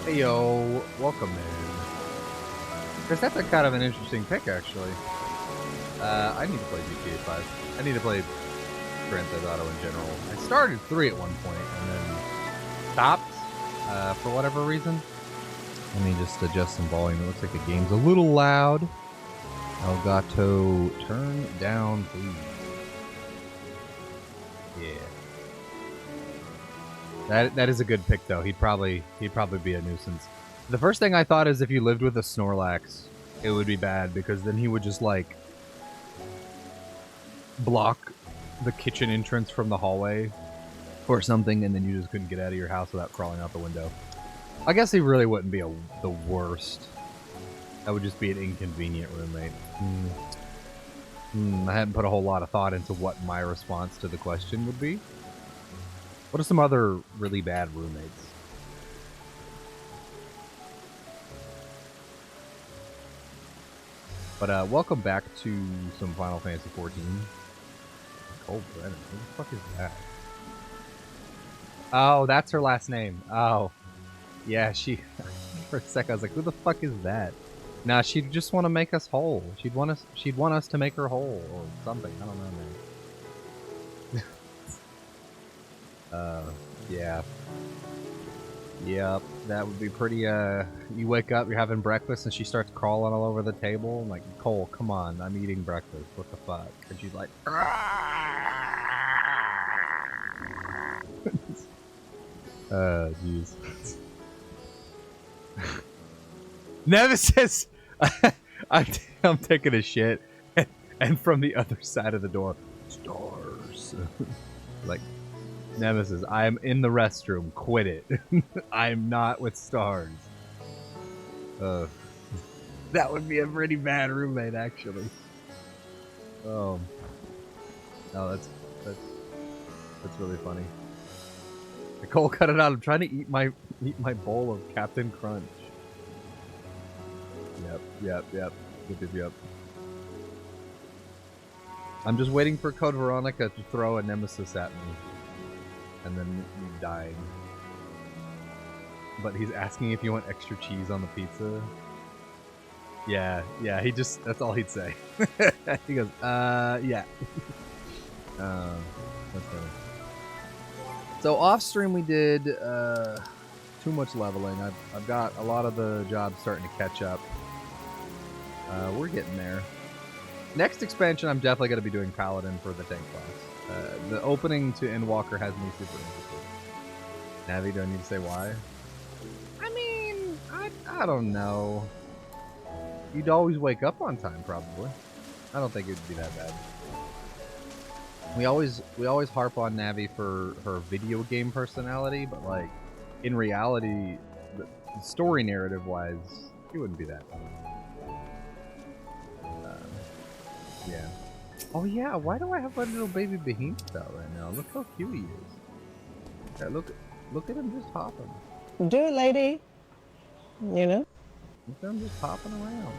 Hey yo, welcome in. Chris, that's a kind of an interesting pick, actually. I need to play GTA 5. I need to play Grand Theft Auto in general. I started 3 at one point and then stopped for whatever reason. Let me just adjust some volume. It looks like the game's a little loud. Elgato, turn down, please. Yeah. That is a good pick, though. He'd probably be a nuisance. The first thing I thought is if you lived with a Snorlax, it would be bad, because then he would just, like, block the kitchen entrance from the hallway or something, and then you just couldn't get out of your house without crawling out the window. I guess he really wouldn't be the worst. That would just be an inconvenient roommate. I hadn't put a whole lot of thought into what my response to the question would be. What are some other really bad roommates? But welcome back to some Final Fantasy XIV. Cold Brennan. Who the fuck is that? Oh, that's her last name. Oh. Yeah, she... For a sec, I was like, who the fuck is that? Nah, she'd just want to make us whole. She'd want us to make her whole, or something. I don't know, man. Yeah. Yep, that would be pretty, you wake up, you're having breakfast, and she starts crawling all over the table. I'm like, Cole, come on, I'm eating breakfast. What the fuck? And she's like, jeez. Nemesis! I'm taking a shit, and from the other side of the door, stars. Like, Nemesis, I am in the restroom. Quit it. I'm not with stars. That would be a pretty bad roommate, actually. Oh, that's really funny. Nicole, cut it out. I'm trying to eat my bowl of Captain Crunch. Yep. I'm just waiting for Code Veronica to throw a Nemesis at me. And then me dying. But he's asking if you want extra cheese on the pizza. Yeah, he just, that's all he'd say. He goes, yeah. That's funny. So off stream we did too much leveling. I've got a lot of the jobs starting to catch up. We're getting there. Next expansion, I'm definitely going to be doing Paladin for the tank class. The opening to Endwalker has me super interested. Navi, do I need to say why? I mean, I don't know. You'd always wake up on time, probably. I don't think it would be that bad. We always harp on Navi for her video game personality, but like in reality, the story narrative wise, it wouldn't be that bad. Yeah. Oh yeah, why do I have a little baby behemoth out right now? Look how cute he is. Yeah, look at him just hopping. Do it, lady. You know? Look at him just hopping around.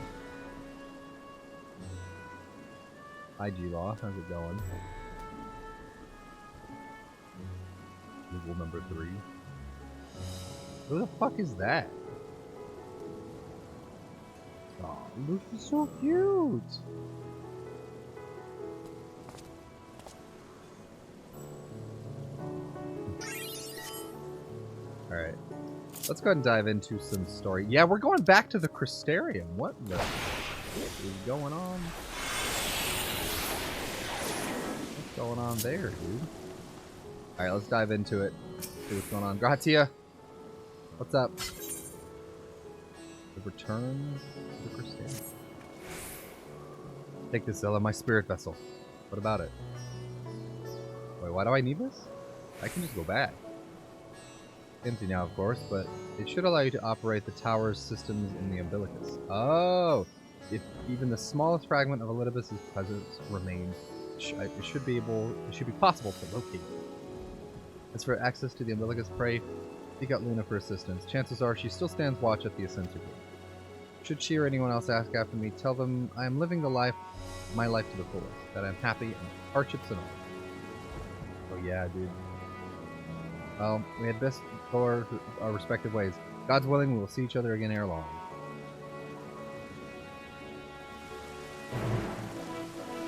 Hi G-Law, how's it going? Rule number 3. Who the fuck is that? Oh, Luke is so cute! Alright. Let's go ahead and dive into some story. Yeah, we're going back to the Crystarium. What the shit is going on? What's going on there, dude? Alright, let's dive into it. See what's going on. Gratia! What's up? The returns to the Crystarium. Take this, Zilla, my spirit vessel. What about it? Wait, why do I need this? I can just go back. Empty now, of course, but it should allow you to operate the tower's systems in the umbilicus. Oh! If even the smallest fragment of Elidibus' presence remains, it should be possible to locate it. As for access to the umbilicus, pray seek out Luna for assistance. Chances are she still stands watch at the Ascensor Gate. Should she or anyone else ask after me, tell them I am living my life to the fullest, that I'm happy and hardships and all. Oh yeah, dude. Well, we had best go our respective ways. God's willing, we will see each other again ere long.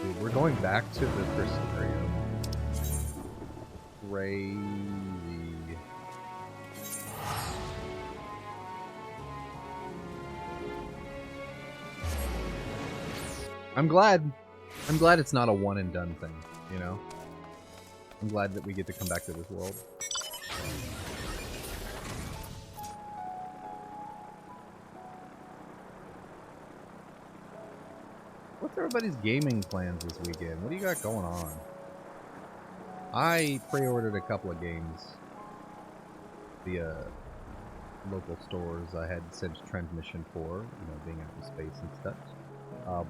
Dude, we're going back to the first scenario. Crazy. I'm glad it's not a one and done thing, you know? I'm glad that we get to come back to this world. What's everybody's gaming plans this weekend? What do you got going on? I pre-ordered a couple of games via local stores I had sent transmission for, you know, being out in space and stuff.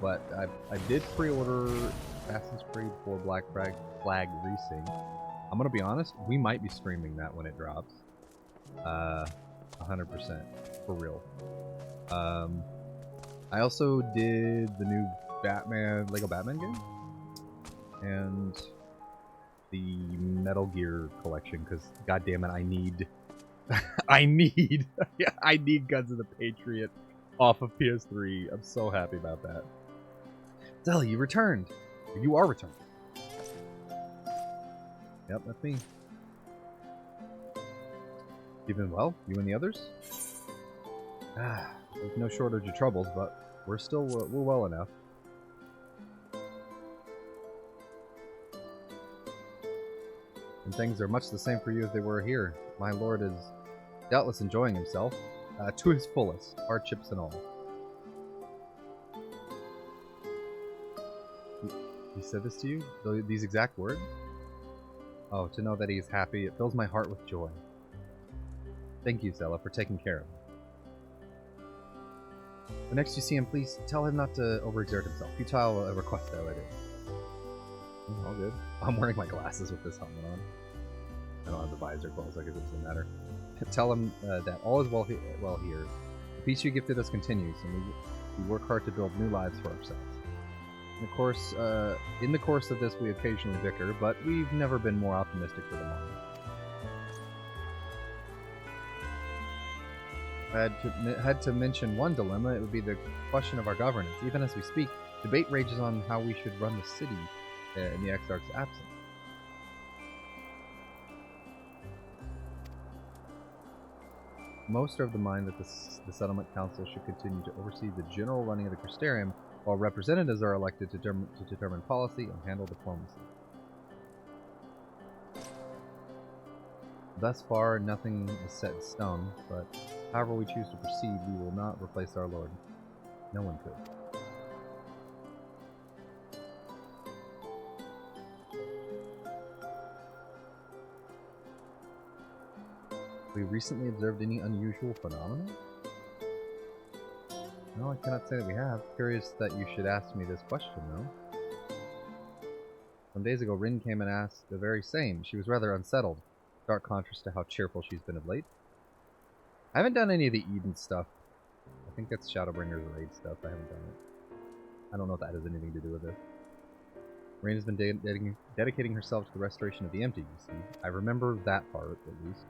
But I did pre-order Assassin's Creed 4 Black Flag Racing. I'm gonna be honest, we might be streaming that when it drops. 100%, for real. I also did the new Lego Batman game, and the Metal Gear collection, because goddammit, I need I need Guns of the Patriot off of PS3. I'm so happy about that. Zelly, you returned. You are returned. Yep, that's me. You been well? You and the others? There's no shortage of troubles, but we're well enough. And things are much the same for you as they were here. My lord is doubtless enjoying himself, to his fullest, hardships and all. He said this to you? These exact words? Oh, to know that he is happy, it fills my heart with joy. Thank you, Zella, for taking care of him. The next you see him, please tell him not to overexert himself. Futile request, though, it is. All good. I'm wearing my glasses with this helmet on. I don't have the visor closed, I guess it doesn't matter. Tell him that all is well here. The peace you gifted us continues, and we work hard to build new lives for ourselves. In the course of this, we occasionally bicker, but we've never been more optimistic for the moment. If I had to mention one dilemma, it would be the question of our governance. Even as we speak, debate rages on how we should run the city in the Exarch's absence. Most are of the mind that the Settlement Council should continue to oversee the general running of the Crystarium, while representatives are elected to determine policy and handle diplomacy. Thus far, nothing is set in stone, but however we choose to proceed, we will not replace our Lord. No one could. We recently observed any unusual phenomena? No, I cannot say that we have. Curious that you should ask me this question, though. Some days ago, Rin came and asked the very same. She was rather unsettled. Stark contrast to how cheerful she's been of late. I haven't done any of the Eden stuff. I think that's Shadowbringer's raid stuff. I haven't done it. I don't know if that has anything to do with it. Rin has been dedicating herself to the restoration of the empty, you see. I remember that part, at least.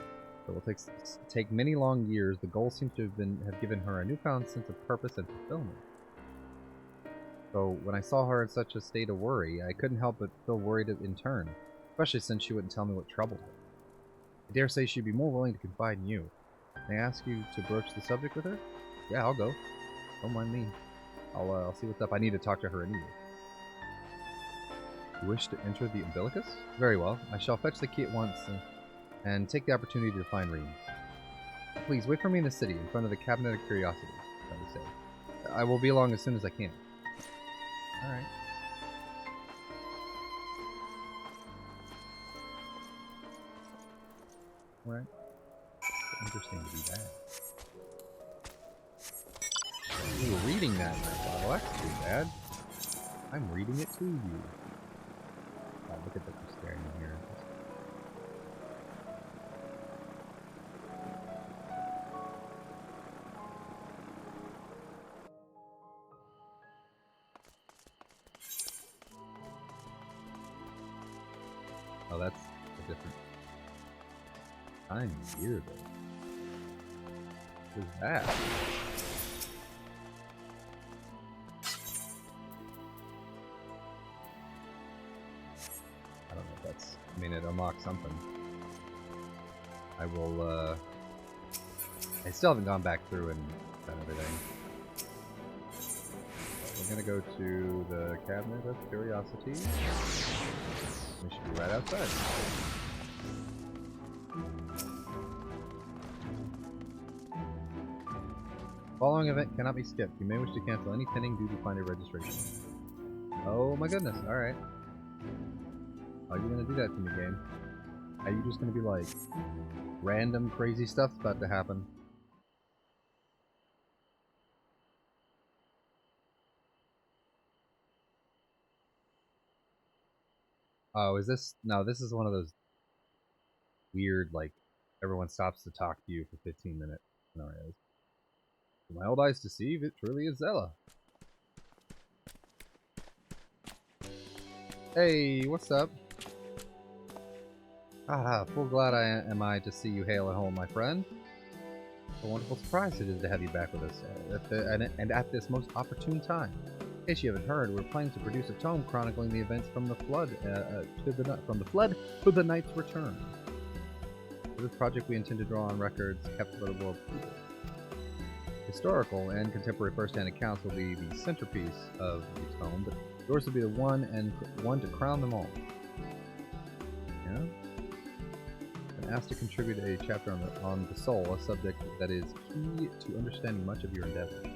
It will take many long years. The goal seems to have given her a newfound sense of purpose and fulfillment. So when I saw her in such a state of worry, I couldn't help but feel worried in turn, especially since she wouldn't tell me what troubled her. I dare say she'd be more willing to confide in you. May I ask you to broach the subject with her? Yeah, I'll go. Don't mind me. I'll see what's up. I need to talk to her anyway. You wish to enter the umbilicus? Very well. I shall fetch the key at once and take the opportunity to find Reem. Please, wait for me in the city, in front of the Cabinet of Curiosities, I would say. I will be along as soon as I can. Alright. Alright. Interesting to be back. You were reading that in my bottle. That's too bad. I'm reading it to you. Oh, look at the staring in here. Oh, that's a different time of year, though. is that? I don't know if that's... I mean, it unlocks something. I will, I still haven't gone back through and done everything. We're gonna go to the Cabinet of Curiosities. We should be right outside. Following event cannot be skipped. You may wish to cancel any pending duty finder registration. Oh my goodness, alright. How are you gonna do that to me, game? Are you just gonna be like, random crazy stuff's about to happen? Oh, is this... No, this is one of those weird, like, everyone stops to talk to you for 15 minutes scenarios. Do my old eyes deceive? It truly is Zella. Hey, what's up? Ah, full glad am I to see you hail at home, my friend. What a wonderful surprise it is to have you back with us, and at this most opportune time. In case you haven't heard, we're planning to produce a tome chronicling the events from the flood to the knight's return. For this project, we intend to draw on records kept by the world people. Historical and contemporary first-hand accounts will be the centerpiece of the tome, but yours will be the one to crown them all. Yeah. Been asked to contribute a chapter on the soul, a subject that is key to understanding much of your endeavor. In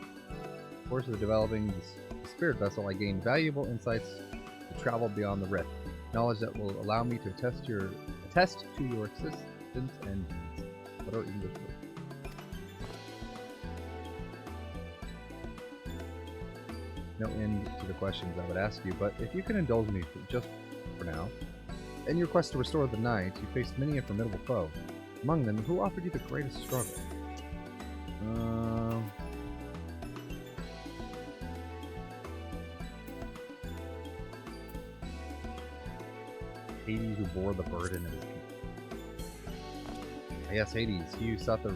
the course of developing the spirit vessel, I gained valuable insights to travel beyond the rift, knowledge that will allow me to attest to your existence and deeds. What are English words? No end to the questions I would ask you, but if you can indulge me just for now. In your quest to restore the knight, you faced many a formidable foe. Among them, who offered you the greatest struggle? Hades, who bore the burden of his people. Yes, Hades, he who sought to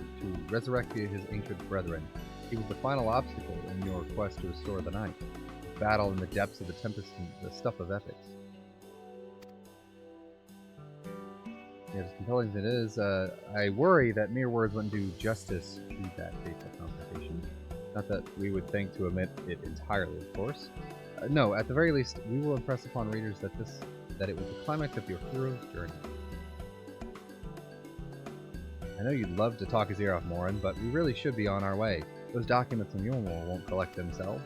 resurrect his ancient brethren. He was the final obstacle in your quest to restore the knight. Battle in the depths of the tempest and the stuff of epics. Yeah, as compelling as it is, I worry that mere words wouldn't do justice to that fateful confrontation. Not that we would think to omit it entirely, of course. No, at the very least, we will impress upon readers that it was the climax of your hero's journey. I know you'd love to talk his ear off, Morin, but we really should be on our way. Those documents on Yulmore won't collect themselves.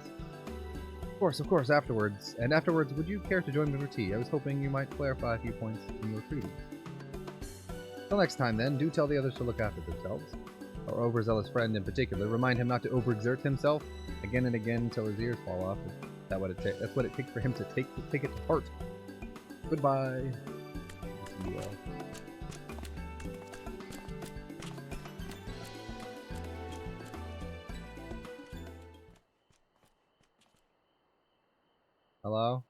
Of course, afterwards. And afterwards, would you care to join me for tea? I was hoping you might clarify a few points in your treaties. Till next time, then, do tell the others to look after themselves. Our overzealous friend in particular, remind him not to overexert himself again and again until his ears fall off. That's what it takes for him to take it to heart. Goodbye. See you all. Hello?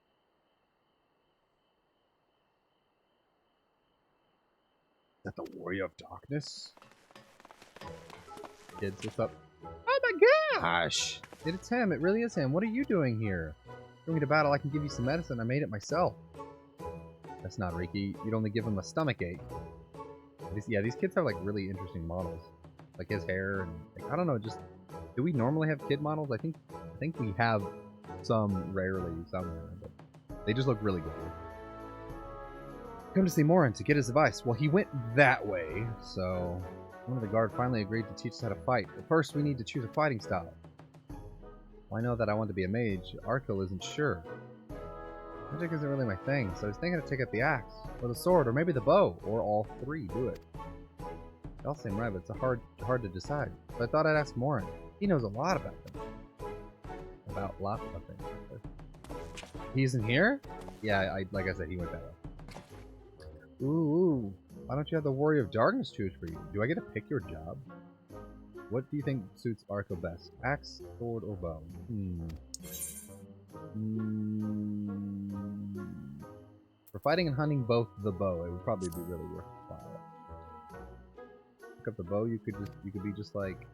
Is that the Warrior of Darkness? Kids, what's up? Oh my gosh! It's him, it really is him. What are you doing here? Going to battle, I can give you some medicine. I made it myself. That's not Riki. You'd only give him a stomach ache. These kids have like really interesting models. Like his hair and like, I don't know, just do we normally have kid models? I think we have some rarely somewhere, but they just look really good. Come to see Morin to get his advice. Well, he went that way, so one of the guard finally agreed to teach us how to fight. But first, we need to choose a fighting style. Well, I know that I want to be a mage. Arkel isn't sure. Magic isn't really my thing, so I was thinking to take up the axe, or the sword, or maybe the bow, or all three. Do it. They all seem right, but it's hard to decide. So I thought I'd ask Morin. He knows a lot about them. About lots of things. He's in here? Yeah, like I said, he went that way. Ooh. Why don't you have the Warrior of Darkness choose for you? Do I get to pick your job? What do you think suits Arko best? Axe, sword, or bow? For fighting and hunting both the bow, it would probably be really worthwhile. Pick up the bow, you could be just like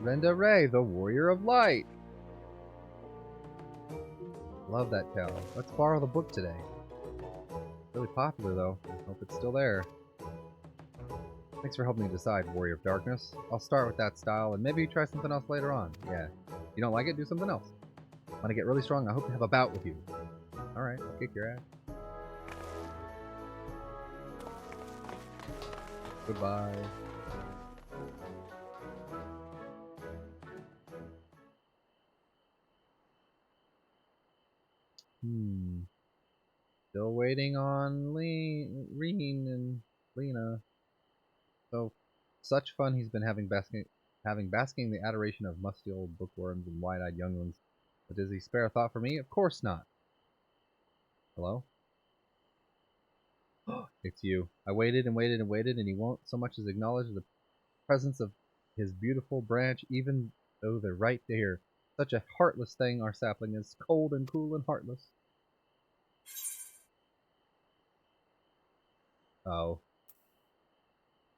Renda Ray, the Warrior of Light. Love that tale. Let's borrow the book today. Really popular though. Hope it's still there. Thanks for helping me decide, Warrior of Darkness. I'll start with that style and maybe try something else later on. Yeah. If you don't like it, do something else. Want to get really strong? I hope to have a bout with you. Alright, I'll kick your ass. Goodbye. Still waiting on Reen and Lena. So, such fun he's been having basking the adoration of musty old bookworms and wide-eyed younglings. But does he spare a thought for me? Of course not. Hello? It's you. I waited and waited and waited, and he won't so much as acknowledge the presence of his beautiful branch, even though they're right there. Such a heartless thing, our sapling is. Cold and cool and heartless. Oh.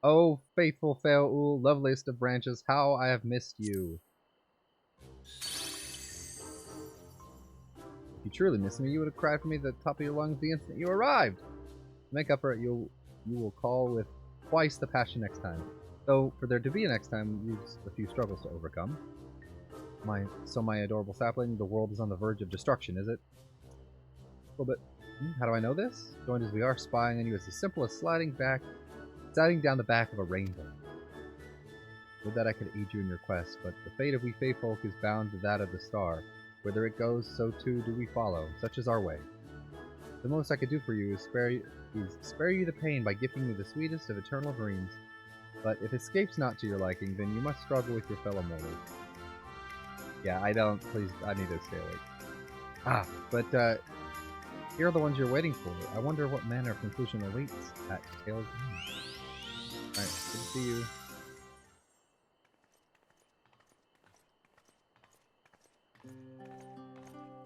Oh, faithful Faoul, loveliest of branches, how I have missed you. If you truly miss me, you would have cried for me at the top of your lungs the instant you arrived. To make up for it, you will call with twice the passion next time. Though, for there to be a next time, leaves a few struggles to overcome. My adorable sapling, the world is on the verge of destruction, is it? A little bit. How do I know this? Joined as we are, spying on you is as simple as sliding down the back of a rainbow. Would that I could aid you in your quest, but the fate of we Fae folk is bound to that of the star. Whither it goes, so too do we follow. Such is our way. The most I could do for you is spare you the pain by gifting you the sweetest of eternal dreams. But if escape's not to your liking, then you must struggle with your fellow mortals. Yeah, I need to stay awake. But here are the ones you're waiting for. I wonder what manner of conclusion awaits at Tale's end. Alright, good to see you.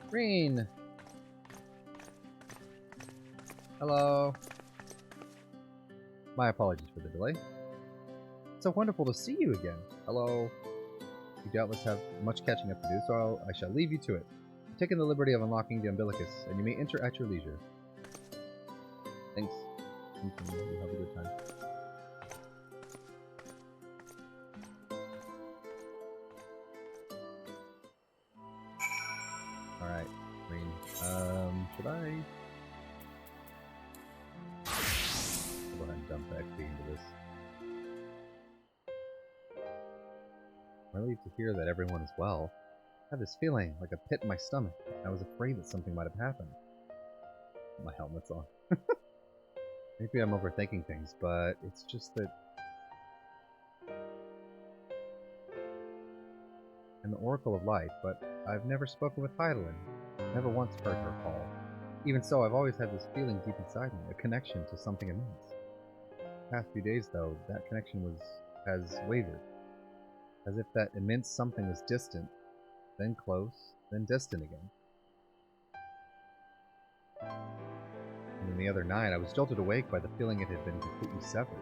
Green! Hello. My apologies for the delay. It's so wonderful to see you again. Hello. You doubtless have much catching up to do, so I shall leave you to it. I've taken the liberty of unlocking the umbilicus, and you may enter at your leisure. Thanks. You have a good time. Alright, Green. Should I? I'll go ahead and dump XP into this. I'm relieved to hear that everyone is well. I have this feeling, like a pit in my stomach. I was afraid that something might have happened. My helmet's on. Maybe I'm overthinking things, but it's just that I'm the Oracle of Light, but I've never spoken with Hythlodaeus. Never once heard her call. Even so, I've always had this feeling deep inside me, a connection to something immense. The past few days, though, that connection has wavered. As if that immense something was distant, then close, then distant again. And then the other night, I was jolted awake by the feeling it had been completely severed.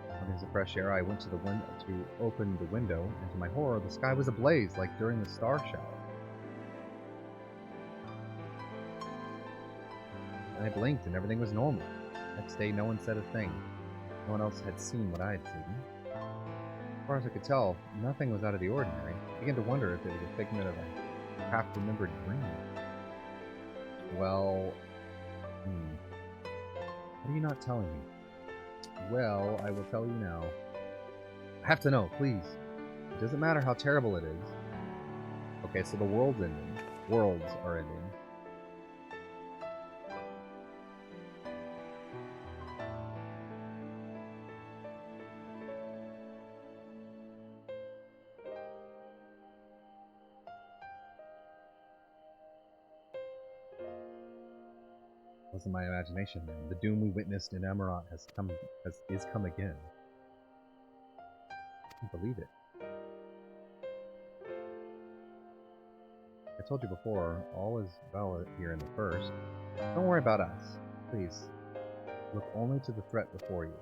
Wanting some fresh air, I went to the window to open the window, and to my horror, the sky was ablaze like during the star shower. And I blinked, and everything was normal. Next day, no one said a thing. No one else had seen what I had seen. As far as I could tell, nothing was out of the ordinary. I began to wonder if it was a figment of a half-remembered dream. Well, what are you not telling me? Well, I will tell you now. I have to know, please. It doesn't matter how terrible it is. Okay, so the world's ending. Worlds are ending. Wasn't my imagination then. The doom we witnessed in Amaranth is come again. I can't believe it. I told you before, all is well here in the first. Don't worry about us. Please. Look only to the threat before you.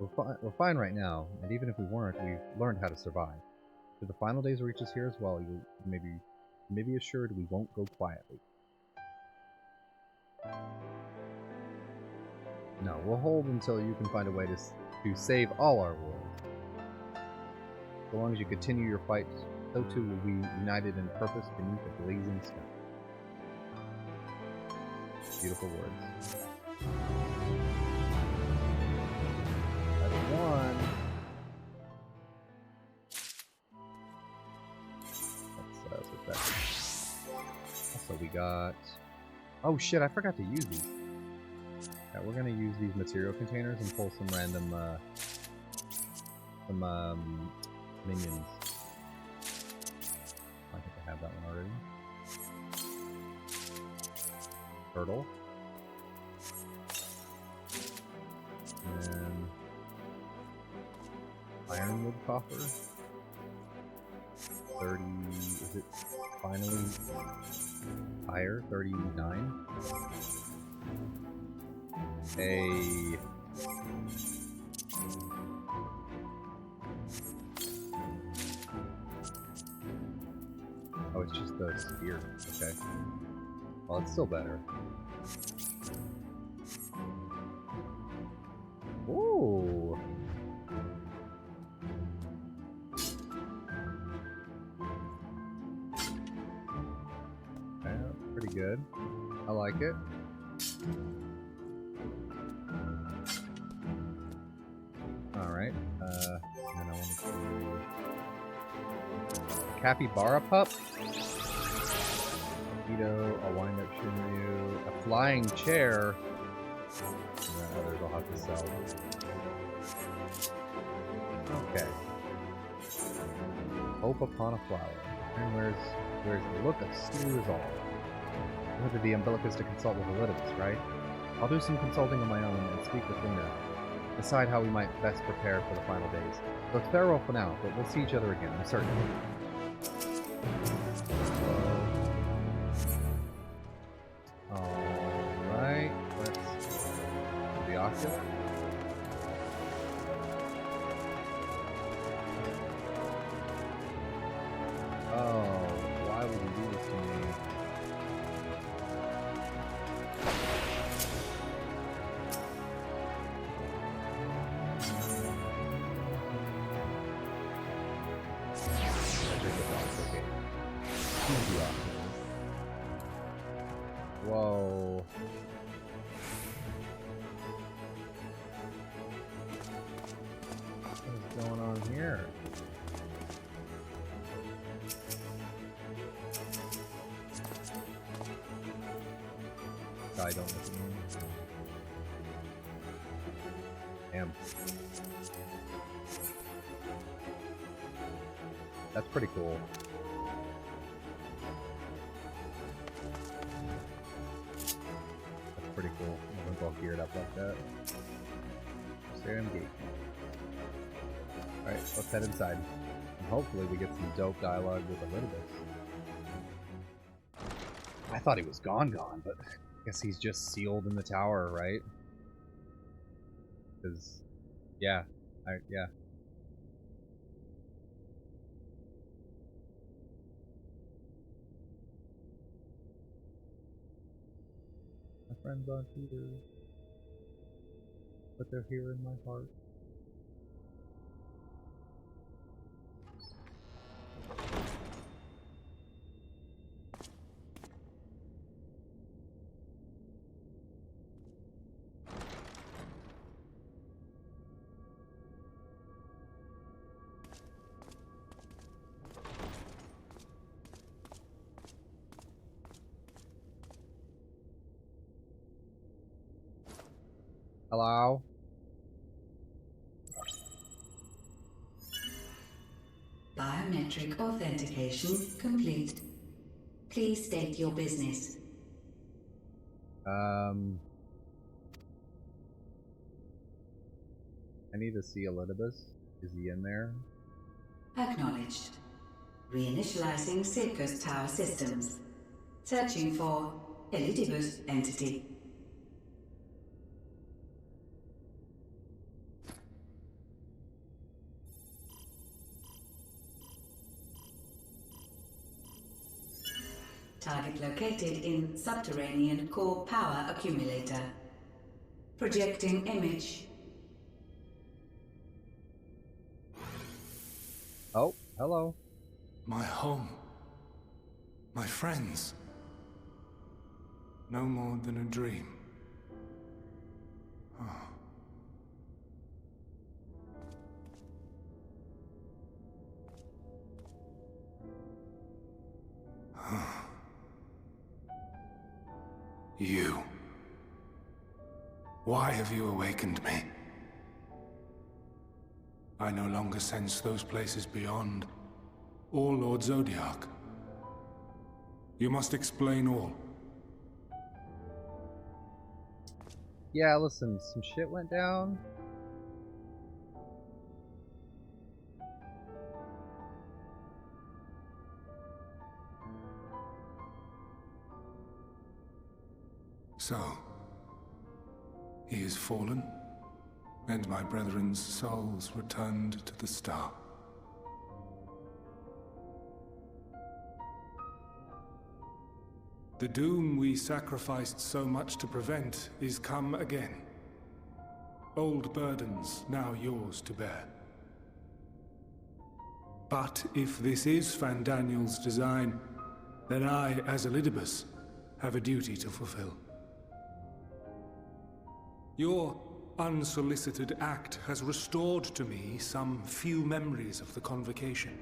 We're fine right now, and even if we weren't, we've learned how to survive. Should the final days reach us here as well, you may be assured we won't go quietly. No, we'll hold until you can find a way to save all our worlds. So long as you continue your fight, so too will we, united in purpose beneath a blazing sky. Beautiful words. That's one. Let's switch that. Also, we got... Oh shit, I forgot to use these. Yeah, we're gonna use these material containers and pull some random, minions. I think I have that one already. Turtle. And ironwood coffer. 30, is it finally higher? 39? A oh, it's just the spear. Okay. Well, it's still better. Ooh. Yeah, pretty good. I like it. Alright, and then I want to do a capybara pup, a wind-up Shinryu, a flying chair, and then others I'll have to sell. Okay. Hope upon a flower. And where's the look of steel is all. Whether the umbilicus to consult with Elidibus, right? I'll do some consulting on my own and speak with Luna. Decide how we might best prepare for the final days. So it's farewell for now, but we'll see each other again, I'm certain. Alright, let's do the octave. Oh, why would you do this to me? Whoa. What is going on here? I don't look at me. Damn. That's pretty cool. That's pretty cool. Everyone's all geared up like that. Stay engaged. Alright, let's head inside. And hopefully we get some dope dialogue with Elidibus. I thought he was gone, but I guess he's just sealed in the tower, right? Because, yeah. Yeah. My friends aren't here, but they're here in my heart. Hello? Biometric authentication complete. Please state your business. I need to see Elidibus. Is he in there? Acknowledged. Reinitializing Circus Tower systems. Searching for Elidibus entity. Target located in subterranean core power accumulator. Projecting image. Oh, hello. My home. My friends. No more than a dream. Oh. You. Why have you awakened me? I no longer sense those places beyond, or Lord Zodiac. You must explain all. Yeah, listen, some shit went down. So, he is fallen, and my brethren's souls returned to the star. The doom we sacrificed so much to prevent is come again. Old burdens now yours to bear. But if this is Fandaniel's design, then I, as Elidibus, have a duty to fulfill. Your unsolicited act has restored to me some few memories of the convocation.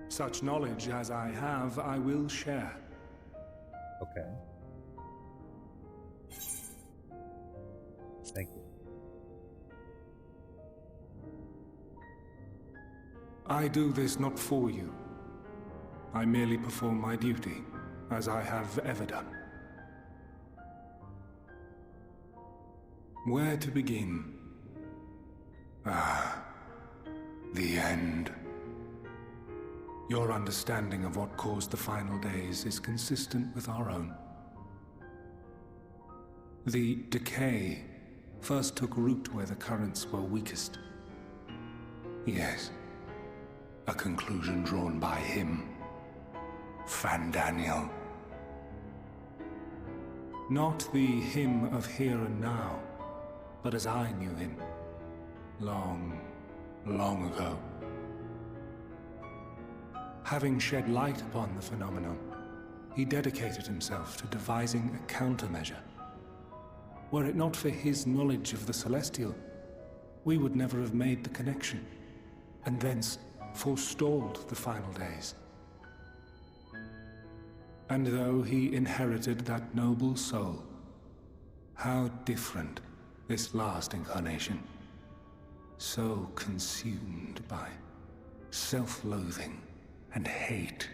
Such knowledge as I have, I will share. Okay. Thank you. I do this not for you. I merely perform my duty, as I have ever done. Where to begin? Ah, the end. Your understanding of what caused the final days is consistent with our own. The decay first took root where the currents were weakest. Yes, a conclusion drawn by him, Fandaniel. Not the him of here and now, but as I knew him, long, long ago. Having shed light upon the phenomenon, he dedicated himself to devising a countermeasure. Were it not for his knowledge of the Celestial, we would never have made the connection, and thence forestalled the final days. And though he inherited that noble soul, how different this last incarnation, so consumed by self-loathing and hate.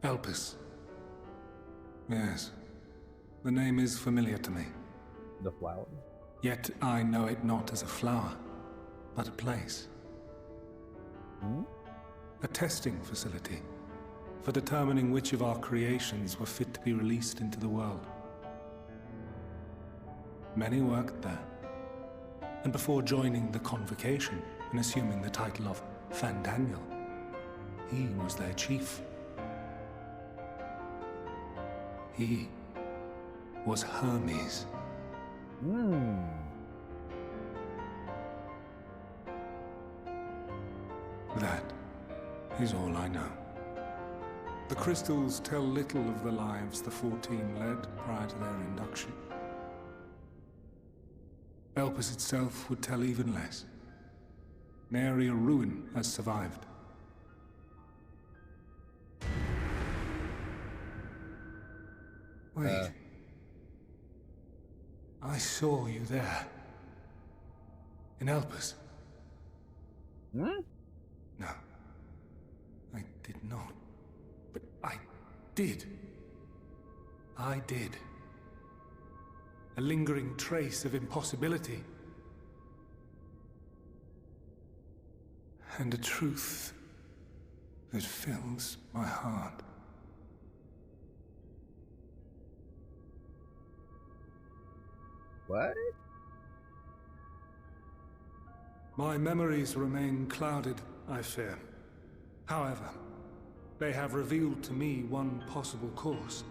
Elpis. Yes, the name is familiar to me. The flower? Yet I know it not as a flower, but a place. Hmm? A testing facility for determining which of our creations were fit to be released into the world. Many worked there, and before joining the convocation and assuming the title of Fandaniel, he was their chief. He was Hermes. That is all I know. The crystals tell little of the lives the 14 led prior to their induction. Elpis itself would tell even less. Nary a ruin has survived. Wait. I saw you there. In Elpis. Hmm? No. I did not. But I did. I did. A lingering trace of impossibility. And a truth that fills my heart. What? My memories remain clouded, I fear. However, they have revealed to me one possible course.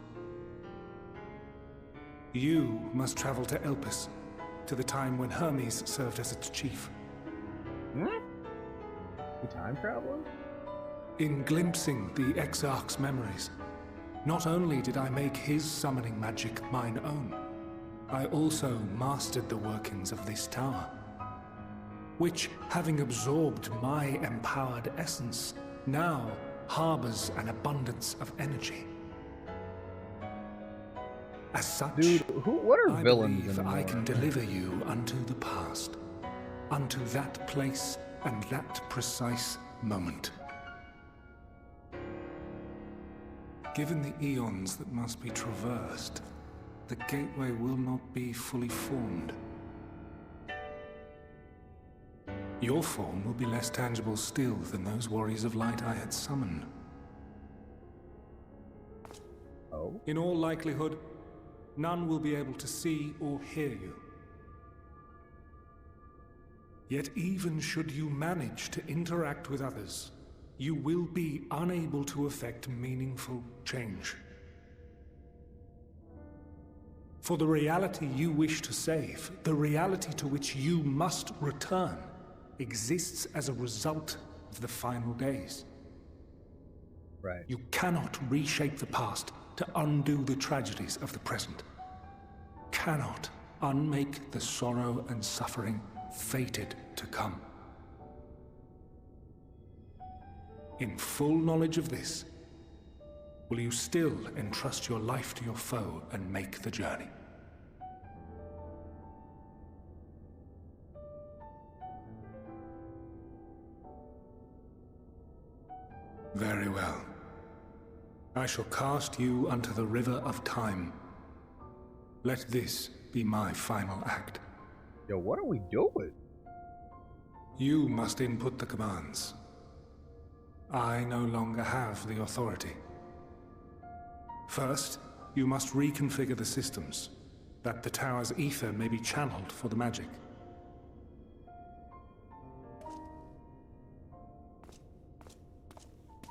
You must travel to Elpis, to the time when Hermes served as its chief. Hmm? You time traveling? In glimpsing the Exarch's memories, not only did I make his summoning magic mine own, I also mastered the workings of this tower, which, having absorbed my empowered essence, now harbors an abundance of energy. As such, Dude, what are I villains believe anymore? I can deliver you unto the past, unto that place and that precise moment. Given the eons that must be traversed, the gateway will not be fully formed. Your form will be less tangible still than those warriors of light I had summoned. Oh? In all likelihood, none will be able to see or hear you. Yet even should you manage to interact with others, you will be unable to effect meaningful change. For the reality you wish to save, the reality to which you must return, exists as a result of the final days. Right. You cannot reshape the past to undo the tragedies of the present. Cannot unmake the sorrow and suffering fated to come. In full knowledge of this, will you still entrust your life to your foe and make the journey? Very well. I shall cast you unto the river of time. Let this be my final act. Yo, what are we doing? You must input the commands. I no longer have the authority. First, you must reconfigure the systems, that the tower's ether may be channeled for the magic.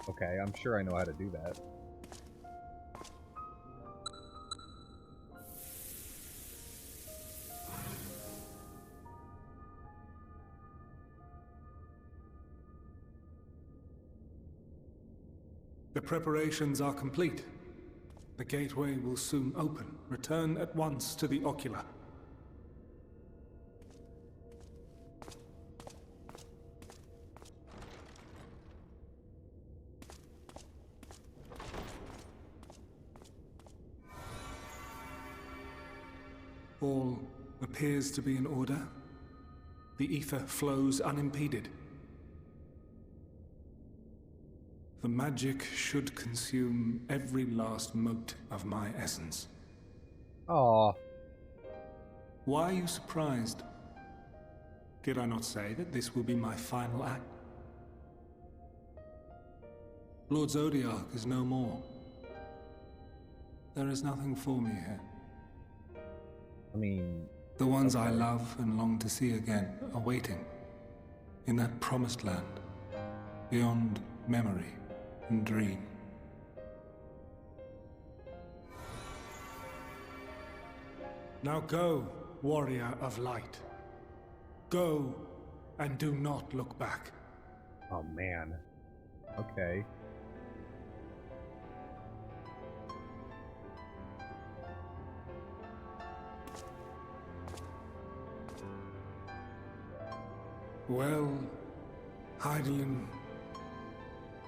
Okay, I'm sure I know how to do that. The preparations are complete. The gateway will soon open. Return at once to the ocular. All appears to be in order. The ether flows unimpeded. The magic should consume every last mote of my essence. Aw. Why are you surprised? Did I not say that this will be my final act? Lord Zodiac is no more. There is nothing for me here. I mean... The ones I love and long to see again are waiting. In that promised land. Beyond memory and dream. Now go, warrior of light. Go, and do not look back. Oh, man. Okay. Well, Hythlodaeus,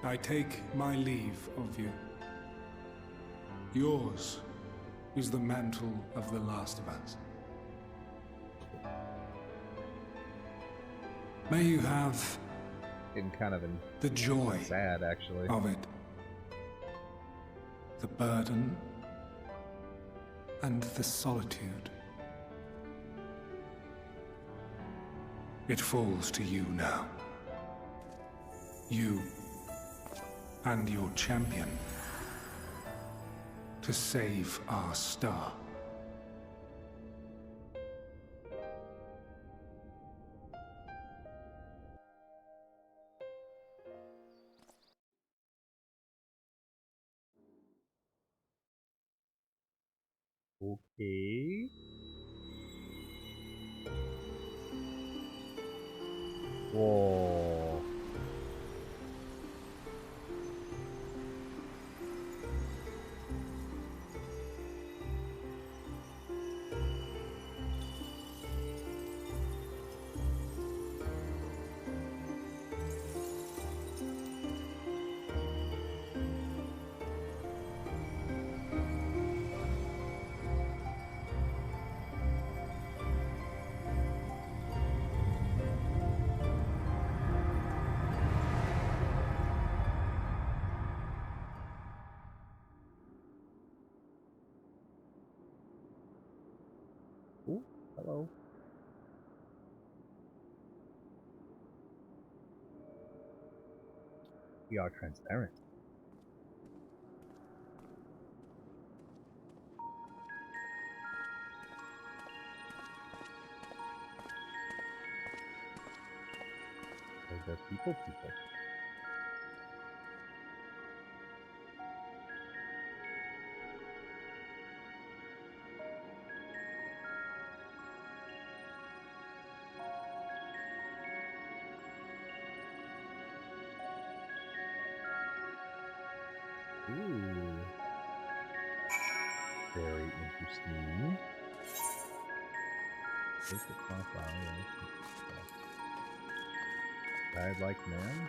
I take my leave of you. Yours is the mantle of the last of us. May you have Getting kind of the joy sad, actually. of it, the burden, and the solitude. It falls to you now. You and your champion to save our star. Okay. Whoa. Ooh, hello. We are transparent. Those are people. Ooh. Very interesting. Take the profile. I'd like man.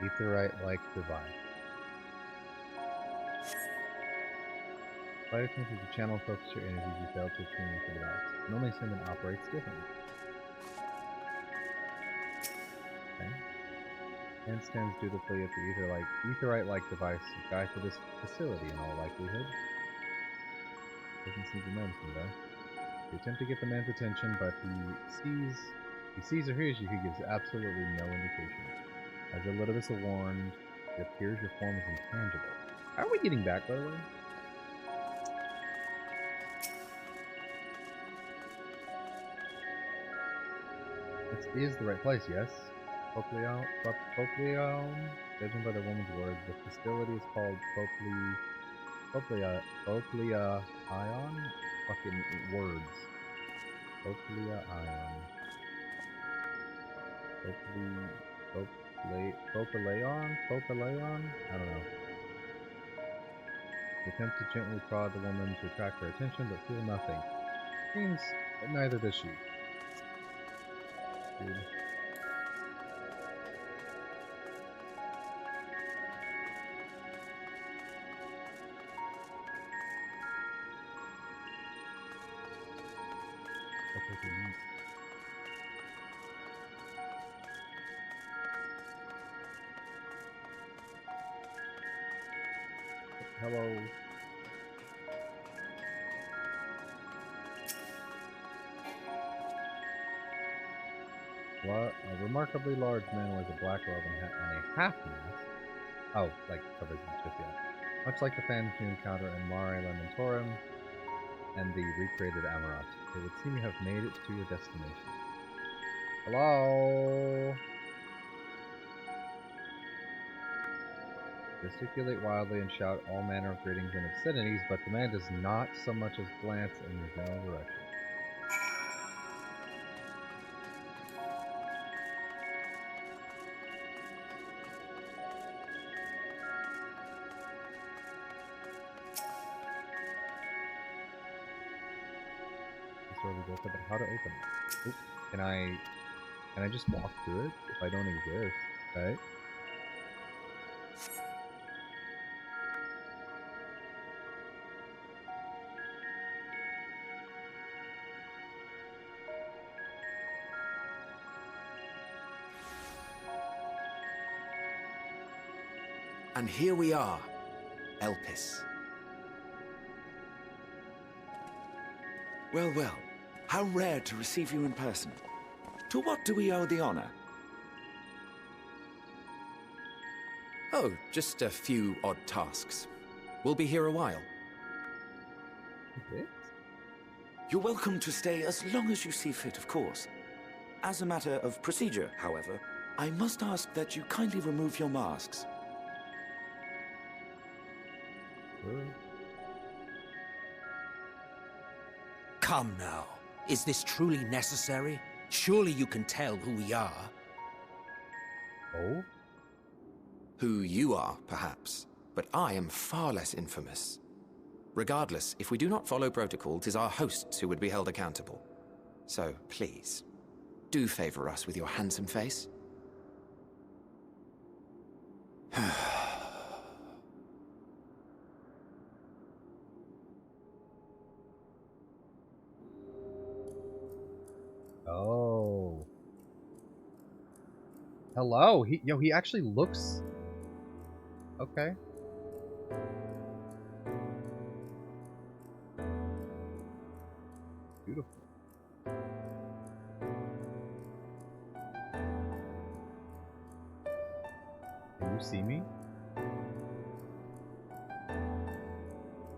Etherite-like device. Fire attention to channel focus your energy you fail to tune with the device. Normally Simon operates differently. Okay. And stands dutifully at the etherite-like device guide for this facility in all likelihood. Doesn't seem to notice me though. You attempt to get the man's attention, but he sees or hears you, he gives absolutely no indication. As Elidibus warned, it appears your form is intangible. How are we getting back, by the way? This is the right place, yes? Popleon? Judging by the woman's words, the facility is called Poplea Ion? Fucking words. Poplea Ion. Popaleon? I don't know. You attempt to gently prod the woman to attract her attention, but feel nothing. Seems that neither does she. Dude. Hello. A remarkably large man wears a black robe and a half mask. Oh, like covers his ship, yeah. Much like the fans you encounter in Mare Lamentorum and the recreated Amarat. It would seem you have made it to your destination. Hello? Gesticulate wildly and shout all manner of greetings and obscenities, but the man does not so much as glance in your general direction. But how to open it? Oop. Can I just walk through it if I don't exist, right? And here we are, Elpis. Well, well, how rare to receive you in person. To what do we owe the honor? Oh, just a few odd tasks. We'll be here a while. Okay. You're welcome to stay as long as you see fit, of course. As a matter of procedure, however, I must ask that you kindly remove your masks. Come now. Is this truly necessary? Surely you can tell who we are. Oh? Who you are, perhaps, but I am far less infamous. Regardless, if we do not follow protocol, 'tis our hosts who would be held accountable. So, please, do favor us with your handsome face. Oh. Hello. He actually looks... Okay. Beautiful. Can you see me?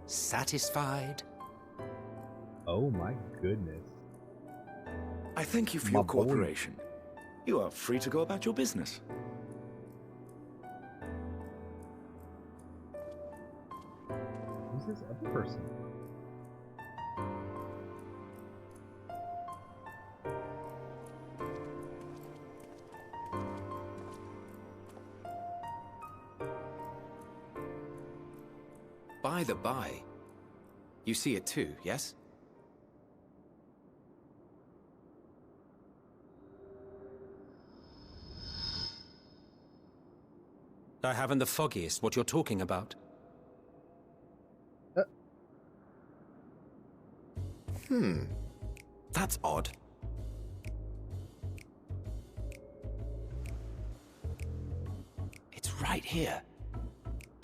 Satisfied? Oh my goodness. I thank you for My your boy. cooperation. You are free to go about your business. Who's this other person? By the by, you see it too, yes? I haven't the foggiest what you're talking about. That's odd. It's right here.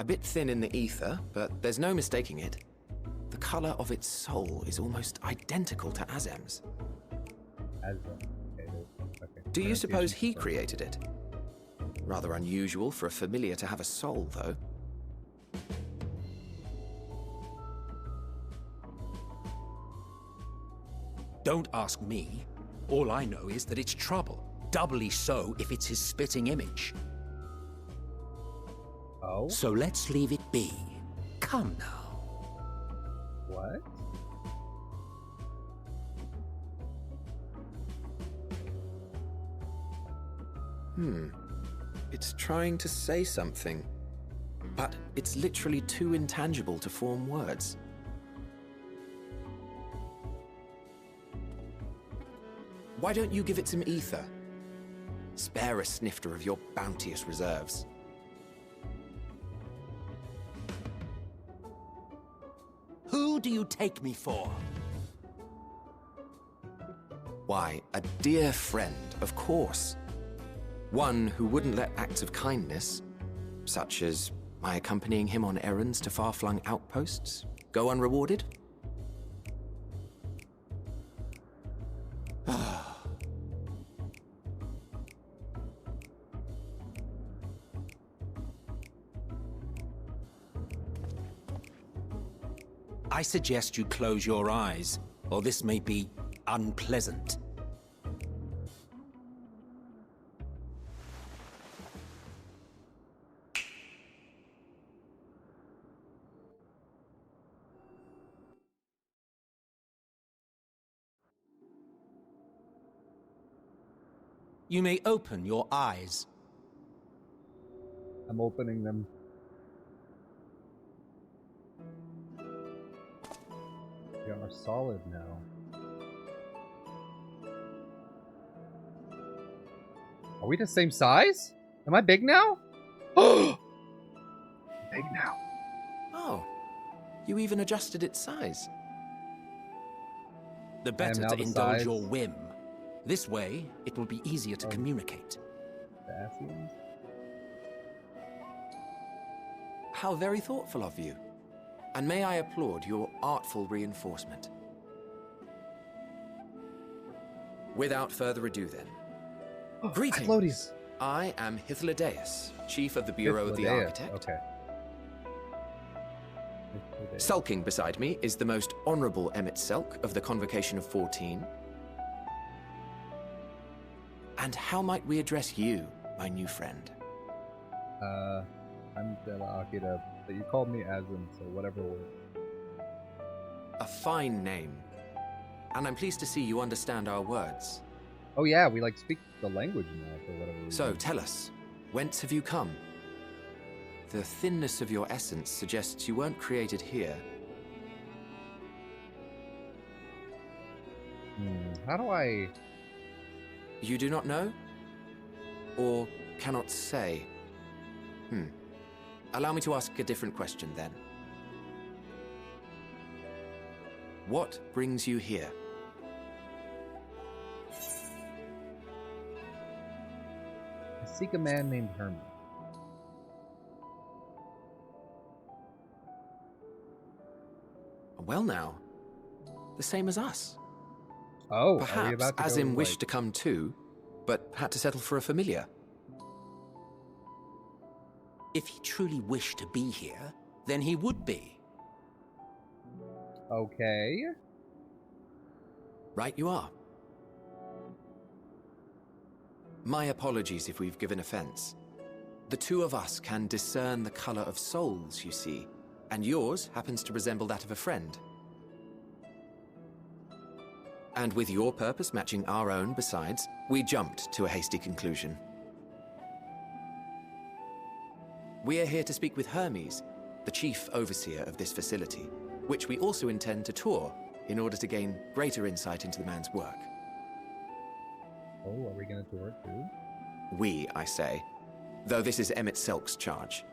A bit thin in the ether, but there's no mistaking it. The color of its soul is almost identical to Azem's. Okay. Do you suppose he Pronunciation created it? Rather unusual for a familiar to have a soul, though. Don't ask me. All I know is that it's trouble. Doubly so if it's his spitting image. Oh? So let's leave it be. Come now. What? It's trying to say something, but it's literally too intangible to form words. Why don't you give it some ether? Spare a snifter of your bounteous reserves. Who do you take me for? Why, a dear friend, of course. One who wouldn't let acts of kindness, such as my accompanying him on errands to far-flung outposts, go unrewarded? I suggest you close your eyes, or this may be unpleasant. You may open your eyes. I'm opening them. We are solid now. Are we the same size? Am I big now? Oh! Big now. Oh, you even adjusted its size. The better now to the indulge size. your whim. This way, it will be easier to communicate. The Asians? How very thoughtful of you. And may I applaud your artful reinforcement. Without further ado then. Greetings. Hythlodaeus. I am Hythlodaeus, Chief of the Bureau of the Hythlodaeus, Architect. Okay. Sulking beside me is the most honorable Emet-Selch of the Convocation of 14. And how might we address you, my new friend? I'm Akira, but you called me Azim, so whatever works. A fine name. And I'm pleased to see you understand our words. Oh yeah, we like speak the language now for whatever reason. So tell us, whence have you come? The thinness of your essence suggests you weren't created here. How do I... You do not know? Or cannot say? Allow me to ask a different question then. What brings you here? I seek a man named Hermes. Well now, the same as us. Oh, are we Perhaps about to Azim go, wished to come too, but had to settle for a familiar. If he truly wished to be here, then he would be. Okay. Right you are. My apologies if we've given offense. The two of us can discern the color of souls, you see, and yours happens to resemble that of a friend. And with your purpose matching our own besides, we jumped to a hasty conclusion. We are here to speak with Hermes, the chief overseer of this facility, which we also intend to tour in order to gain greater insight into the man's work. Oh, are we going to tour too? We, I say, though this is Emet-Selch's charge.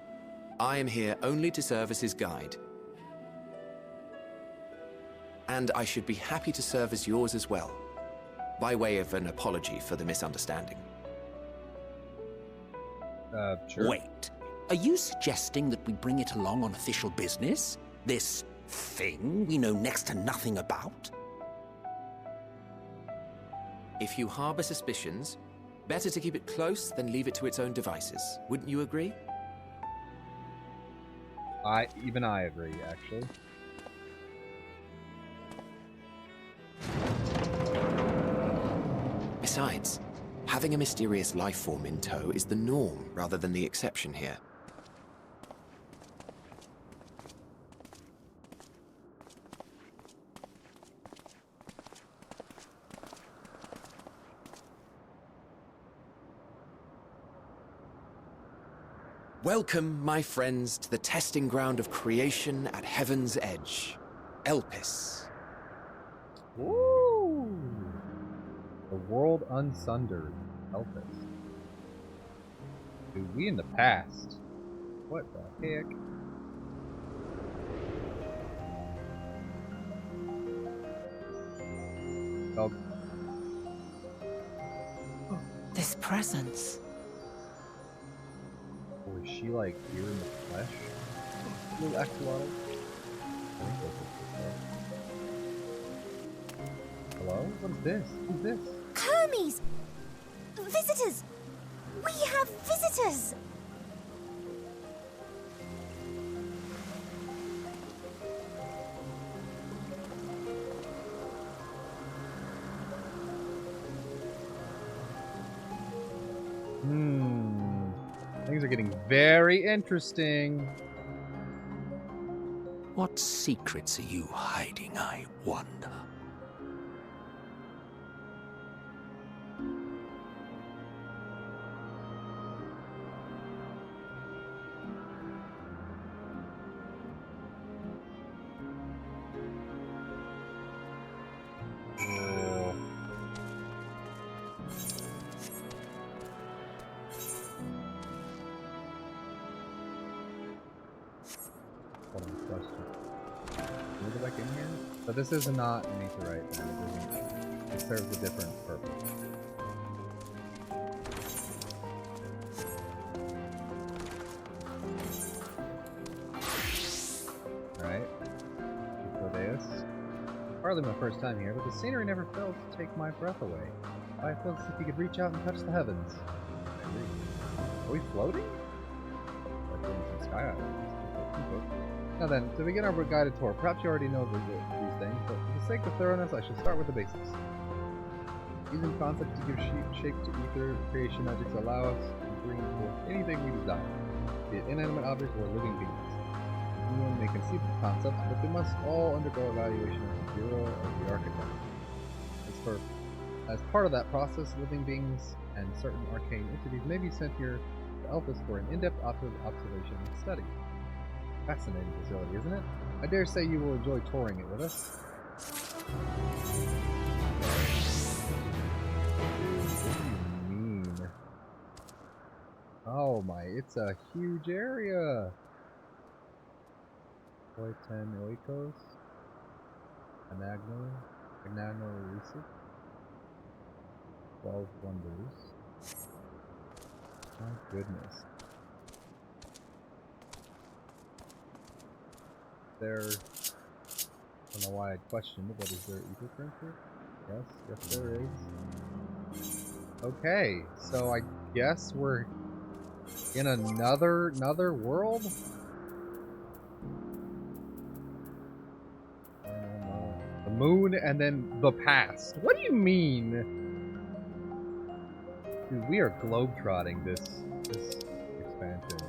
I am here only to serve as his guide. And I should be happy to serve as yours as well, by way of an apology for the misunderstanding. Sure. Wait, are you suggesting that we bring it along on official business? This thing we know next to nothing about? If you harbor suspicions, better to keep it close than leave it to its own devices. Wouldn't you agree? Even I agree, actually. Besides, having a mysterious life form in tow is the norm rather than the exception here. Welcome, my friends, to the testing ground of creation at Heaven's Edge, Elpis. Woo! The world unsundered. Elpis. Dude, we in the past. What the heck? Oh. This presence. Or is she like here in the flesh? Little axolotl? Hello? What is this? Who's this? Hermes! Visitors! We have visitors! Things are getting very interesting. What secrets are you hiding, I wonder? So this is not Meteorite, then. It serves a different purpose. Alright. Hythlodaeus. Hardly my first time here, but the scenery never fails to take my breath away. I feel as if you could reach out and touch the heavens. Are we floating? Like in some sky islands. Now then, to begin our guided tour, perhaps you already know these things, but for the sake of thoroughness, I should start with the basics. Using concepts to give shape to ether, creation magics allow us to bring forth anything we desire, be it inanimate objects or living beings. Anyone may conceive of concepts, but they must all undergo evaluation of the Bureau of the Architect. As part of that process, living beings and certain arcane entities may be sent here to Elpis for an in-depth observation and study. Fascinating facility, isn't it? I dare say you will enjoy touring it with us. What do you mean? Oh my, it's a huge area! Oiten Oikos, Anagno, Risi, 12 Wonders. My goodness. There, I don't know why I questioned it, but is there ether current here? Yes, there is. Okay, so I guess we're in another world? The moon and then the past. What do you mean? Dude, we are globetrotting this expansion.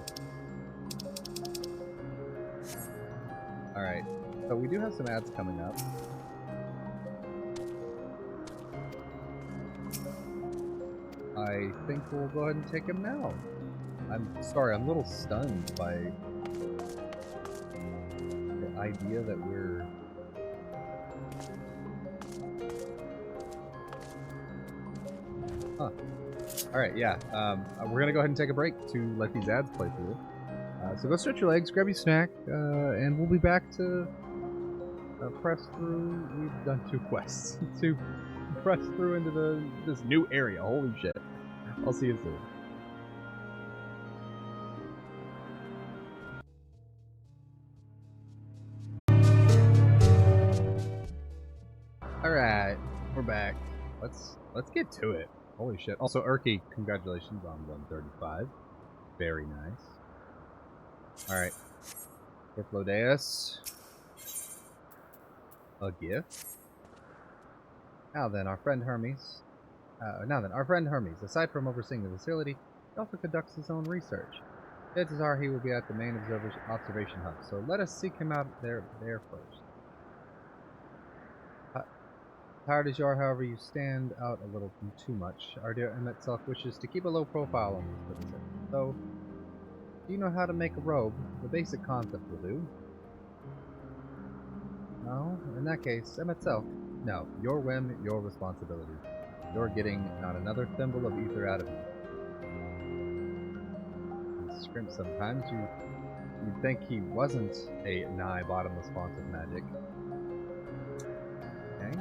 Alright, so we do have some ads coming up. I think we'll go ahead and take him now. I'm sorry, I'm a little stunned by the idea that we're... Huh. Alright, yeah. We're gonna go ahead and take a break to let these ads play through. So go stretch your legs, grab your snack, and we'll be back to press through. We've done 2 quests to press through into this new area. Holy shit. I'll see you soon. Alright, we're back. Let's get to it. Holy shit. Also, Urki, congratulations on 135. Very nice. Alright. Hythlodaeus. A gift. Now then, our friend Hermes. Aside from overseeing the facility, he also conducts his own research. Chances are he will be at the main observation hub, so let us seek him out there first. Tired as you are, however, you stand out a little too much. Our dear Emet-Selch wishes to keep a low profile on this visit. So, do you know how to make a robe? The basic concept will do. No? In that case, Emet-Selch, no. Your whim, your responsibility. You're getting not another thimble of ether out of me. He scrimps sometimes. You'd think he wasn't a nigh bottomless font of magic. Okay.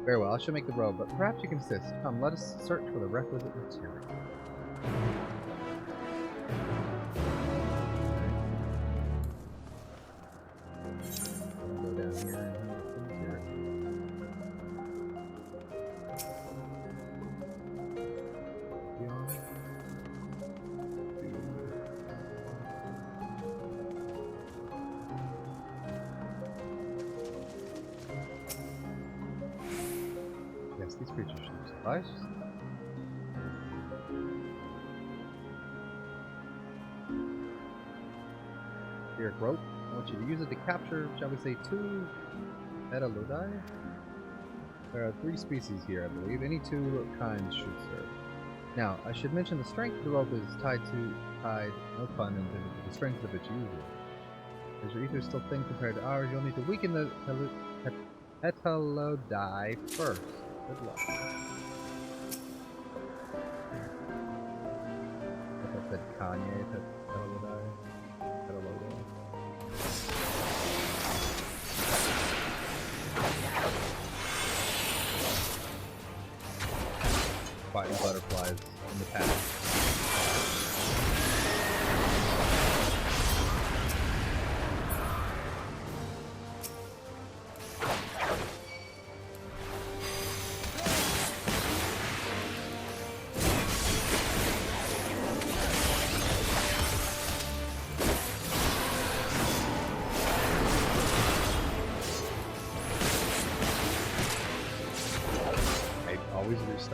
Very well, I shall make the robe, but perhaps you can assist. Come, let us search for the requisite material. Go down here and here. Yes, these creatures should suffice. Here, rope. I want you to use it to capture, shall we say, 2 Helidibus? There are 3 species here, I believe. Any 2 kinds should serve. Now, I should mention the strength of the rope is tied, no pun intended, to the strength of its user. As your ether is still thin compared to ours, you'll need to weaken the Hythlodaeus first. Good luck. I thought that Kanye Hythlodaeus. Fighting butterflies in the past.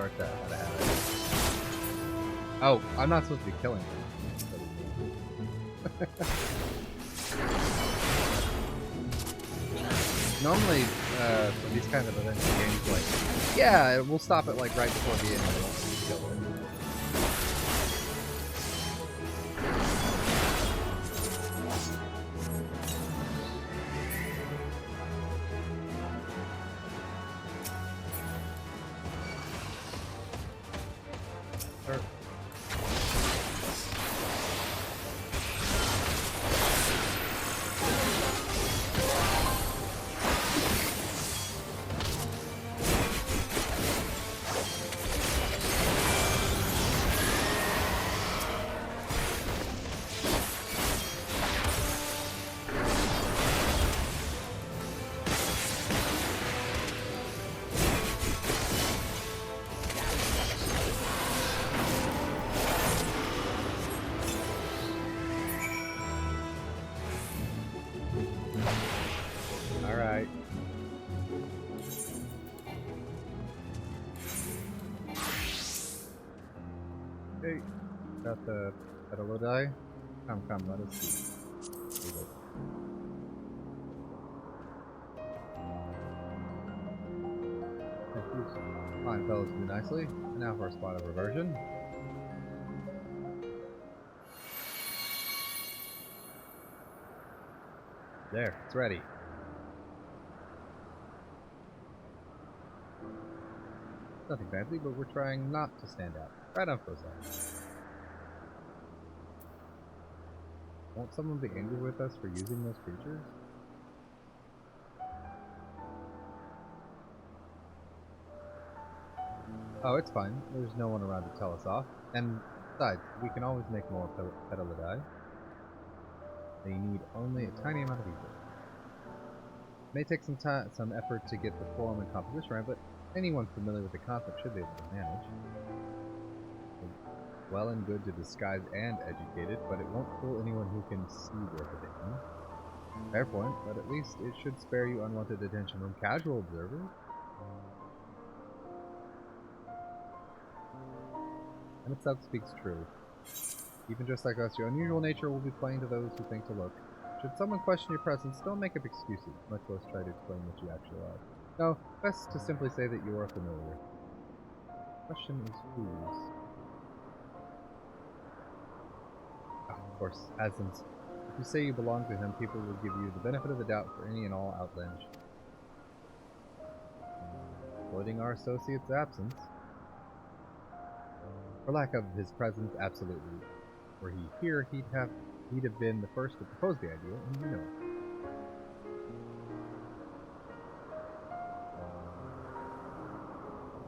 start that. Gotta have it. Oh, I'm not supposed to be killing them. Normally, for these kinds of events, the game's like, yeah, we'll stop it like right before the end. We won't kill them. Alright. Hey, got the Elidibus? Come, let us see. Fine fellows do nicely. And now for a spot of reversion. There, it's ready. Nothing fancy, but we're trying not to stand out. Right on for a second. Won't someone be angry with us for using those creatures? Oh, it's fine. There's no one around to tell us off. And besides, we can always make more Elidibus. They need only a tiny amount of ether. It may take some effort to get the form and composition right, but anyone familiar with the concept should be able to manage. It's well and good to disguise and educate it, but it won't fool anyone who can see worth a damn. Fair point, but at least it should spare you unwanted attention from casual observers. Emet-Selch speaks true. Even just like us, your unusual nature will be plain to those who think to look. Should someone question your presence, don't make up excuses, much less try to explain what you actually are. No, best to simply say that you are familiar. The question is whose? Of course, Aslan's. If you say you belong to him, people will give you the benefit of the doubt for any and all outlandish. Avoiding our associate's absence. For lack of his presence, absolutely. Were he here, he'd have been the first to propose the idea, and you know it.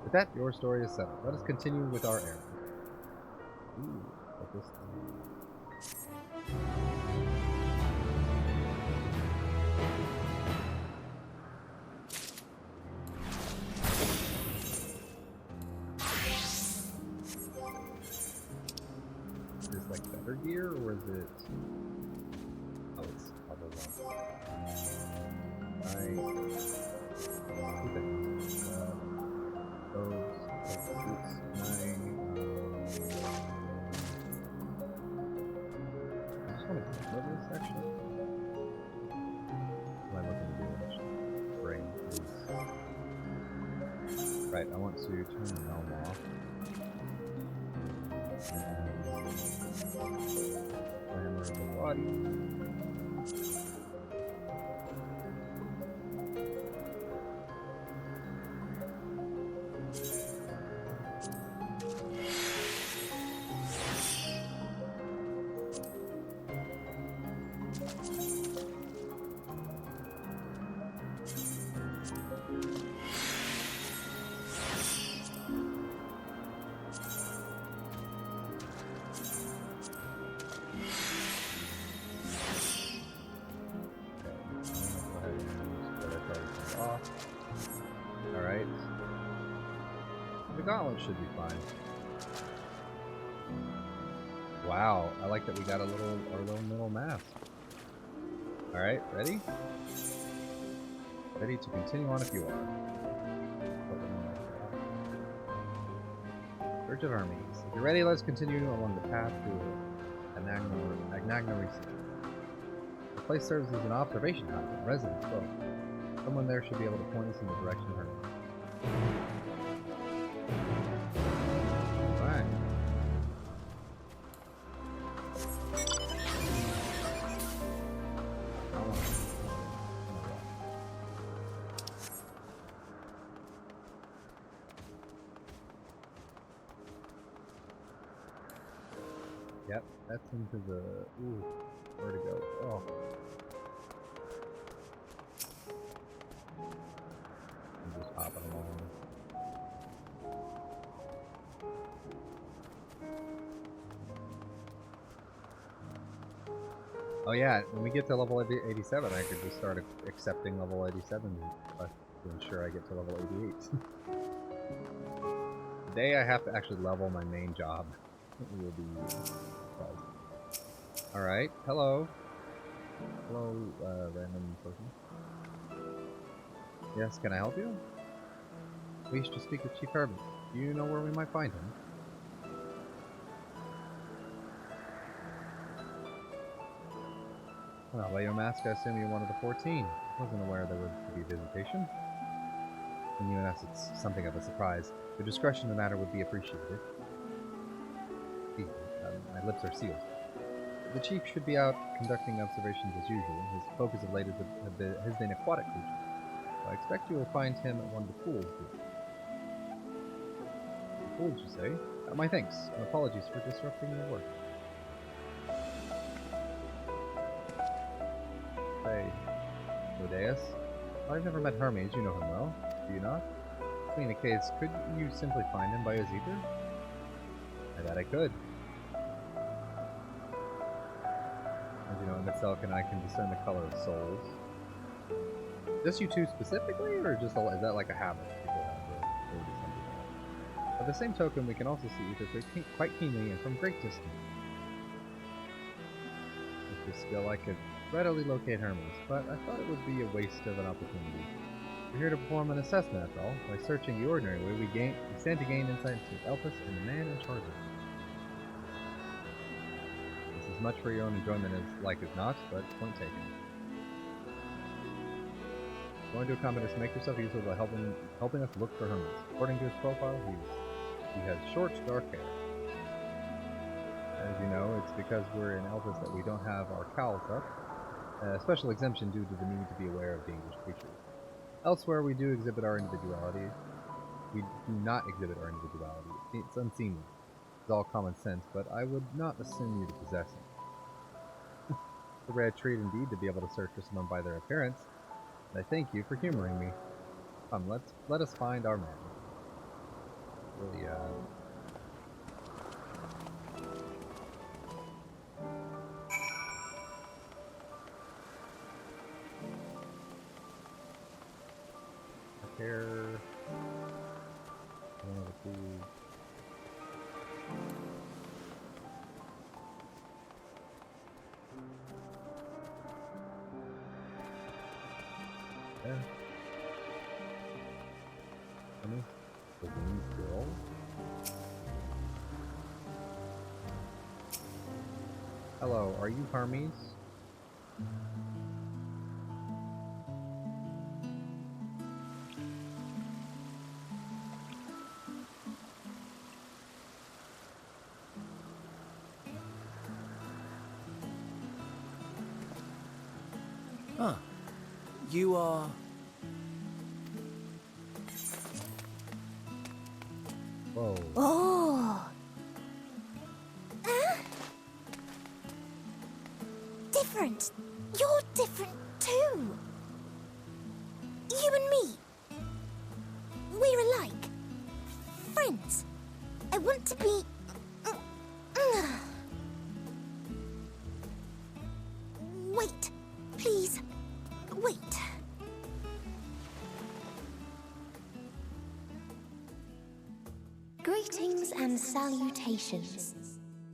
With that, your story is settled. Let us continue with our errand. Ooh, what this Is this like better gear, or is it... Oh, it's level 1. Nice. Two things. Those, boots, 9. I just want to cover this actually. What am I looking to do? Bring these. Right, I want to turn the helm off. Glamour of the body. Alright. The gauntlet should be fine. Wow, I like that we got our little middle mask. Alright, ready? Ready to continue on if you are. Search of Hermes. If you're ready, let's continue along the path to Anagna Research. The place serves as an observation hub and residence both. Someone there should be able to point us in the direction of Hermes. Alright. Yep, that's into the... Ooh, where to go? Oh. I'm just hopping along. Oh yeah, when we get to level 87, I could just start accepting level 87 to ensure I get to level 88. Today I have to actually level my main job. It will be surprised. Alright, hello. Hello, random person. Yes, can I help you? We wish to speak with Chief Hermes. Do you know where we might find him? Well, by your mask, I assume you're one of the 14. I wasn't aware there would be visitation. When you ask, it's something of a surprise. Your discretion in the matter would be appreciated. My lips are sealed. The Chief should be out conducting observations as usual. His focus of late has been aquatic creatures. So I expect you will find him at one of the pools. The pools, you say? My thanks, and apologies for disrupting your work. Say, Hythlodaeus. I've never met Hermes, you know him well, do you not? In the case, could you simply find him by his ether? I bet I could. As you know, Emet-Selch and I can discern the color of souls. Just you two specifically, or just is that like a habit people have, or something like that? By the same token, we can also see ether quite keenly and from great distance. With this skill, I could readily locate Hermes, but I thought it would be a waste of an opportunity. We're here to perform an assessment, after all. By searching the ordinary way, we stand to gain insight into Elpis and the man in charge of it. This is much for your own enjoyment as like as not, but point taken. Going to accommodate us, make yourself useful by helping us look for Hermes. According to his profile, he has short, dark hair. As you know, it's because we're in Elpis that we don't have our cowls up. A special exemption due to the need to be aware of dangerous creatures. Elsewhere, we do exhibit our individuality. We do not exhibit our individuality. It's unseemly. It's all common sense, but I would not assume you to possess it. It's a rare treat indeed to be able to search for someone by their appearance, and I thank you for humoring me. Come, let us find our man. Really, hair. Yeah. The winged girl. Hello, are you Hermes? Ah, you are... Whoa. Oh! Different. You're different too. You and me. We're alike. Friends. I want to be... Wait. Please. Wait. Greetings and salutations.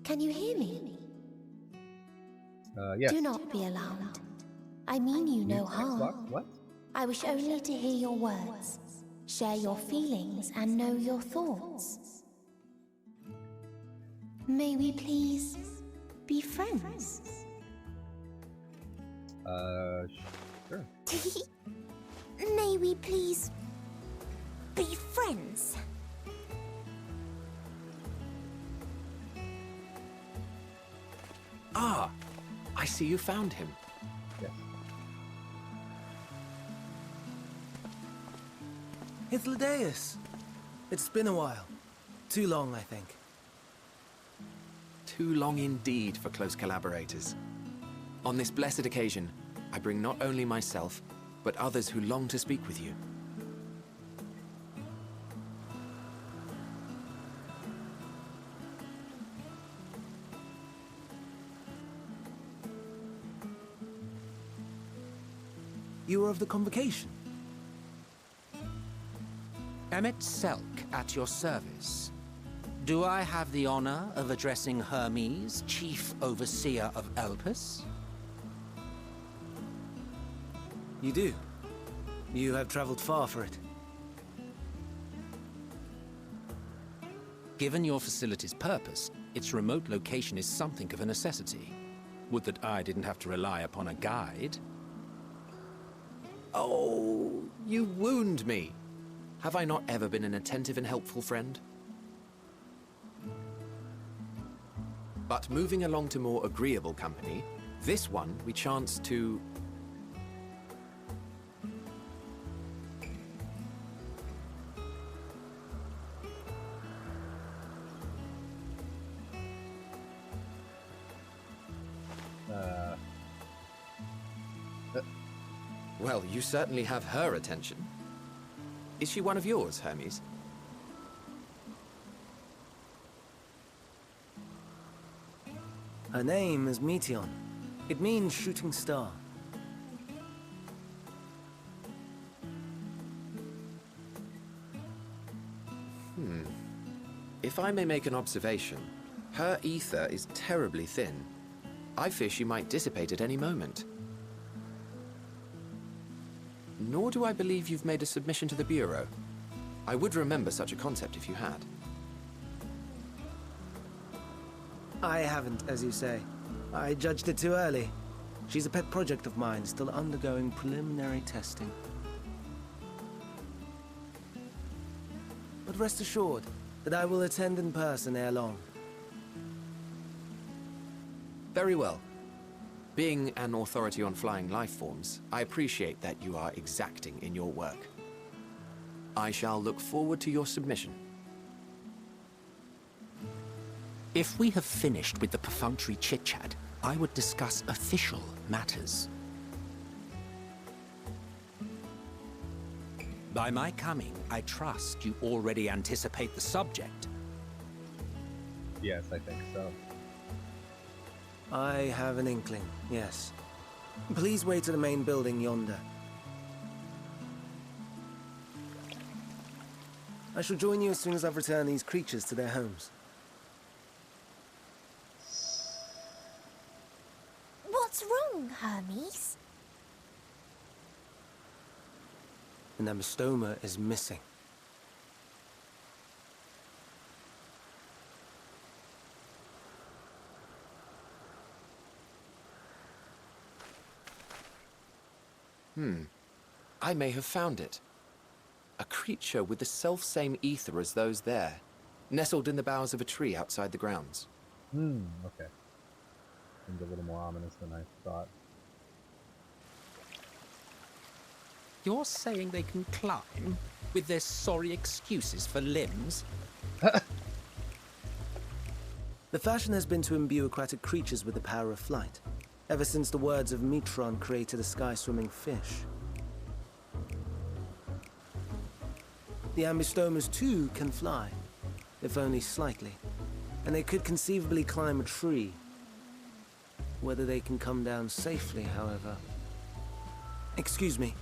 Can you hear me? Yes. Do not be alarmed. I mean you no harm. What? I wish only to hear your words, share your feelings, and know your thoughts. May we please be friends? Sure. May we please be friends? Ah, I see you found him. Yes. Hythlodaeus! It's been a while. Too long, I think. Too long indeed for close collaborators. On this blessed occasion, I bring not only myself, but others who long to speak with you. You are of the convocation? Emet-Selch at your service. Do I have the honor of addressing Hermes, Chief Overseer of Elpis? You do. You have traveled far for it. Given your facility's purpose, its remote location is something of a necessity. Would that I didn't have to rely upon a guide. Oh, you wound me. Have I not ever been an attentive and helpful friend? But moving along to more agreeable company, this one we chance to... Well, you certainly have her attention. Is she one of yours, Hermes? Her name is Meteion. It means shooting star. If I may make an observation, her ether is terribly thin. I fear she might dissipate at any moment. Nor do I believe you've made a submission to the Bureau. I would remember such a concept if you had. I haven't, as you say. I judged it too early. She's a pet project of mine, still undergoing preliminary testing. But rest assured that I will attend in person ere long. Very well. Being an authority on flying life forms, I appreciate that you are exacting in your work. I shall look forward to your submission. If we have finished with the perfunctory chit-chat, I would discuss official matters. By my coming, I trust you already anticipate the subject. Yes, I think so. I have an inkling, yes. Please wait to the main building yonder. I shall join you as soon as I've returned these creatures to their homes. What's wrong, Hermes? An amystoma is missing. I may have found it. A creature with the self-same ether as those there, nestled in the boughs of a tree outside the grounds. Okay. Seems a little more ominous than I thought. You're saying they can climb, with their sorry excuses for limbs? The fashion has been to imbue aquatic creatures with the power of flight, ever since the words of Meteion created a sky-swimming fish. The amystomas too can fly, if only slightly, and they could conceivably climb a tree. Whether they can come down safely, however... Excuse me.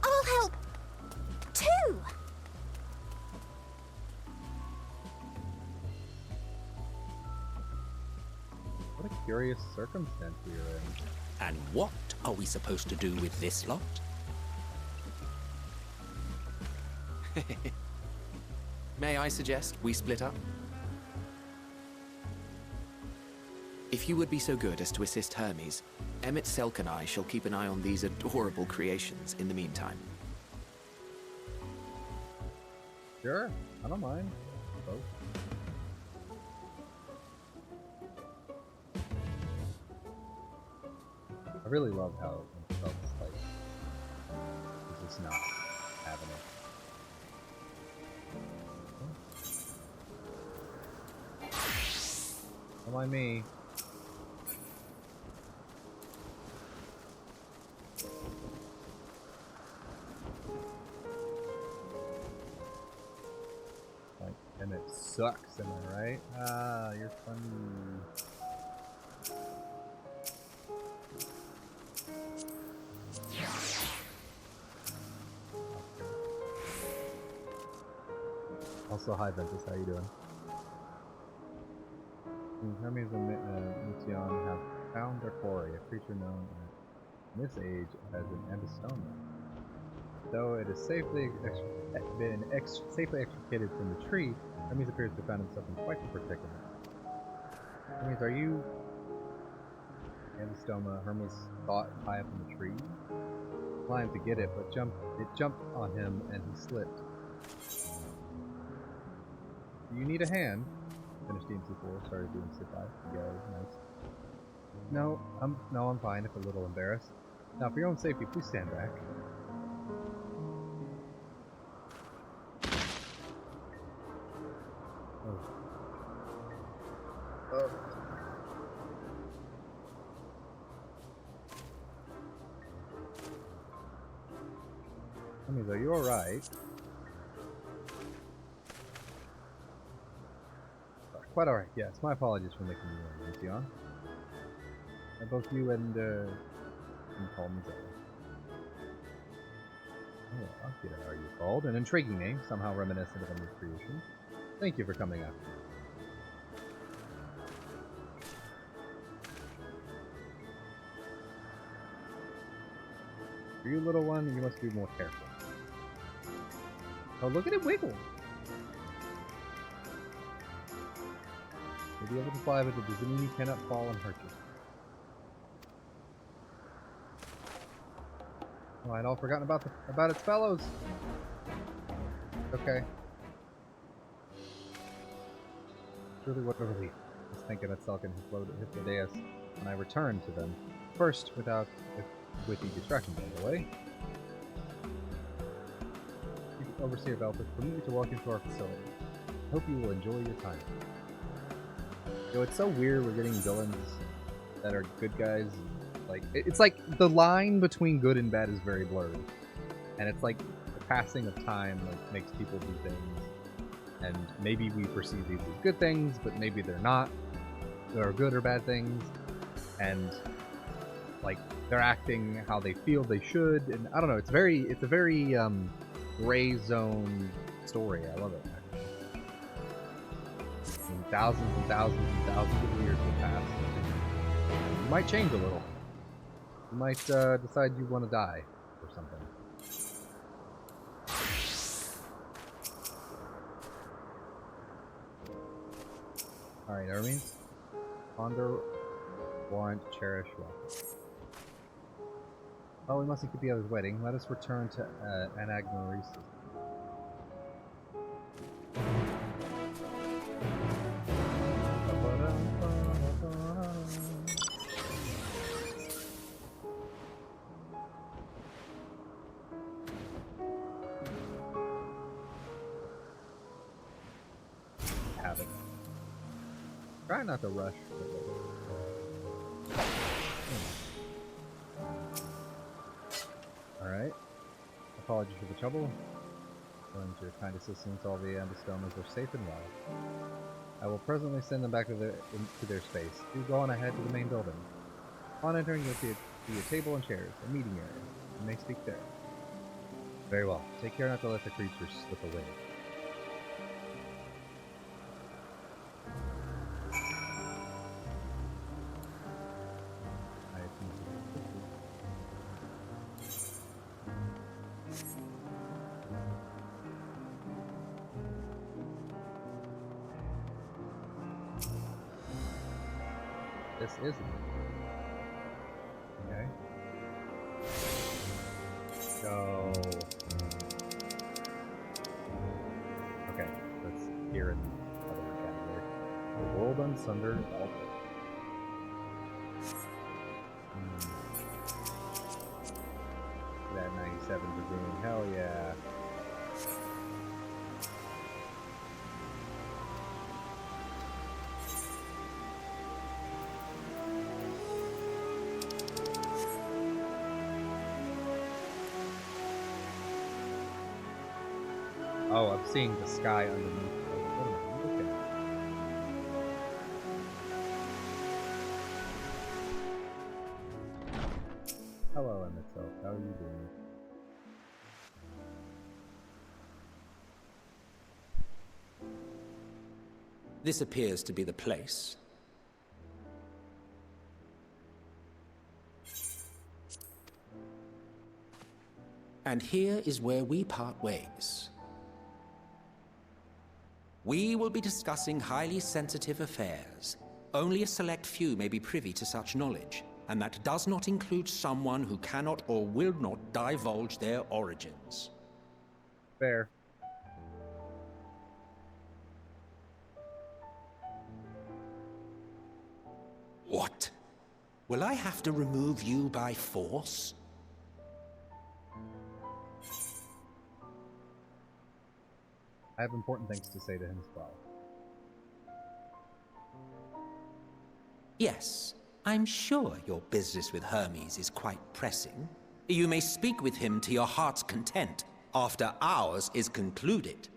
I'll help, too! What a curious circumstance we are in. And what are we supposed to do with this lot? May I suggest we split up? If you would be so good as to assist Hermes, Emet-Selch and I shall keep an eye on these adorable creations in the meantime. Sure, I don't mind. Both. I really love how Emet-Selch's like he's just not having it. Don't mind me. Like, and it sucks, am I right? Ah, you're funny. Also, hi Ventus, how you doing? Hermes and Meteion have found their quarry, a creature known in this age as an Endwalker. Though it is safely extricated from the tree, Hermes appears to have found himself in quite the predicament. Hermes, are you Endwalker? Hermes thought high up in the tree, climbed to get it, but it jumped on him and he slipped. Do you need a hand? Finished DMC4, started doing sit-by. Go, nice. No, I'm fine, if a little embarrassed. Now, for your own safety, please stand back. Oh. Oh. Hermes, are you alright? Quite alright, yes. My apologies for making you Meteion. Both you and call me Zoe. Oh, Akira, are you called? An intriguing name, somehow reminiscent of a new creation. Thank you for coming up. For you, little one, you must be more careful. Oh, look at it wiggle! You'll be able to fly, but it doesn't mean you cannot fall and hurt you. Oh, I'd all forgotten about its fellows. Okay. Really, what a relief. I was thinking Emet-Selch and Hythlodaeus when I returned to them. First, without witty distraction, by the way. Overseer Belfast, permit me to welcome you to our facility. Hope you will enjoy your time. You know, it's so weird we're getting villains that are good guys. Like, it's like the line between good and bad is very blurred. And it's like the passing of time like makes people do things. And maybe we perceive these as good things, but maybe they're not. They're good or bad things. And like they're acting how they feel they should. And I don't know, it's a very gray zone story. I love it. And thousands and thousands and thousands of years will pass. You might change a little. You might decide you want to die or something. Alright, Hermes. Ponder, warrant, cherish, welcome. Oh, we mustn't keep the others waiting. Let us return to Anagnoresis. Have it. Try not to rush. Alright. Apologies for the trouble. Owing to your kind assistance, all the Endwalkers are safe and well. I will presently send them back to their space. Do go on ahead to the main building. Upon entering, you'll see a table and chairs, a meeting area. You may speak there. Very well. Take care not to let the creatures slip away. This isn't. Okay. Go. Okay, let's hear it. Other vocabulary. The world unsundered altar. That 97 dragoon. Hell yeah. Oh, I'm seeing the sky underneath. Oh, okay. Hello, Emet-Selch. How are you doing? This appears to be the place. And here is where we part ways. We will be discussing highly sensitive affairs. Only a select few may be privy to such knowledge, and that does not include someone who cannot or will not divulge their origins. Fair. What? Will I have to remove you by force? I have important things to say to him as well. Yes, I'm sure your business with Hermes is quite pressing. You may speak with him to your heart's content after ours is concluded.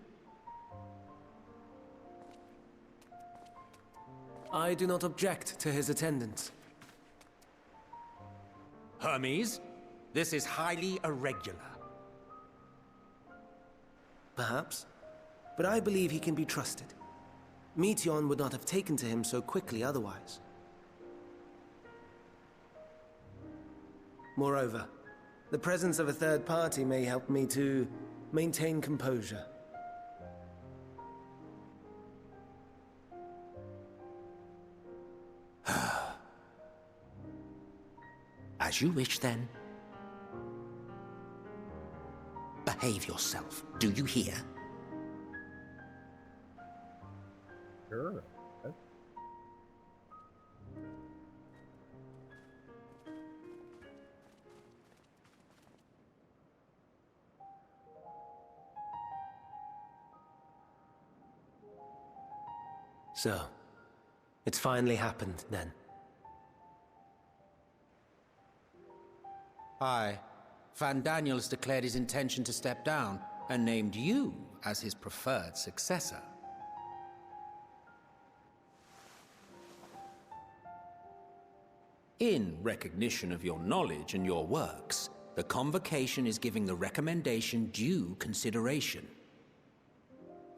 I do not object to his attendance. Hermes, this is highly irregular. Perhaps. But I believe he can be trusted. Meteion would not have taken to him so quickly otherwise. Moreover, the presence of a third party may help me to maintain composure. As you wish, then. Behave yourself, do you hear? Sure. Okay. So, it's finally happened, then. Aye. Van Daniels declared his intention to step down, and named you as his preferred successor. In recognition of your knowledge and your works, the Convocation is giving the recommendation due consideration.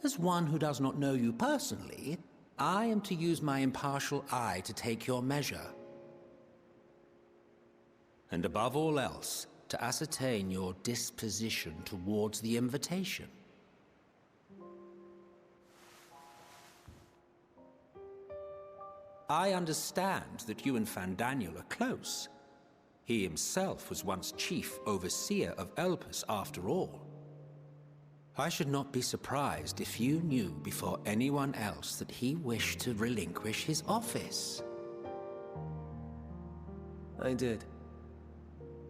As one who does not know you personally, I am to use my impartial eye to take your measure. And above all else, to ascertain your disposition towards the invitation. I understand that you and Van Daniel are close. He himself was once chief overseer of Elpis after all. I should not be surprised if you knew before anyone else that he wished to relinquish his office. I did.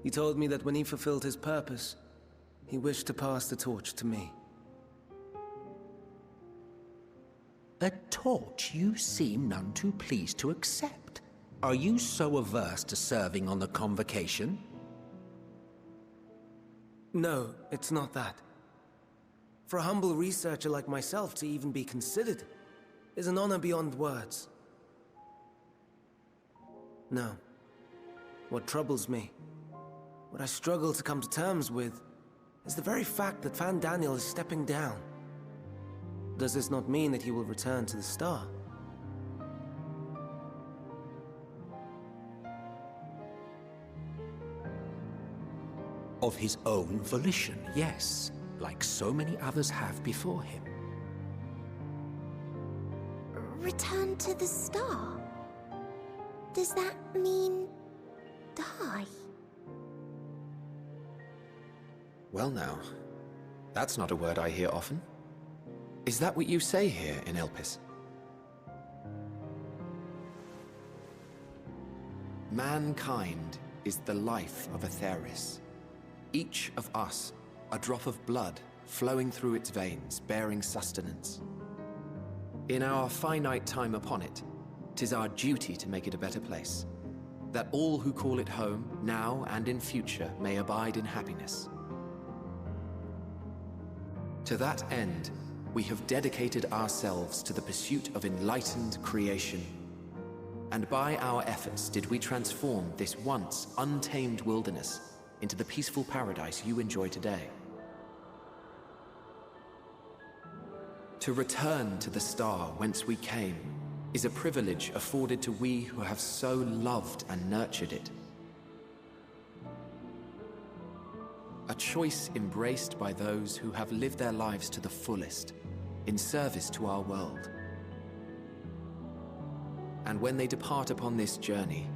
He told me that when he fulfilled his purpose, he wished to pass the torch to me. A torch you seem none too pleased to accept. Are you so averse to serving on the Convocation? No, it's not that. For a humble researcher like myself to even be considered is an honor beyond words. No. What troubles me, what I struggle to come to terms with, is the very fact that Van Daniel is stepping down. Does this not mean that he will return to the Star? Of his own volition, yes, like so many others have before him. Return to the Star? Does that mean die? Well now, that's not a word I hear often. Is that what you say here in Elpis? Mankind is the life of Aetheris. Each of us, a drop of blood flowing through its veins, bearing sustenance. In our finite time upon it, 'tis our duty to make it a better place, that all who call it home, now and in future, may abide in happiness. To that end, we have dedicated ourselves to the pursuit of enlightened creation. And by our efforts did we transform this once untamed wilderness into the peaceful paradise you enjoy today. To return to the star whence we came is a privilege afforded to we who have so loved and nurtured it. A choice embraced by those who have lived their lives to the fullest, in service to our world. And when they depart upon this journey,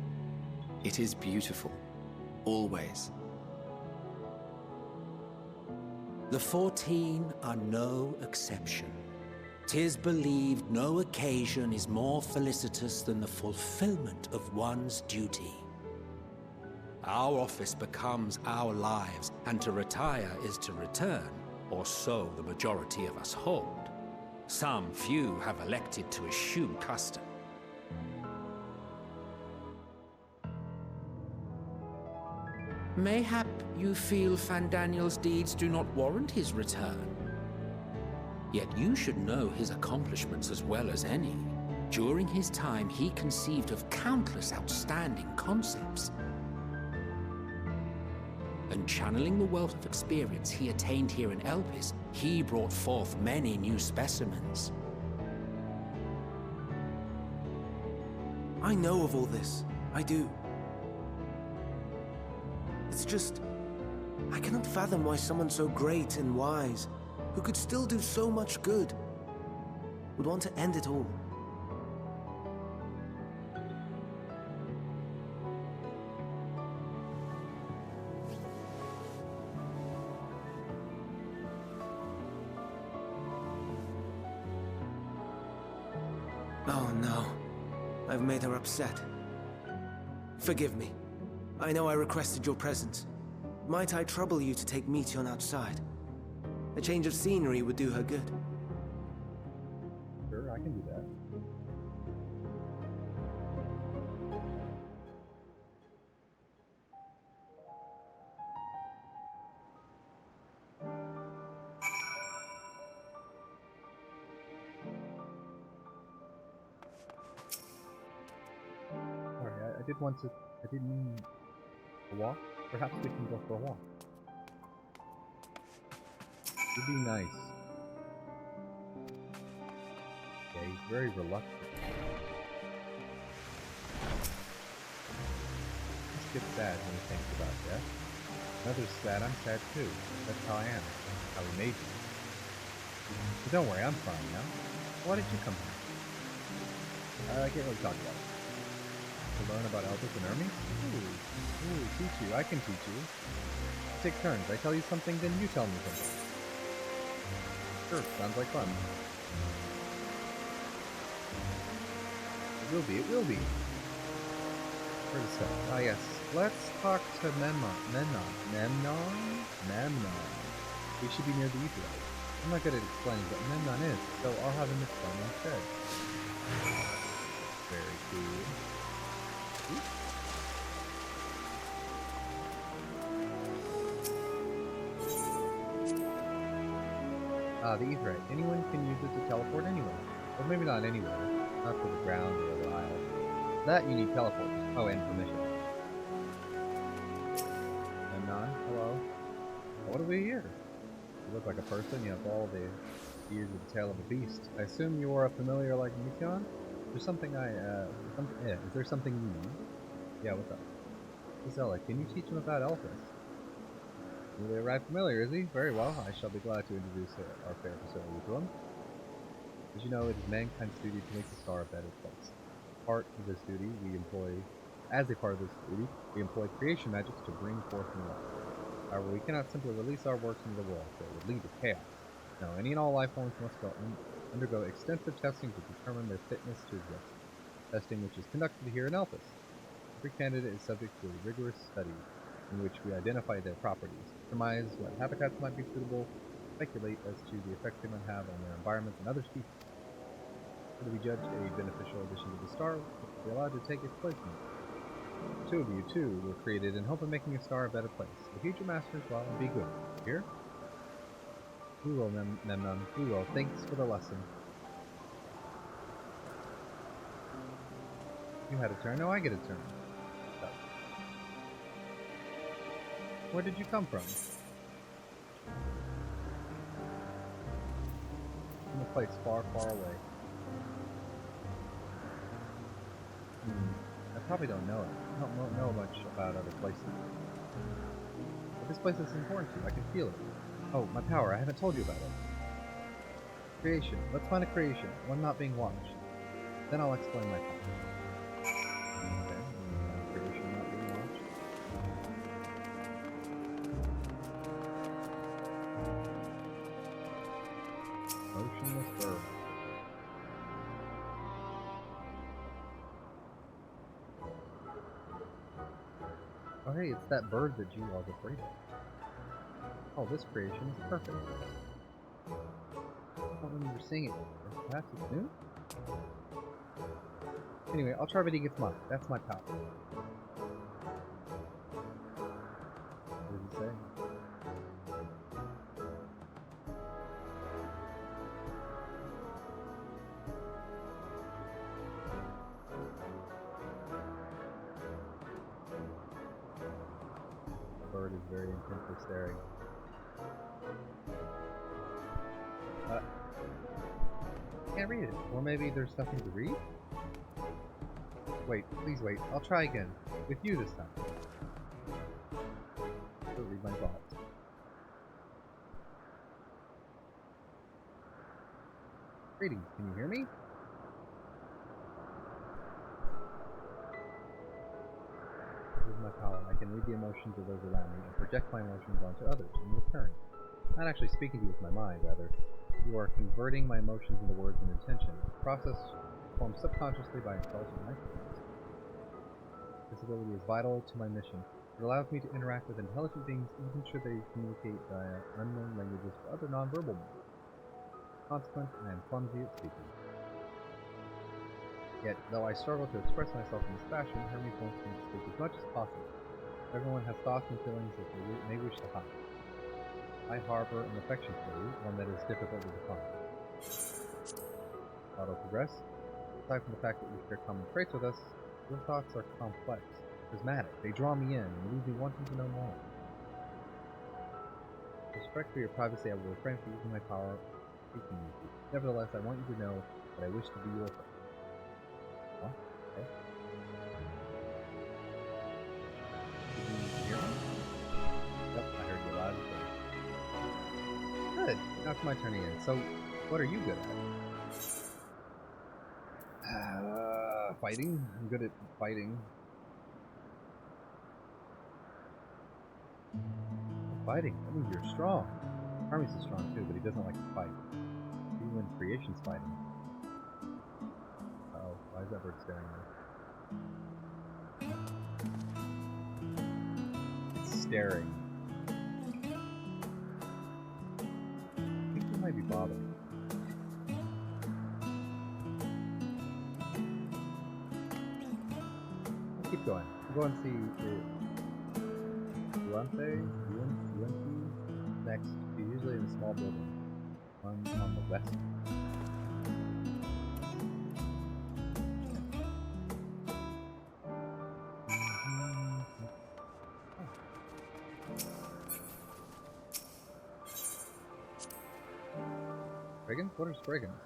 it is beautiful, always. The 14 are no exception. 'Tis believed no occasion is more felicitous than the fulfillment of one's duty. Our office becomes our lives, and to retire is to return, or so the majority of us hold. Some few have elected to eschew custom. Mayhap you feel Fandaniel's deeds do not warrant his return. Yet you should know his accomplishments as well as any. During his time, he conceived of countless outstanding concepts. And channeling the wealth of experience he attained here in Elpis, he brought forth many new specimens. I know of all this. I do. It's just, I cannot fathom why someone so great and wise, who could still do so much good, would want to end it all. Oh no, I've made her upset. Forgive me. I know I requested your presence. Might I trouble you to take Meteion outside? A change of scenery would do her good. Sure, I can do that. Sorry, I did want to... I didn't mean a walk. Perhaps we can go for a walk. It'd be nice. Yeah, he's very reluctant. Just gets sad when he thinks about death. Another's sad, I'm sad too. That's how I am. How he made me. But don't worry, I'm fine now. Why did you come here? I can't really talk about it. To learn about Elpis and Hermes? Ooh, teach you. I can teach you. Take turns. I tell you something, then you tell me something. Sure, sounds like fun. It will be, it will be. Where to start? Ah yes, let's talk to Memnon. We should be near the ether. I'm not good at explaining what Memnon is, so I'll have him explain instead. Very cool. The Etherite. Anyone can use it to teleport anywhere. Well, maybe not anywhere. Not to the ground or the isle. That you need teleport. Oh, and permission. Memnon, hello. What do we hear? You look like a person. You have all the ears of the tail of a beast. I assume you are a familiar like Meteion? There's something is there something you need? Yeah, what's up? Gisela, can you teach him about Elpis? Newly arrived familiar, is he? Very well, I shall be glad to introduce our fair facility to him. As you know, it is mankind's duty to make the star a better place. part of this duty, we employ creation magics to bring forth new life. However, we cannot simply release our works into the world, for it would lead to chaos. No, any and all life forms must undergo extensive testing to determine their fitness to exist. Testing which is conducted here in Elpis. Every candidate is subject to a rigorous study in which we identify their properties, surmise what habitats might be suitable, speculate as to the effect they might have on their environment and other species. Should we judge a beneficial addition to the star, we'll be allowed to take its placement. The two of you, too, were created in hope of making a star a better place. The future masters, well, be good. Here? We will, Memnon. We will. Thanks for the lesson. You had a turn. No, I get a turn. So. Where did you come from? From a place far, far away. I probably don't know it. I don't know much about other places. But this place is important to you. I can feel it. Oh, my power. I haven't told you about it. Creation. Let's find a creation. One not being watched. Then I'll explain my power. Okay. Creation not being watched. Motionless bird. Oh hey, it's that bird that you are afraid of. Oh, this creation is perfect. I don't remember seeing it before. Perhaps it's new? Anyway, I'll try what he gets mine. That's my power. What does he say? The bird is very intensely staring. I can't read it. Or maybe there's something to read? Wait, please wait. I'll try again. With you this time. I'll read my thoughts. Greetings, can you hear me? This is my power. I can read the emotions of those around me and project my emotions onto others in return. Not actually speaking to you with my mind, rather. You are converting my emotions into words and intention, a process performed subconsciously by intelligent life forms. This ability is vital to my mission. It allows me to interact with intelligent beings even should they communicate via unknown languages or other nonverbal means. Consequence, I am clumsy at speaking. Yet, though I struggle to express myself in this fashion, Hermes wants me to speak as much as possible. Everyone has thoughts and feelings that they may wish to hide. I harbor an affection for you, one that is difficult to define. Auto progress. Aside from the fact that you share common traits with us, your thoughts are complex, prismatic. They draw me in and leave me wanting to know more. With respect for your privacy, I will refrain from using my power speaking with you. Nevertheless, I want you to know that I wish to be your friend. What? Okay. Did you hear me? Yep, I heard you loud and clear. Good. Now it's my turn again. So, what are you good at? Fighting. I'm good at fighting. Fighting. That means you're strong. Hermes is strong too, but he doesn't like to fight. Even when creation's fighting. Uh-oh, why is that bird staring at me? It's staring. I think he might be bothered. Let's keep going. We'll go and see UNT next. He's usually in a small building. On the west. Brigands? What are brigands?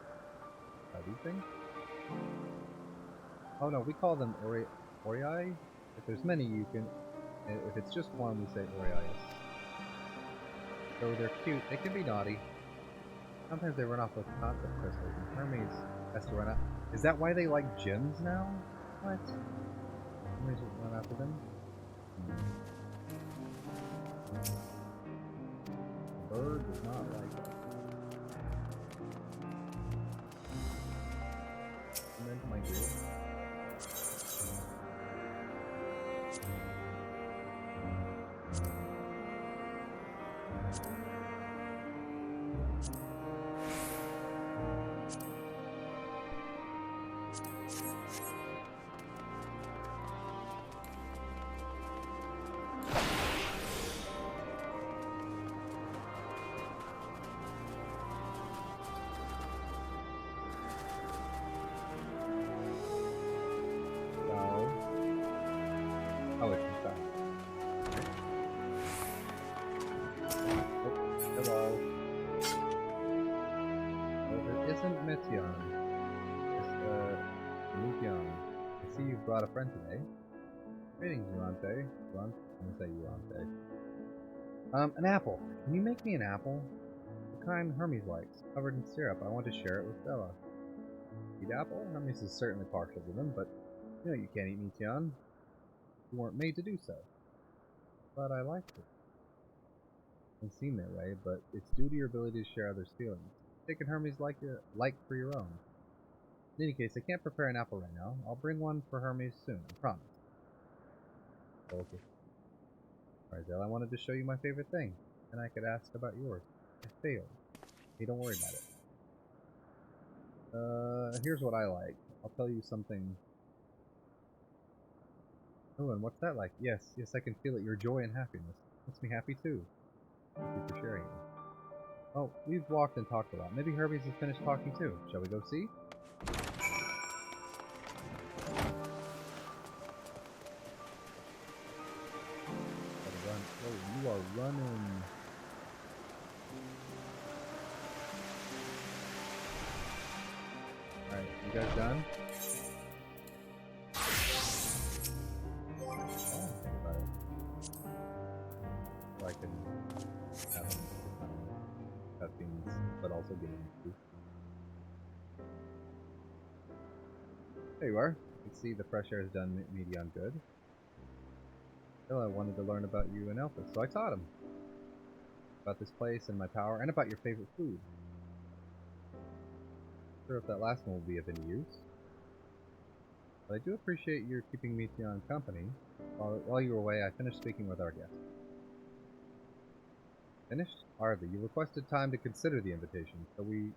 These things? Oh no, we call them Orii. If there's many, you can. If it's just one, we say Orius. So they're cute. They can be naughty. Sometimes they run off with concept crystals, and Hermes has to run Is that why they like gems now? What? Somebody's run after them? The bird does not like us. And then my dear. Oh, it's inside. Oh, hello. Oh, there isn't Meteion. It's, Meteion. I see you've brought a friend today. Greetings, Urante. I'm gonna say Urante. An apple. Can you make me an apple? The kind Hermes likes, covered in syrup. I want to share it with Bella. Eat apple? Hermes is certainly partial to them, but you know you can't eat Meteion. You weren't made to do so. But I liked it. It doesn't seem that way, but it's due to your ability to share others' feelings. Taking Hermes like for your own. In any case, I can't prepare an apple right now. I'll bring one for Hermes soon, I promise. Okay. Alright, Zell, I wanted to show you my favorite thing, and I could ask about yours. I failed. Hey, don't worry about it. Here's what I like. I'll tell you something. Oh, and what's that like? Yes, I can feel it. Your joy and happiness. Makes me happy too. Thank you for sharing it. Oh, we've walked and talked a lot. Maybe Hermes has finished talking too. Shall we go see? Run. Oh, you are running. Alright, you guys done? I can have them cutscenes, but also get into. There you are. You can see the fresh air has done Meteion good. Still, I wanted to learn about you and Elpis, so I taught him about this place and my power, and about your favorite food. Not sure if that last one will be of any use, but I do appreciate your keeping Meteion company. While you were away, I finished speaking with our guest. Finished? Hardly. You requested time to consider the invitation, so we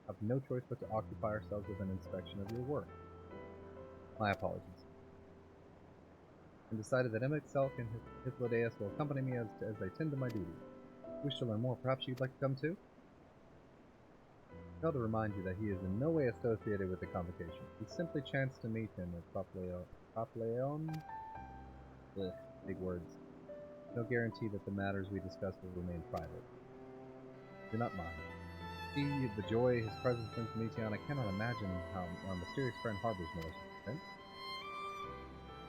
have no choice but to occupy ourselves with an inspection of your work. My apologies. And decided that Emet-Selch and Hythlodaeus will accompany me as they tend to my duties. Wish to learn more. Perhaps you'd like to come too? I fail to remind you that he is in no way associated with the convocation. We simply chanced to meet him at Papleon? Ugh, big words. No guarantee that the matters we discuss will remain private. Do not mind. See the joy his presence brings to Meteion. I cannot imagine how our mysterious friend harbors malicious intent.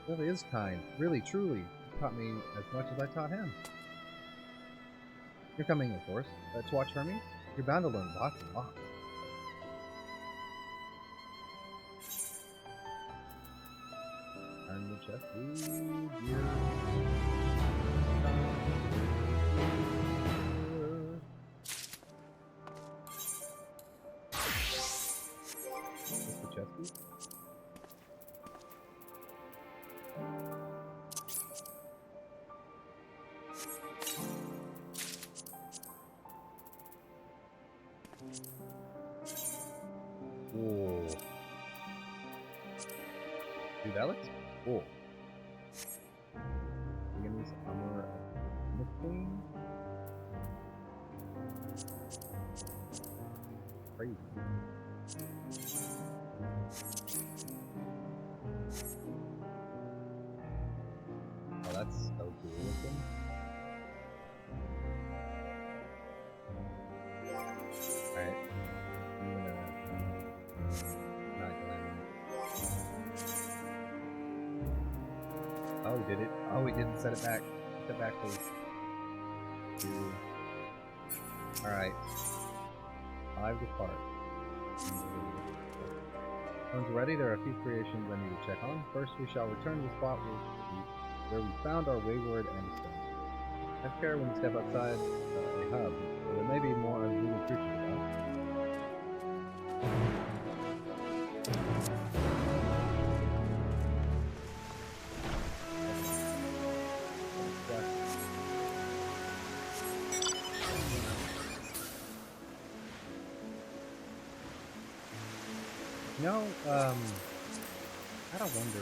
He really is kind. Really, truly. He taught me as much as I taught him. You're coming, of course, to watch Hermes? You're bound to learn lots and lots. Turn the chest. Ooh, dear. Mr. Chesky? Whoa. Dude, that looks cool. We're gonna use armor of Meteion. Crazy. Oh, that's so cool looking. Alright. I'm gonna not gonna. Oh, did it? Oh, we didn't set it back. Set it back, please. Alright. 5 apart. One's ready. There are a few creations I need to check on. First, we shall return to the spot where we found our wayward Emet-Selch. Have care when you step outside a hub, so there may be more unruly creatures about. No, I don't wonder.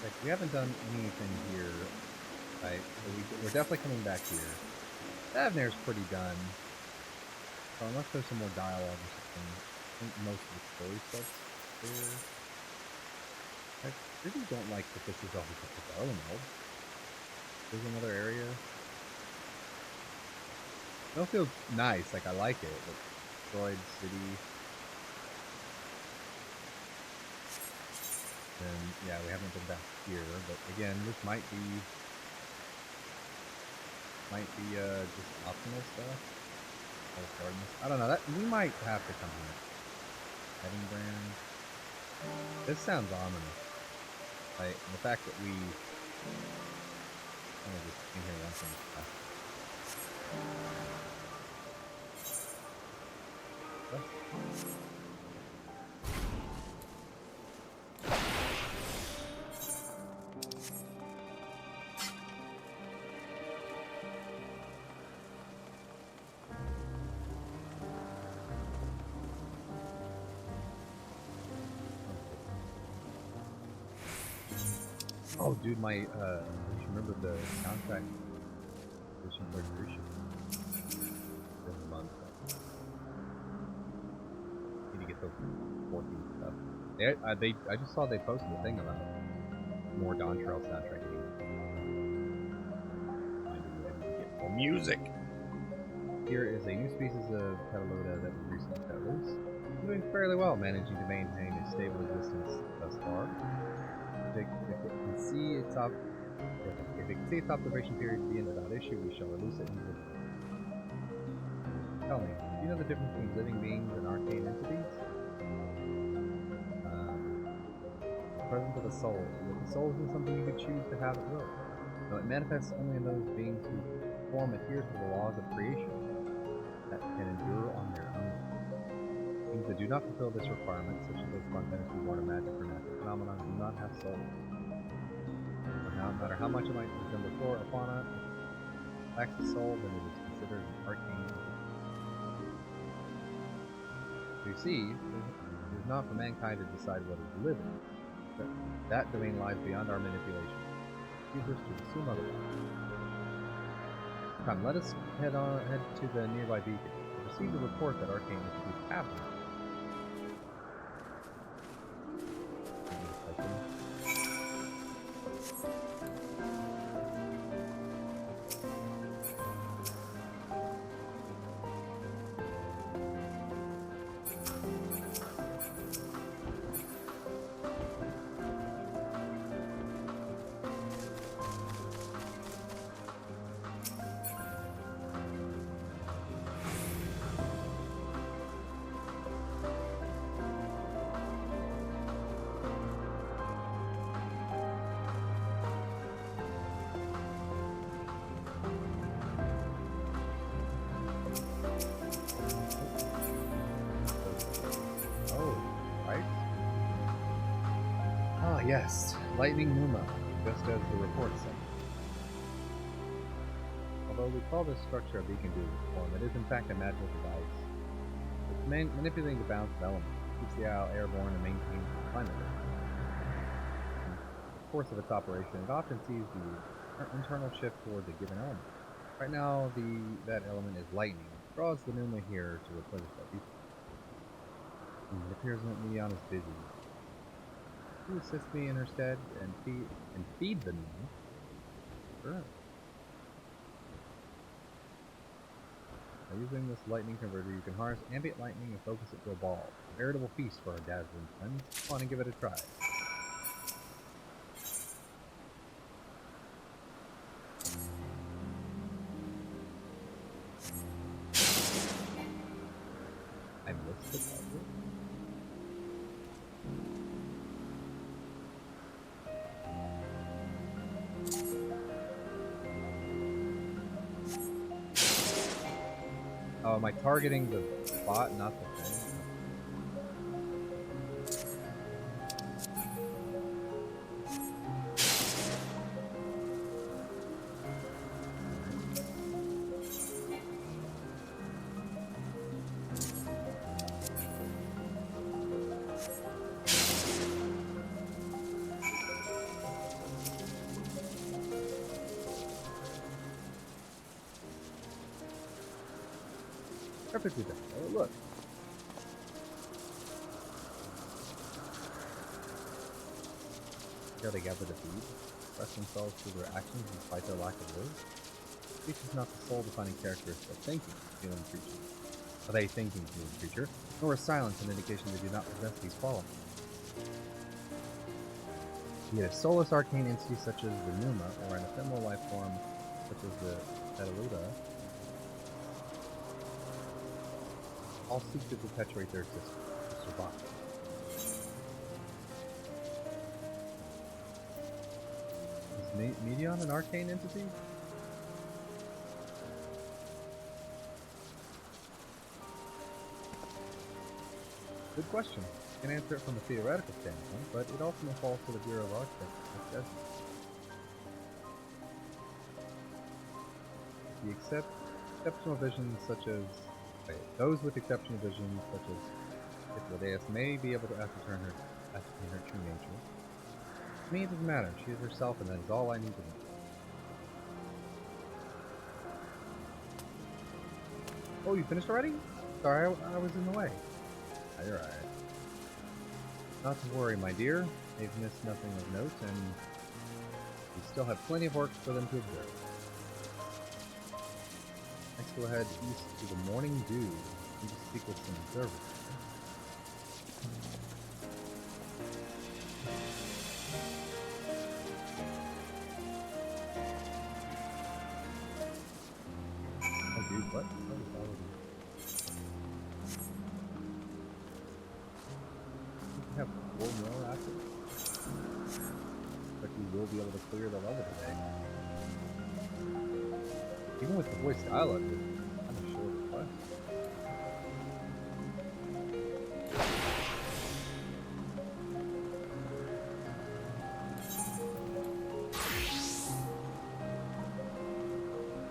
Like, we haven't done anything here, right? So we're definitely coming back here. Avner's pretty done. So unless there's some more dialogue or something, I think most of the story stuff's there. I really don't like that this is all the development. There's another area. It don't feel nice, like I like it, but destroyed city. And yeah, we haven't been back here, but again, this might be just optional stuff. I don't know. That we might have to come here. Heading brand. This sounds ominous. Right? And the fact that we kind of just came here once and stuff. Oh, dude, my, I just remembered the contract position for Grecian. This month. Need to get those 14 stuff. I just saw they posted a thing about more Dawn Trail soundtrack getting. Get more music! Here is a new species of Hythlodaeus that we recently cut loose. Doing fairly well, managing to maintain a stable existence thus far. If it can see its observation period to be in without issue, we shall release it into the... Tell me, do you know the difference between living beings and arcane entities? The presence of a soul. If the soul isn't something you could choose to have at will. No, it manifests only in those beings whose form adheres to the laws of creation that can endure on their own. Things that do not fulfill this requirement, such as those spontaneously born of magic or natural phenomena, do not have souls. No matter how much it might resemble flora or fauna, if it lacks a soul, then it is considered an arcane. So you see, it is not for mankind to decide what is living. That domain lies beyond our manipulation. Choose to assume otherwise. Come, let us head to the nearby beacon. We received a report that arcane entities have them. Yes, Lightning Numa, just as the report said. Although we call this structure a beacon due to its form, it is in fact a magical device. It's manipulating the balance of elements, keeps the isle airborne and maintains the climate. In the course of its operation, it often sees the internal shift towards a given element. Right now, that element is lightning. It draws the Numa here to replenish that beacon. It appears that Meteion is busy. You assist me in her stead and feed the Numa. Sure. By using this lightning converter, you can harness ambient lightning and focus it to a ball. A veritable feast for our dazzling friends. Come on and give it a try. I missed the puzzle. Oh, am I targeting the bot, not the thing? Perfectly done. Oh, look. Here they gather to feed, express themselves through their actions despite their lack of words. Speech is not the sole defining characteristic of thinking human creature. Of a thinking human creature, nor is silence an indication they do not possess these qualities. Yet a soulless arcane entity such as the Numa, or an ephemeral life form such as the Elidibus, all seek to perpetuate their existence, to survive. Is Meteion an arcane entity? Good question. I can answer it from a theoretical standpoint, but it ultimately falls to the Bureau of Architects. The exceptional visions such as those with exceptional visions, such as Hythlodaeus, may be able to ascertain her true nature. To me, it doesn't matter. She is herself, and that is all I need to know. Oh, you finished already? Sorry, I was in the way. Oh, you're alright. Not to worry, my dear. They've missed nothing of note, and we still have plenty of work for them to observe. Let's go ahead east to the Morning Dew. Need to speak with some observers. Oh, dude, what? What is all of these? We have 4 more active. But we will be able to clear the level today. Even with the voice dialogue, it's kind of short request.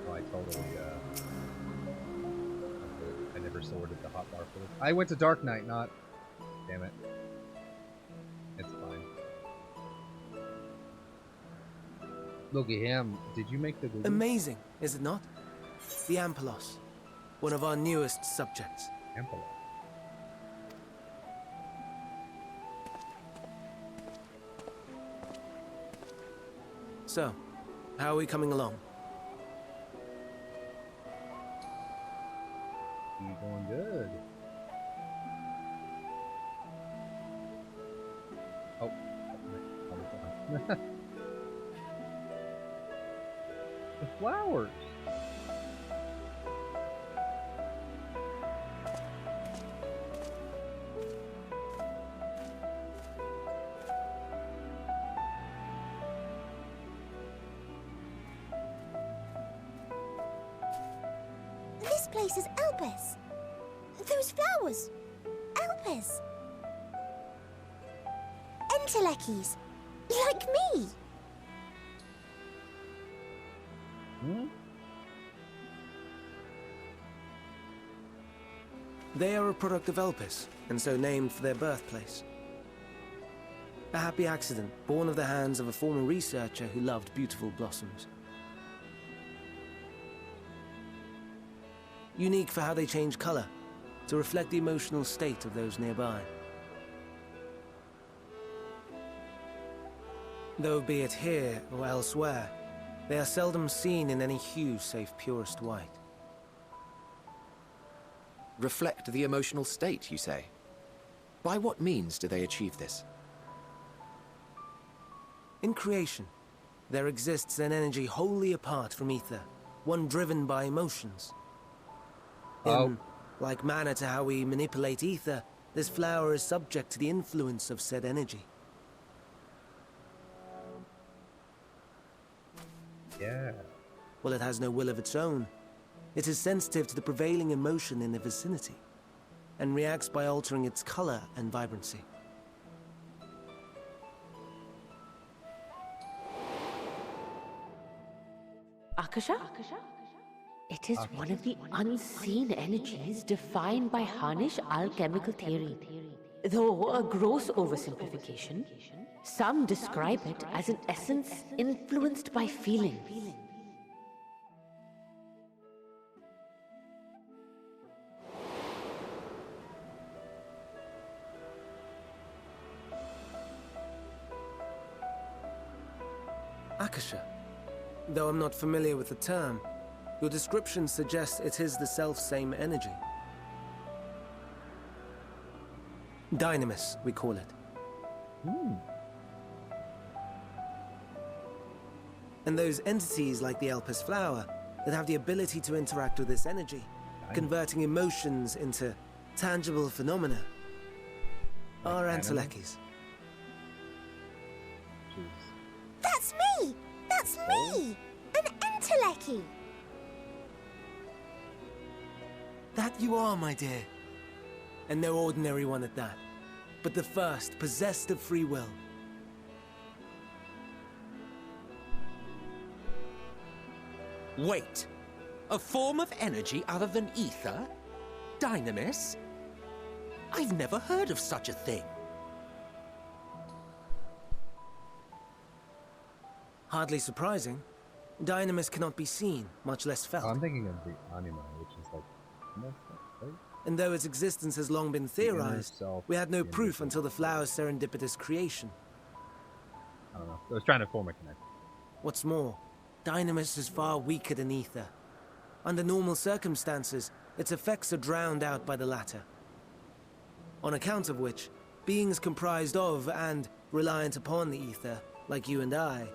Oh, I totally, I never sorted the hotbar for this. I went to Dark Knight, not... Damn it. It's fine. Look at him. Did you make the Google? Amazing, is it not? The Ampelos, one of our newest subjects. Ampelos. So, how are we coming along? You're going good. Oh. The flowers. This place is Elpis. Those flowers. Elpis. Entelechis. Like me. Hmm? They are a product of Elpis, and so named for their birthplace. A happy accident, born of the hands of a former researcher who loved beautiful blossoms. Unique for how they change color, to reflect the emotional state of those nearby. Though be it here or elsewhere, they are seldom seen in any hue save purest white. Reflect the emotional state, you say? By what means do they achieve this? In creation, there exists an energy wholly apart from ether, one driven by emotions. In like manner to how we manipulate ether, this flower is subject to the influence of said energy. Yeah. Well, it has no will of its own. It is sensitive to the prevailing emotion in the vicinity, and reacts by altering its color and vibrancy. Akasha? It is one of the unseen energies defined by Harnish alchemical theory. Though a gross oversimplification, some describe it as an essence influenced by feeling. Akasha. Though I'm not familiar with the term, your description suggests it is the self-same energy. Dynamis, we call it. And those entities like the Elpis flower that have the ability to interact with this energy, converting emotions into tangible phenomena, are Endwalkers. That's me! That's me! An Endwalker! That you are, my dear. And no ordinary one at that, but the first possessed of free will. Wait. A form of energy other than ether? Dynamis? I've never heard of such a thing. Hardly surprising. Dynamis cannot be seen, much less felt. I'm thinking of the anima, which is like... right? And though its existence has long been theorized, we had no proof until the flower's serendipitous creation. I don't know. I was trying to form a connection. What's more, Dynamis is far weaker than ether. Under normal circumstances, its effects are drowned out by the latter. On account of which, beings comprised of and reliant upon the ether, like you and I,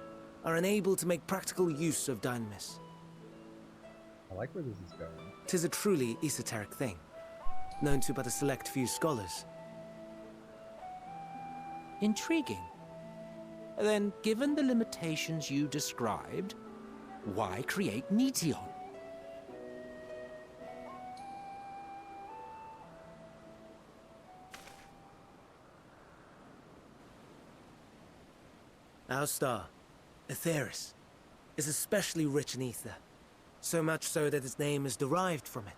are unable to make practical use of Dynamis. I like where this is going. 'Tis a truly esoteric thing, known to but a select few scholars. Intriguing. Then, given the limitations you described, why create Meteion? Our star, Aetheris, is especially rich in ether, so much so that its name is derived from it.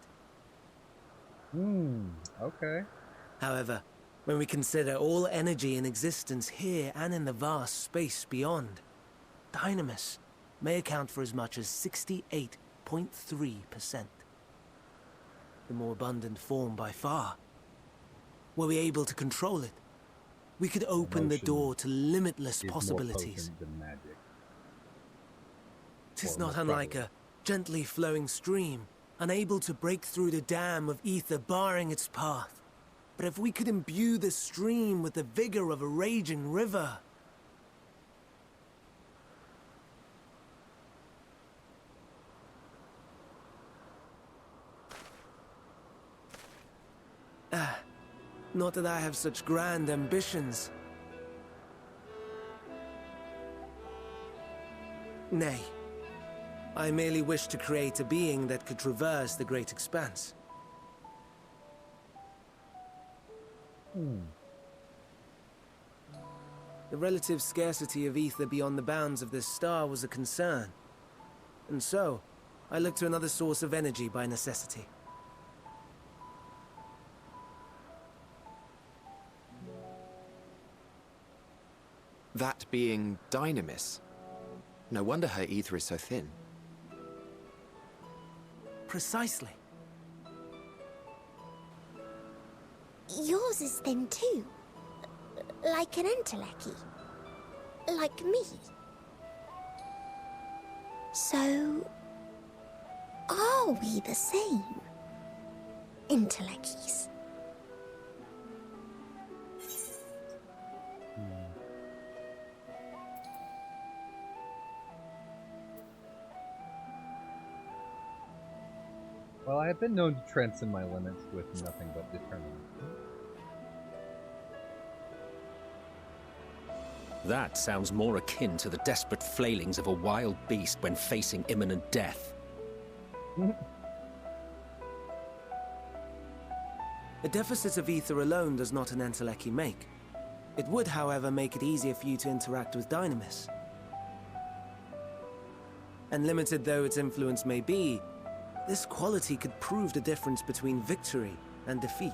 Okay. However, when we consider all energy in existence here and in the vast space beyond, Dynamis may account for as much as 68.3%. The more abundant form by far. Were we able to control it, we could open the door to limitless possibilities. Tis not unlike a gently flowing stream, unable to break through the dam of ether barring its path. But if we could imbue the stream with the vigor of a raging river... Not that I have such grand ambitions. Nay. I merely wish to create a being that could traverse the great expanse. The relative scarcity of ether beyond the bounds of this star was a concern. And so, I looked to another source of energy by necessity. That being Dynamis. No wonder her ether is so thin. Precisely. Yours is thin too. Like an Endwalker. Like me. So... are we the same? Endwalkers. Well, I have been known to transcend my limits with nothing but determination. That sounds more akin to the desperate flailings of a wild beast when facing imminent death. A deficit of ether alone does not an Endwalker make. It would, however, make it easier for you to interact with Dynamis. And limited though its influence may be, this quality could prove the difference between victory and defeat.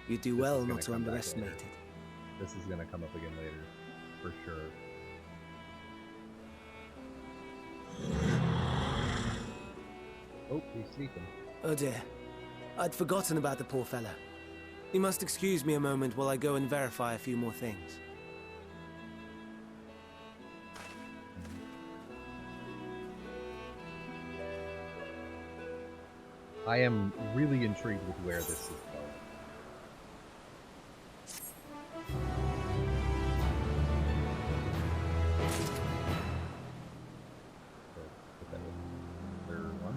You do well not to underestimate it. This is going to come up again later, for sure. Oh, he's sleeping. Oh dear. I'd forgotten about the poor fella. You must excuse me a moment while I go and verify a few more things. I am really intrigued with where this is going.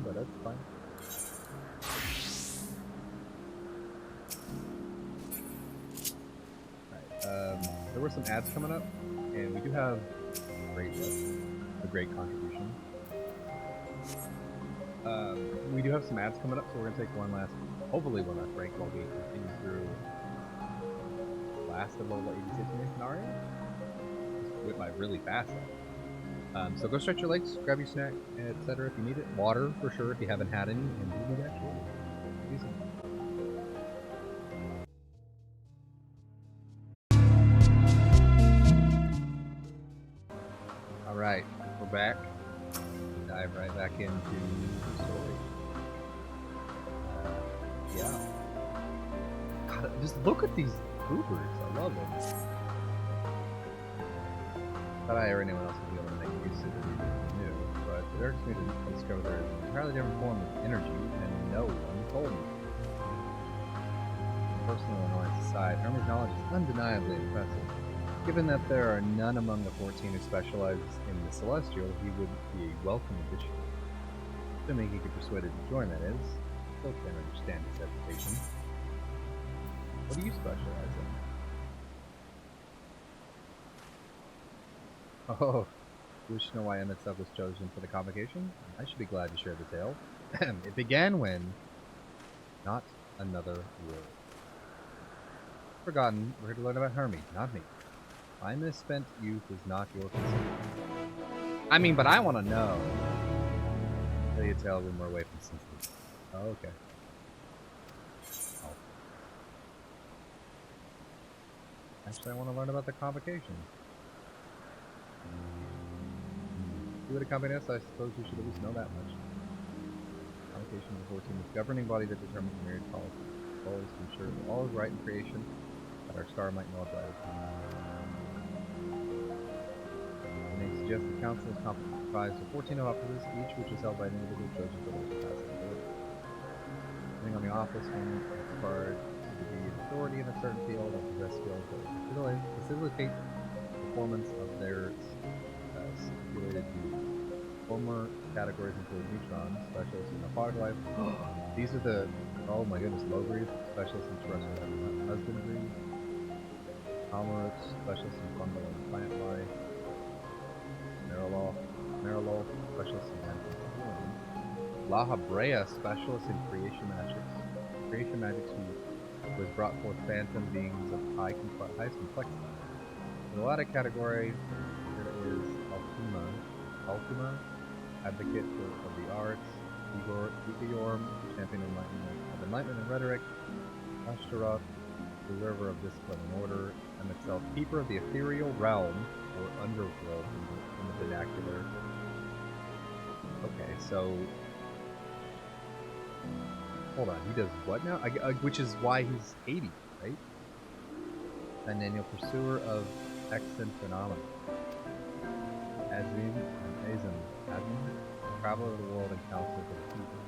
But that's fine. Alright, there were some ads coming up, and we do have a great contribution. We do have some ads coming up, so we're gonna take hopefully one last break while we continue through the last of level 86 in the scenario. Just went by really fast. So go stretch your legs, grab your snack, etc. if you need it. Water, for sure, if you haven't had any, and do need actually. Easy. Alright, we're back. Dive right back into the story. Yeah. God, just look at these bloopers. I love them. Thought I or anyone else would be able to make use of it if they knew, but it irks me to discover there is an entirely different form of energy, and no one told me. Personal annoyance aside, Hermes' knowledge is undeniably impressive. Given that there are none among the 14 who specialize in the Celestial, he would be a welcome addition. Assuming he could persuade her to join, that is. Still can't understand his hesitation. What do you specialize in? Oh, you wish to know why Emet-Selch was chosen for the convocation? I should be glad to share the tale. It began when... Not another word. Forgotten, we're here to learn about Hermes, not me. My misspent youth is not your concern. I mean, but I want to know. Tell you a tale when we're away from senses. Oh, okay. Oh. Actually, I want to learn about the convocation. You would accompany us, I suppose we should at least know that much. Convocation of the 14 is the governing body that determines the myriad policies. Goal is to ensure that all is right in creation, that our star might know a brighter time. And they suggest the council is comprised of 14 offices, each which is held by an individual chosen for those capacity. Depending on the office, one is required to be an authority in a certain field or possess skills that will facilitate the performance of their stipulated duties. Former categories include neutron, specialists in aquatic life. These are the, oh my goodness, low breed, specialists in terrestrial husbandry. Commerce, specialists in fungal and plant life. Marilol, specialists in magic and healing. La Habrea, specialists in creation magics. Creation magics who has brought forth phantom beings of highest complexity. In the latter category, there is Altima, advocate of the arts, Igor, champion of enlightenment and rhetoric, Ashtaroth, preserver of discipline and order, Emet-Selch, keeper of the ethereal realm, or underworld in the vernacular. Okay, so... Hold on, he does what now? Which is why he's 80, right? And then you're pursuer of extant phenomena. Azim, traveler of the world and counselor for the people.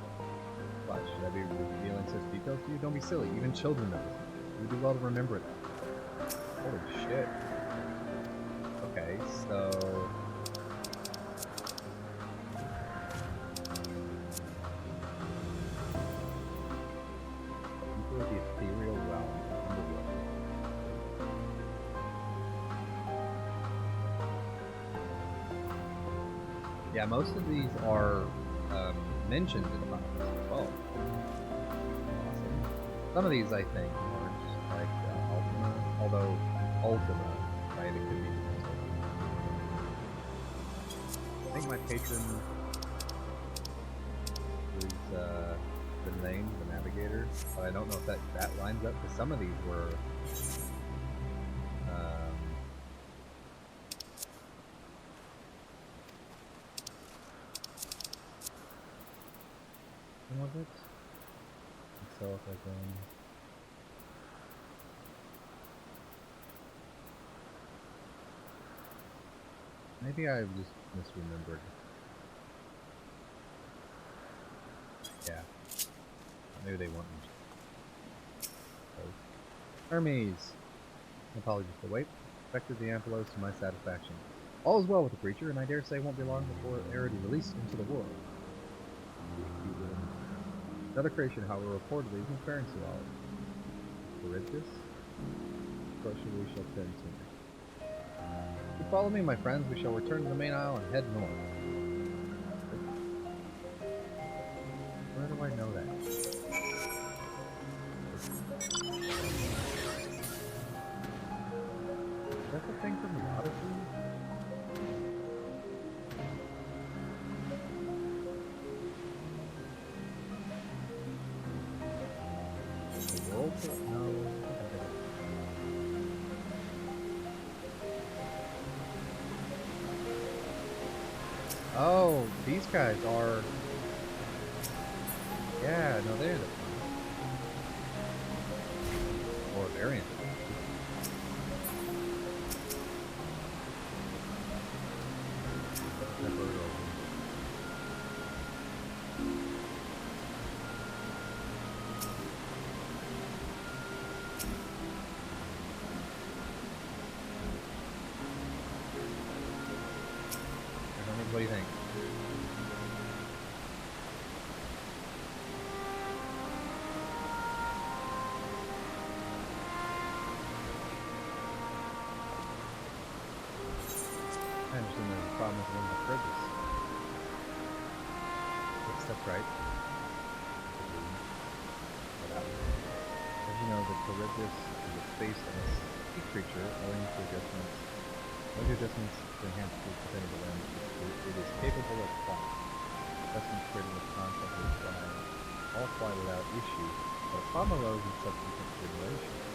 What, should I be revealing such details to you? Don't be silly, even children know this. You do well to remember that. Holy shit. Okay, so... People of the ethereal realm. Yeah, most of these are mentioned in the comics as well. Awesome. Some of these, I think, aren't like Ultima, although Ultima, right, it could be. I think my patron is the name, the navigator, but I don't know if that lines up, because some of these were what was it? So if I can maybe I just misremembered. Yeah. Maybe they want me. So, Hermes! Apologies for the wait. Inspected the Amphilos to my satisfaction. All is well with the creature, and I dare say won't be long before Arid is released into the world. Another creation, however, reportedly is preparing zoology. Charybdis? Socially we shall tend sooner. If you follow me, my friends, we shall return to the main isle and head north. Where do I know that? Is that the thing from the Odyssey? The world? No. Oh, these guys are... Yeah, no, they're the... Or variant. What do you think? I understand there's a problem with one of the fridges. Yes, that's right. As you know, the Charybdis is based on a sea creature owing to adjustments. Large adjustments to enhance the percent of the lens. It is capable of flying. Adjustments created with concept of flying. All fly without issue, but a problem arose in subsequent generations.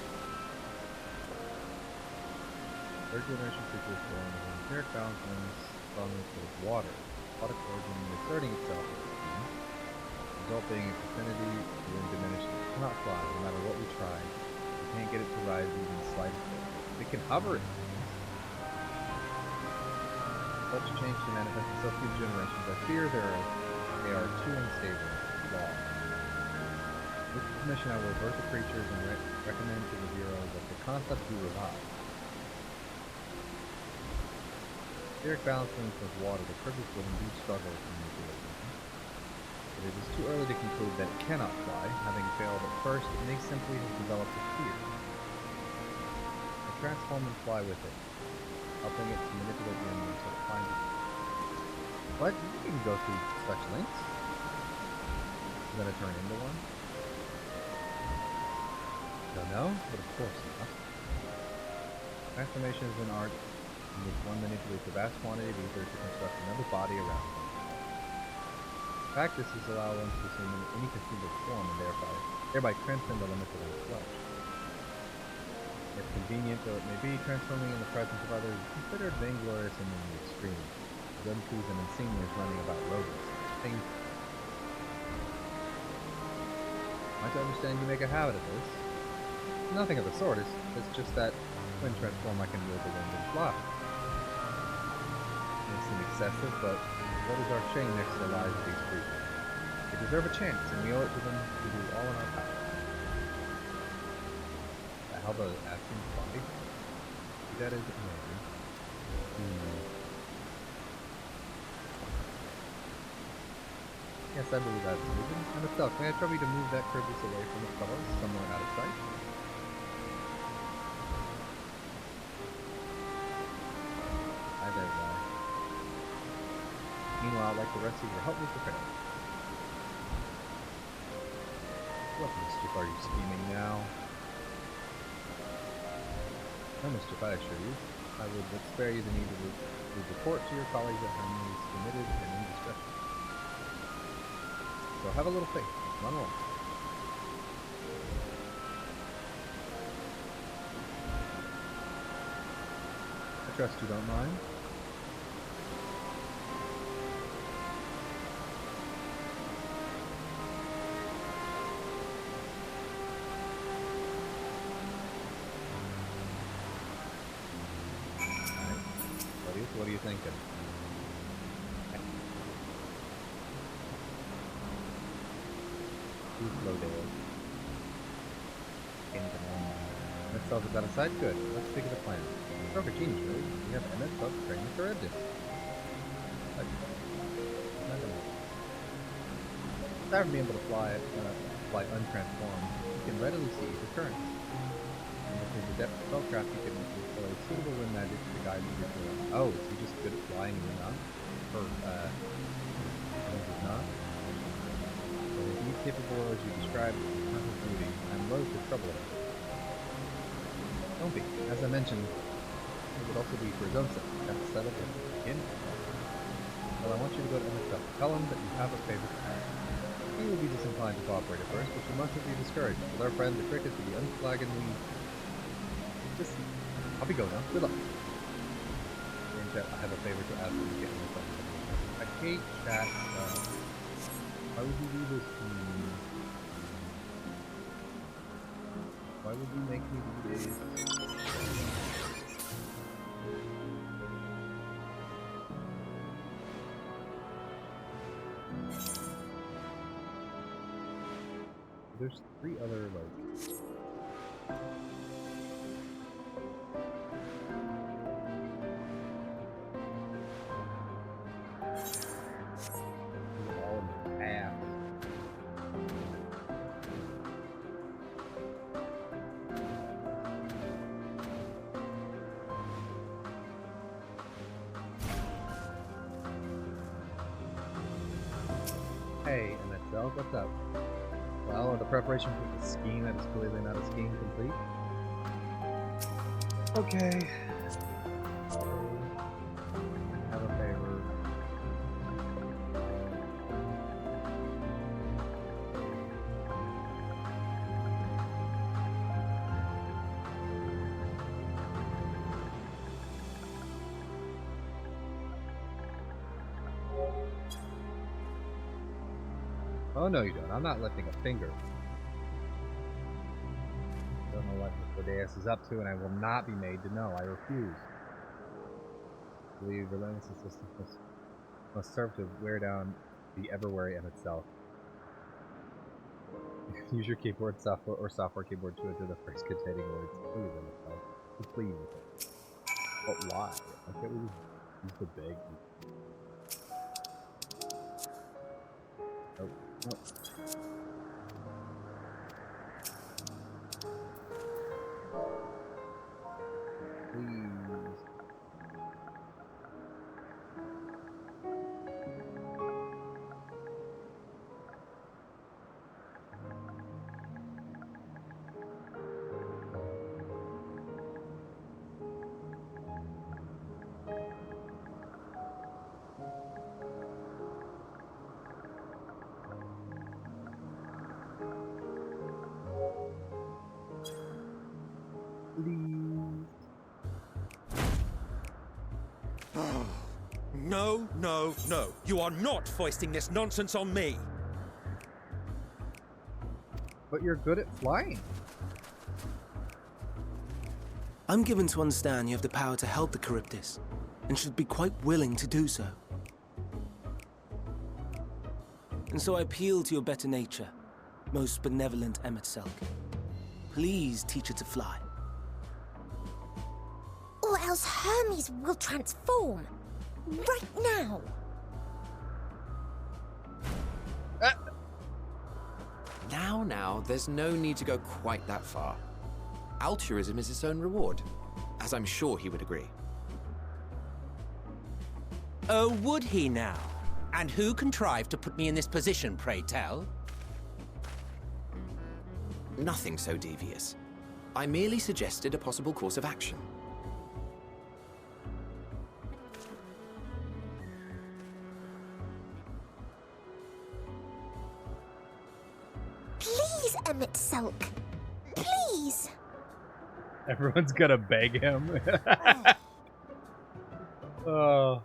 Third generation creatures born with an empiric balance lens sprung with water. Aquatic origin reasserting itself, the result being its affinity to wind diminished. It cannot fly, no matter what we try. We can't get it to rise even the slightest bit. It can hover it. Such change to manifest itself through generations. I fear they are too unstable. Law. With permission, I will avert the creatures and recommend to the Bureau that the concept be revived. Etheric balancing with water, the Charybdis will indeed struggle with manipulation. But it is too early to conclude that it cannot fly. Having failed at first, it may simply have developed a fear. I transform and fly with it, helping it to manipulate the enemy until it finds it. What? You can go through such links? I'm gonna turn into one? Don't know, but of course not. Transformation is an art in which one manipulates a vast quantity of ether to construct another body around them. Practices allow one to assume any conceivable form and thereby transcend the limits of one's flesh. If convenient though it may be, transforming in the presence of others is considered vainglorious and in the extreme, as uncouth and unseemly as running about rodents. Painful. Am I to understand you make a habit of this? Nothing of the sort. It's just that when transformed I can wield the wind and fly. It may seem excessive, but what is our shame next to the lives of these creatures? They deserve a chance, and we owe it to them to do all in our power. How about asking why? That is amazing. Yes, I believe that's moving. Emet-Selch, may I trouble you to move that Charybdis away from its fellows, somewhere out of sight? Hi there, guy. Meanwhile, like the rest of you, help me prepare. What mischief are you scheming now? No mischief, I assure you. I would but spare you the need to report to your colleagues that Hermes committed an indiscretion. So have a little faith. Run along. I trust you don't mind. What are you thinking? Hythlodaeus. Emet-Selch is out of sight? Good. Let's think of the plan. Perfect genius, really. We have Emet-Selch training Charybdis. Aside from being able to fly untransformed, you can readily see the currents. And within the depth of spellcraft, you can employ suitable wind magic to guide you through the wind. Oh, is he just good at flying and not? Or, is not? So indeed capable as you described with perfect beauty, I'm loath to trouble him. Don't be. As I mentioned, it would also be for his own sake. That's settled at the beginning. Well, I want you to go to Emet-Selch. Tell him that you have a favor to ask. He will be disinclined to cooperate at first, but you mustn't be discouraged. With our friend, the trick is to be unflaggingly. Just, I'll be going now. Good luck. In chat, I have a favor to ask you to get Emet-Selch. I hate chat. Why would you do this to me? Why would you make me do this? There's 3 other, like... all in the ass. Hey, Emet-Selch, what's up? Well, are the preparation for the scheme that is clearly not a scheme complete? Okay. Have a favor. Oh no you don't. I'm not lifting a finger. I don't know what Hythlodaeus is up to, and I will not be made to know. I refuse. I believe relentless assistance must serve to wear down the ever-wary Emet-Selch. Use your keyboard software or software keyboard to enter the phrase containing words. Please, Emet-Selch. Please. But why? Why can't we just use the big? Oh. No. Please. No, no, no. You are not foisting this nonsense on me. But you're good at flying. I'm given to understand you have the power to help the Charybdis, and should be quite willing to do so. And so I appeal to your better nature, most benevolent Emet-Selch. Please teach her to fly. Or else Hermes will transform. Right now. Now, there's no need to go quite that far. Altruism is its own reward, as I'm sure he would agree. Oh, would he now? And who contrived to put me in this position, pray tell? Nothing so devious. I merely suggested a possible course of action. Please, Emet-Selch. Please. Everyone's gonna beg him. Oh.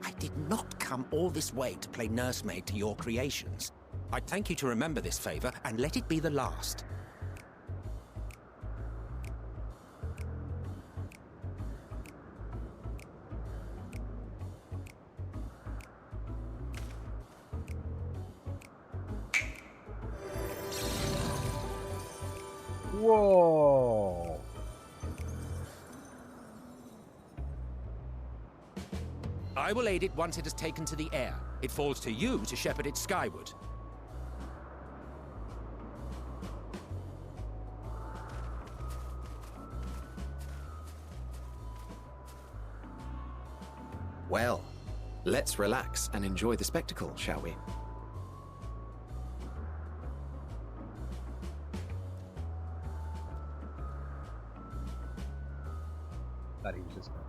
I did not come all this way to play nursemaid to your creations. I thank you to remember this favor, and let it be the last. Whoa. I will aid it once it has taken to the air. It falls to you to shepherd it skyward. Well, let's relax and enjoy the spectacle, shall we? Thought he was just gonna...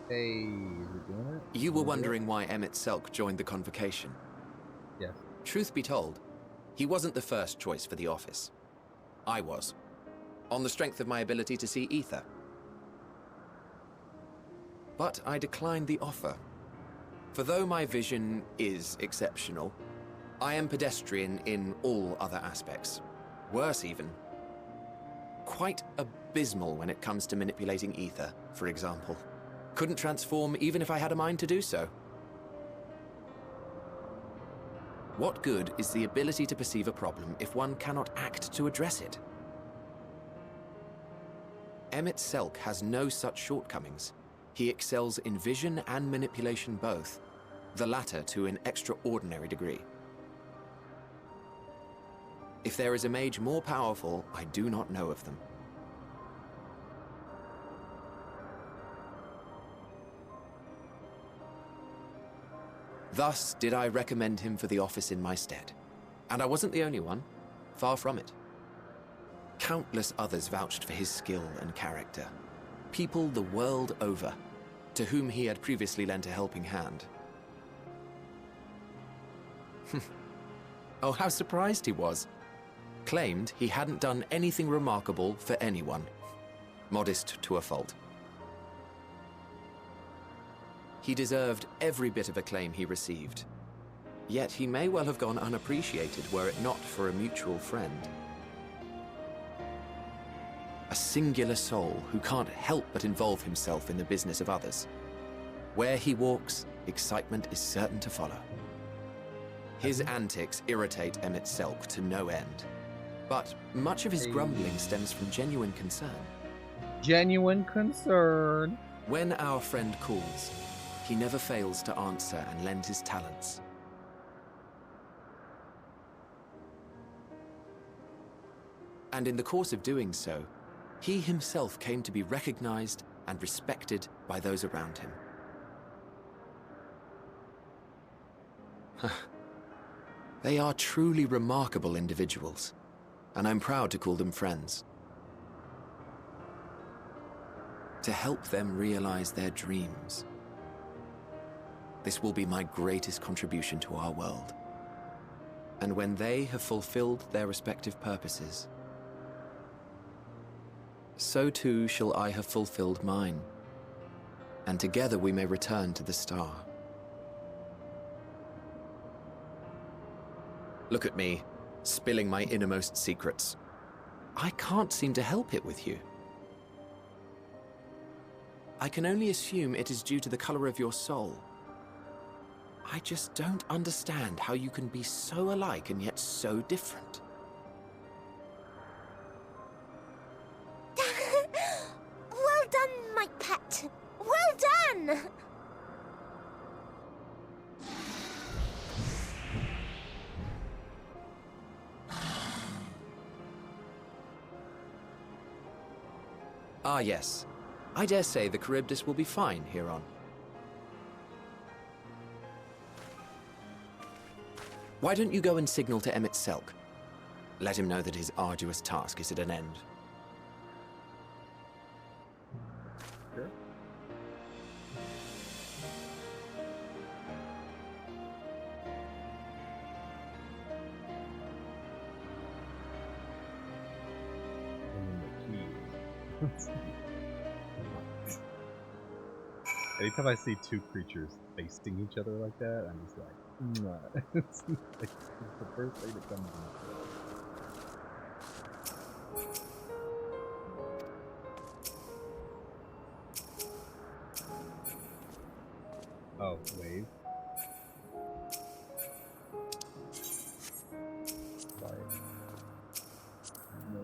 Hey, is it doing it? You were wondering why Emet-Selch joined the convocation. Yes. Truth be told, he wasn't the first choice for the office. I was, on the strength of my ability to see ether. But I declined the offer. For though my vision is exceptional, I am pedestrian in all other aspects. Worse even. Quite abysmal when it comes to manipulating ether, for example. Couldn't transform even if I had a mind to do so. What good is the ability to perceive a problem if one cannot act to address it? Emet-Selch has no such shortcomings. He excels in vision and manipulation both, the latter to an extraordinary degree. If there is a mage more powerful, I do not know of them. Thus did I recommend him for the office in my stead. And I wasn't the only one. Far from it. Countless others vouched for his skill and character. People the world over, to whom he had previously lent a helping hand. Oh, how surprised he was. Claimed he hadn't done anything remarkable for anyone. Modest to a fault. He deserved every bit of acclaim he received. Yet he may well have gone unappreciated were it not for a mutual friend. A singular soul who can't help but involve himself in the business of others. Where he walks, excitement is certain to follow. His antics irritate Emet-Selch to no end. But much of his grumbling stems from genuine concern. Genuine concern. When our friend calls, he never fails to answer and lend his talents. And in the course of doing so, he himself came to be recognized and respected by those around him. They are truly remarkable individuals, and I'm proud to call them friends. To help them realize their dreams. This will be my greatest contribution to our world. And when they have fulfilled their respective purposes, so too shall I have fulfilled mine, and together we may return to the star. Look at me, spilling my innermost secrets. I can't seem to help it with you. I can only assume it is due to the color of your soul. I just don't understand how you can be so alike and yet so different. Well done, my pet. Well done! Ah yes, I dare say the Charybdis will be fine here on. Why don't you go and signal to Emet-Selch? Let him know that his arduous task is at an end. Sure. Anytime I see two creatures facing each other like that, I'm just like, nah. It's like it's the first thing that comes to my head. Oh, wave. Sorry. No.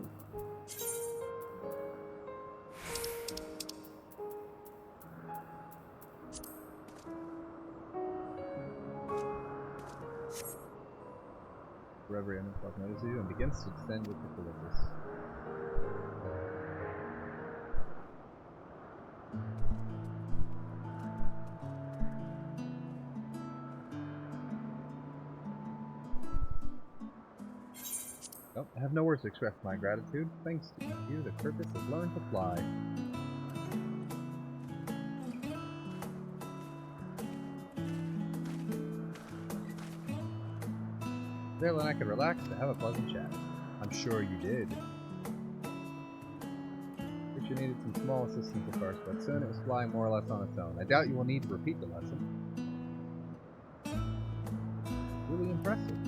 Wherever Emet-Selch notices you and begins to descend with the Elidibus. Nope, I have no words to express my gratitude. Thanks to you, the Charybdis has learned to fly. There, then I could relax to have a pleasant chat. I'm sure you did. Creature needed some small assistance at first, but soon it was flying more or less on its own. I doubt you will need to repeat the lesson. Really impressive.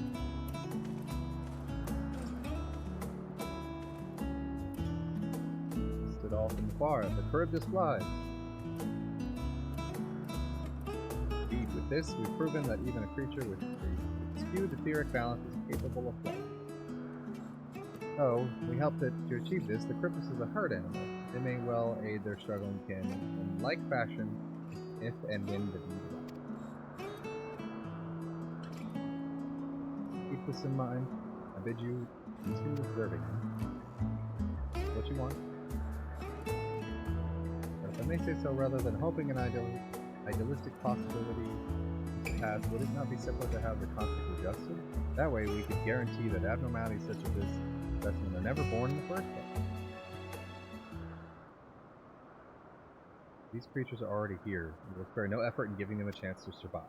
Stood all from afar. The Charybdis flies. Indeed, with this, we've proven that even a creature with skewed etheric balance is capable of flight. Oh, we helped it to achieve this. The Charybdis is a herd animal. They may well aid their struggling kin in like fashion if and when the need arises. Keep this in mind. I bid you continue observing him. What you want? But if I may say so, rather than hoping an idealistic possibility past, would it not be simpler to have the conflict adjusted? That way we could guarantee that abnormalities such as this specimen are never born in the first place. These creatures are already here. We will spare no effort in giving them a chance to survive.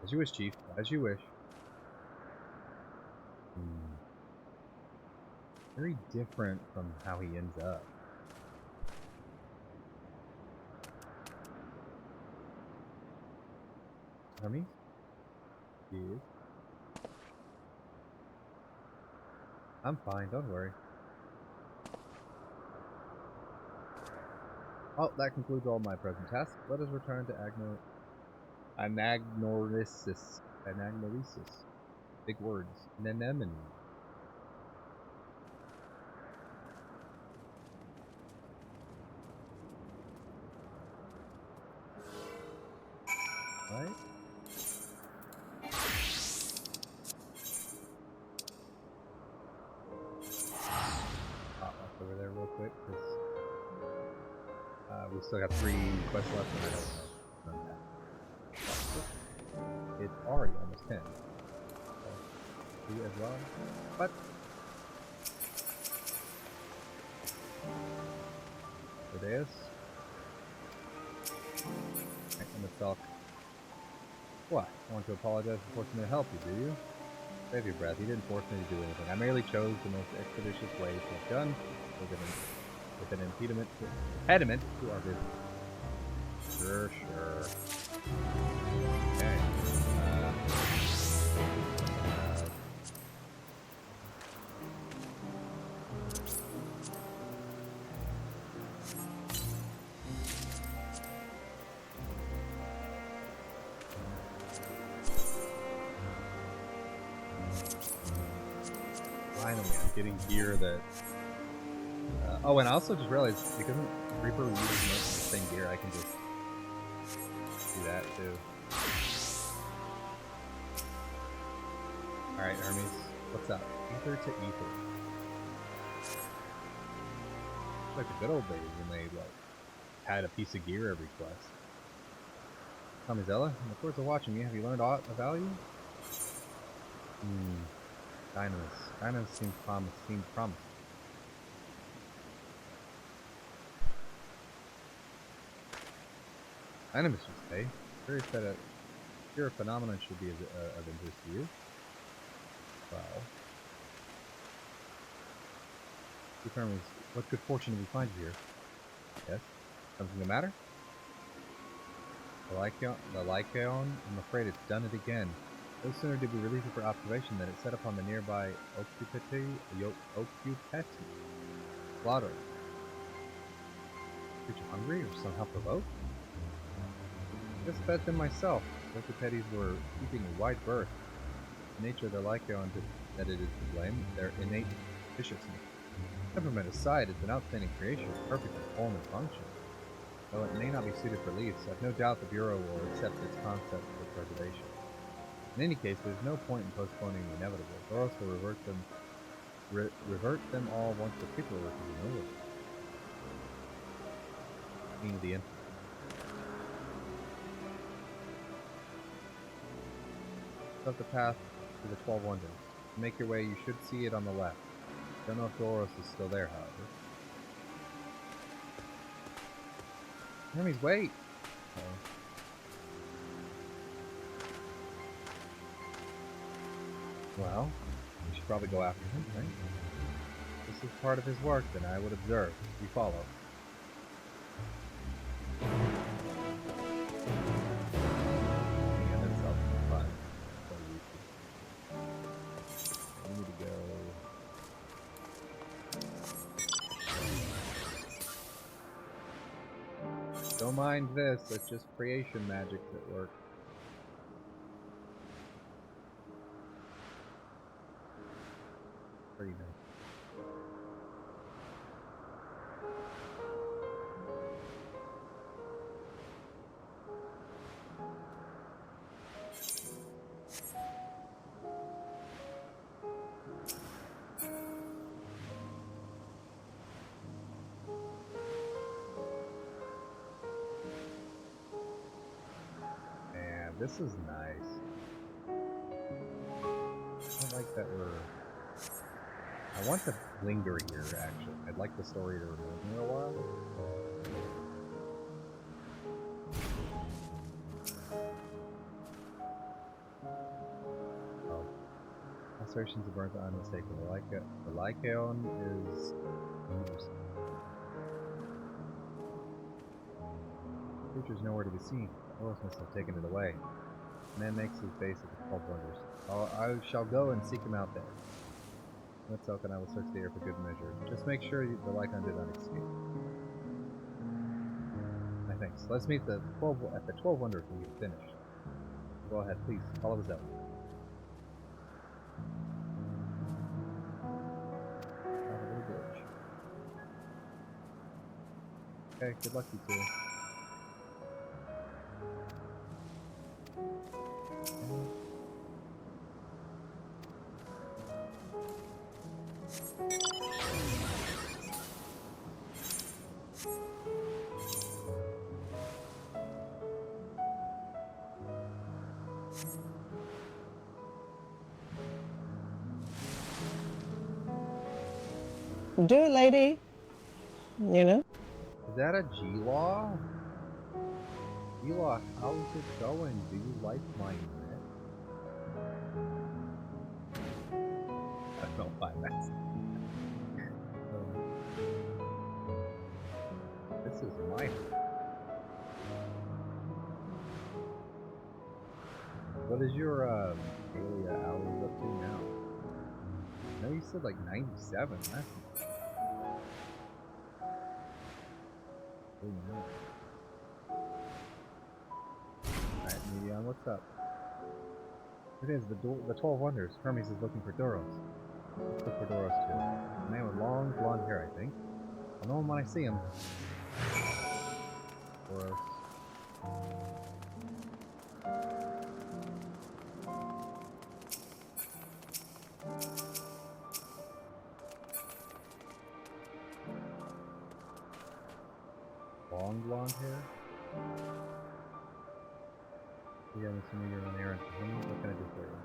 As you wish, Chief. As you wish. Very different from how he ends up. Hermes? Yes. I'm fine, don't worry. Oh, that concludes all my present tasks. Let us return to Anagnoresis. Big words. Anemone. Right? Over there real quick because we still got 3 quests left and I don't know that. It's already almost 10. So, you as well? What? Hythlodaeus? Emet-Selch. What? I want to apologize for forcing me to help you, do you? Save your breath. He didn't force me to do anything. I merely chose the most expeditious way to have done with an impediment to our business. Sure. Okay. Finally, I'm getting gear that... oh, and I also just realized, because Reaper uses most of the same gear, I can just do that too. Alright, Hermes, what's up? Ether to ether. Like the good old days when they like had a piece of gear every quest. Tell me, Zella, in the course of watching me, have you learned aught of value? Dynamis. Dynamis seems promising. Dynamis should stay. Curious that a pure phenomenon should be of interest to you. Well, determines what good fortune do we find you here? Yes? Something the matter? The Lycaon? I'm afraid it's done it again. No sooner did we release it for observation than it set upon the nearby Occupati slaughter. Creature hungry or somehow provoked? Just fed them myself. The Occupatis were keeping a wide berth. The nature of the Lycaon that it is to blame, their innate viciousness. Temperament aside, it's an outstanding creation, perfect in form and function. Though it may not be suited for lease, I've no doubt the Bureau will accept its concept for preservation. In any case, there's no point in postponing the inevitable. Thoros will revert them all once the paperwork is over. Meaning the infinite. Up the path to the 12 Wonders. To make your way, you should see it on the left. Don't know if Doros is still there, however. Hermes, wait! Well, we should probably go after him, right? This is part of his work, then I would observe. You follow. Don't mind this, it's just creation magics at work. Pretty nice. This is nice. I like that I want to linger here, actually. I'd like the story to remain here a while. Oh. Assertions of Burns are unmistakable. The Lycaon is... The creature's nowhere to be seen. Oros must have taken it away. Man makes his base at the 12 Wonders. I shall go and seek him out there. Emet-Selch and I will search the air for good measure. Just make sure the Lycaon did not escape. My thanks. Let's meet at the 12 Wonders when you've finished. Go ahead, please. Follow us out. Okay, good luck you two. Do it, lady. You know? Is that a G-Law? G-Law, how's it going? Do you like my net? I don't find that. This is my... What is your daily hours up to now? No, you said like 97. That's alright, Meteion, what's up? It is the 12 Wonders. Hermes is looking for Doros. Let's look for Doros too. A man with long blonde hair, I think. I'll know him when I see him. Doros. long blonde hair. Yeah, I'm assuming you're on errand for him. What can I do for you?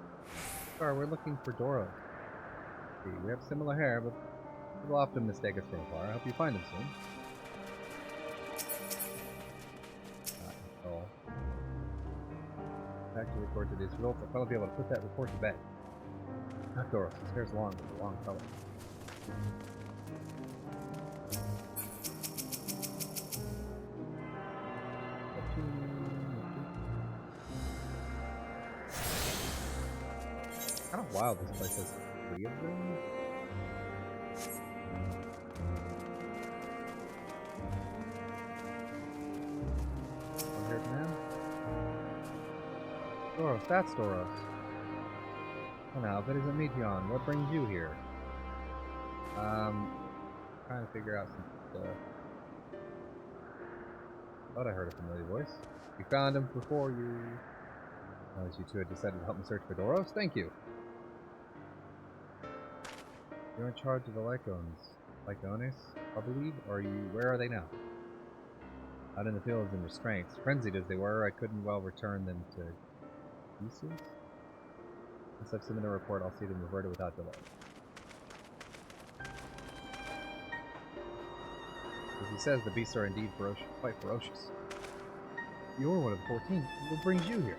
Sorry, we're looking for Doro. See, we have similar hair, but people often mistake us for a bar. I hope you find him soon. All. Back to record today's results. I'll probably be able to put that report to bed. Not Doros. His hair's long with a long color. Kind of wild this place has 3 of them. Long-haired man. Doros, that's Doros. Oh, now, if it isn't Meteion, what brings you here? Trying to figure out some stuff. Thought I heard a familiar voice. You found him before you... As you two had decided to help me search for Doros? Thank you! You're in charge of the Lycones, I believe? Or where are they now? Out in the fields in restraints. Frenzied as they were, I couldn't well return them to pieces? Once I've submitted a report, I'll see them reverted without delay. As he says, the beasts are indeed quite ferocious. You're one of the 14. What brings you here?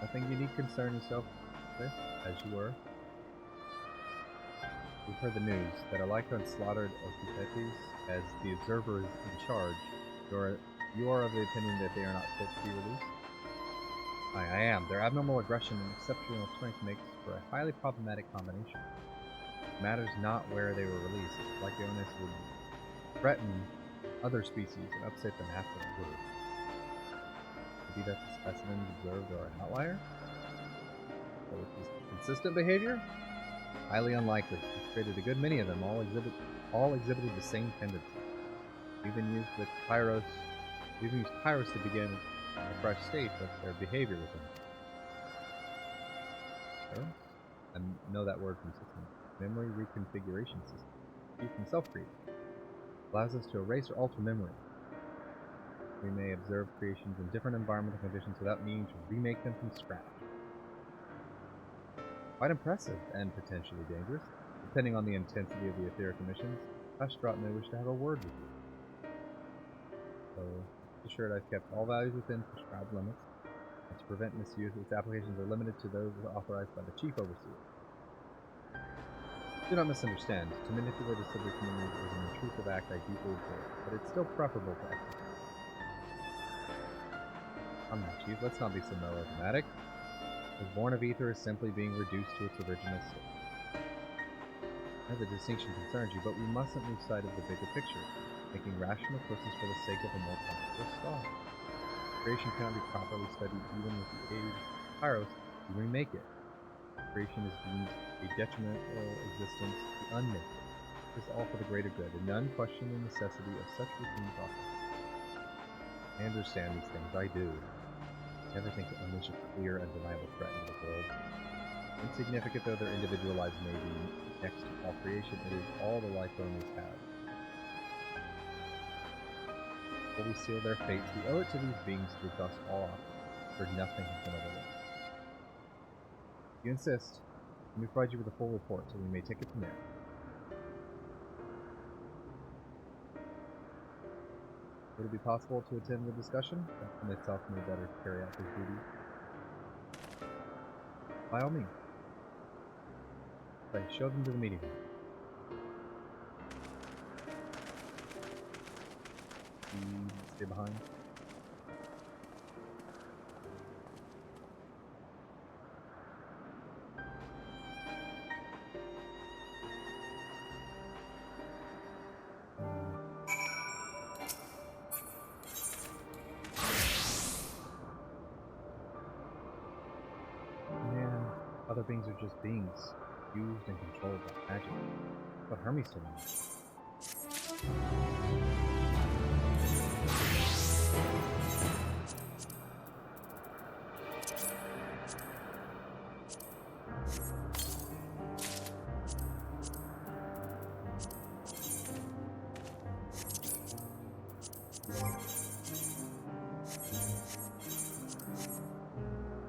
Nothing you need to concern yourself with, as you were. We've heard the news that a Lycon slaughtered Hythlodaeus. As the observer is in charge, you are of the opinion that they are not fit to be released? I am. Their abnormal aggression and exceptional strength makes for a highly problematic combination. It matters not where they were released. Lycones would threaten other species and upset them afterward. Could be that the specimens observed are an outlier? So with this consistent behavior? Highly unlikely. We've created a good many of them, all exhibited the same tendency. We've used Kairos to begin a fresh state of their behavior with them. Kairos? I know that word from system. Memory reconfiguration system. Chief himself created. Allows us to erase or alter memory. We may observe creations in different environmental conditions without needing to remake them from scratch. Quite impressive, and potentially dangerous, depending on the intensity of the etheric emissions. Hushtrot may wish to have a word with you. So, assured I've kept all values within prescribed limits, and to prevent misuse, its applications are limited to those authorized by the Chief Overseer. Do not misunderstand. To manipulate a subject memory is an intrusive act I deeply abhor, but it's still preferable to execute. Come now, Chief, let's not be so melodramatic. The born of ether is simply being reduced to its original state. I know the distinction concerns you, but we mustn't lose sight of the bigger picture, making rational choices for the sake of a more prosperous star. Creation cannot be properly studied even with the aid of Kairos to remake it. Creation is deemed a detrimental existence to unmake it. This is all for the greater good, and none question the necessity of such routine process. I understand these things, I do. Never think to unleash a clear, undeniable threat into the world. Insignificant though their individual lives may be, next to all creation, it is all the Lycones have. Before we seal their fates, we owe it to these beings to exhaust all options, for nothing has been overlooked. If you insist, let me provide you with a full report so we may take it from there. Would it be possible to attend the discussion? Captain Emet-Selch may better carry out his duties. By all means. Right, show them to the meeting room. Stay behind. Other beings are just beings, used and controlled by magic. What Hermes told me.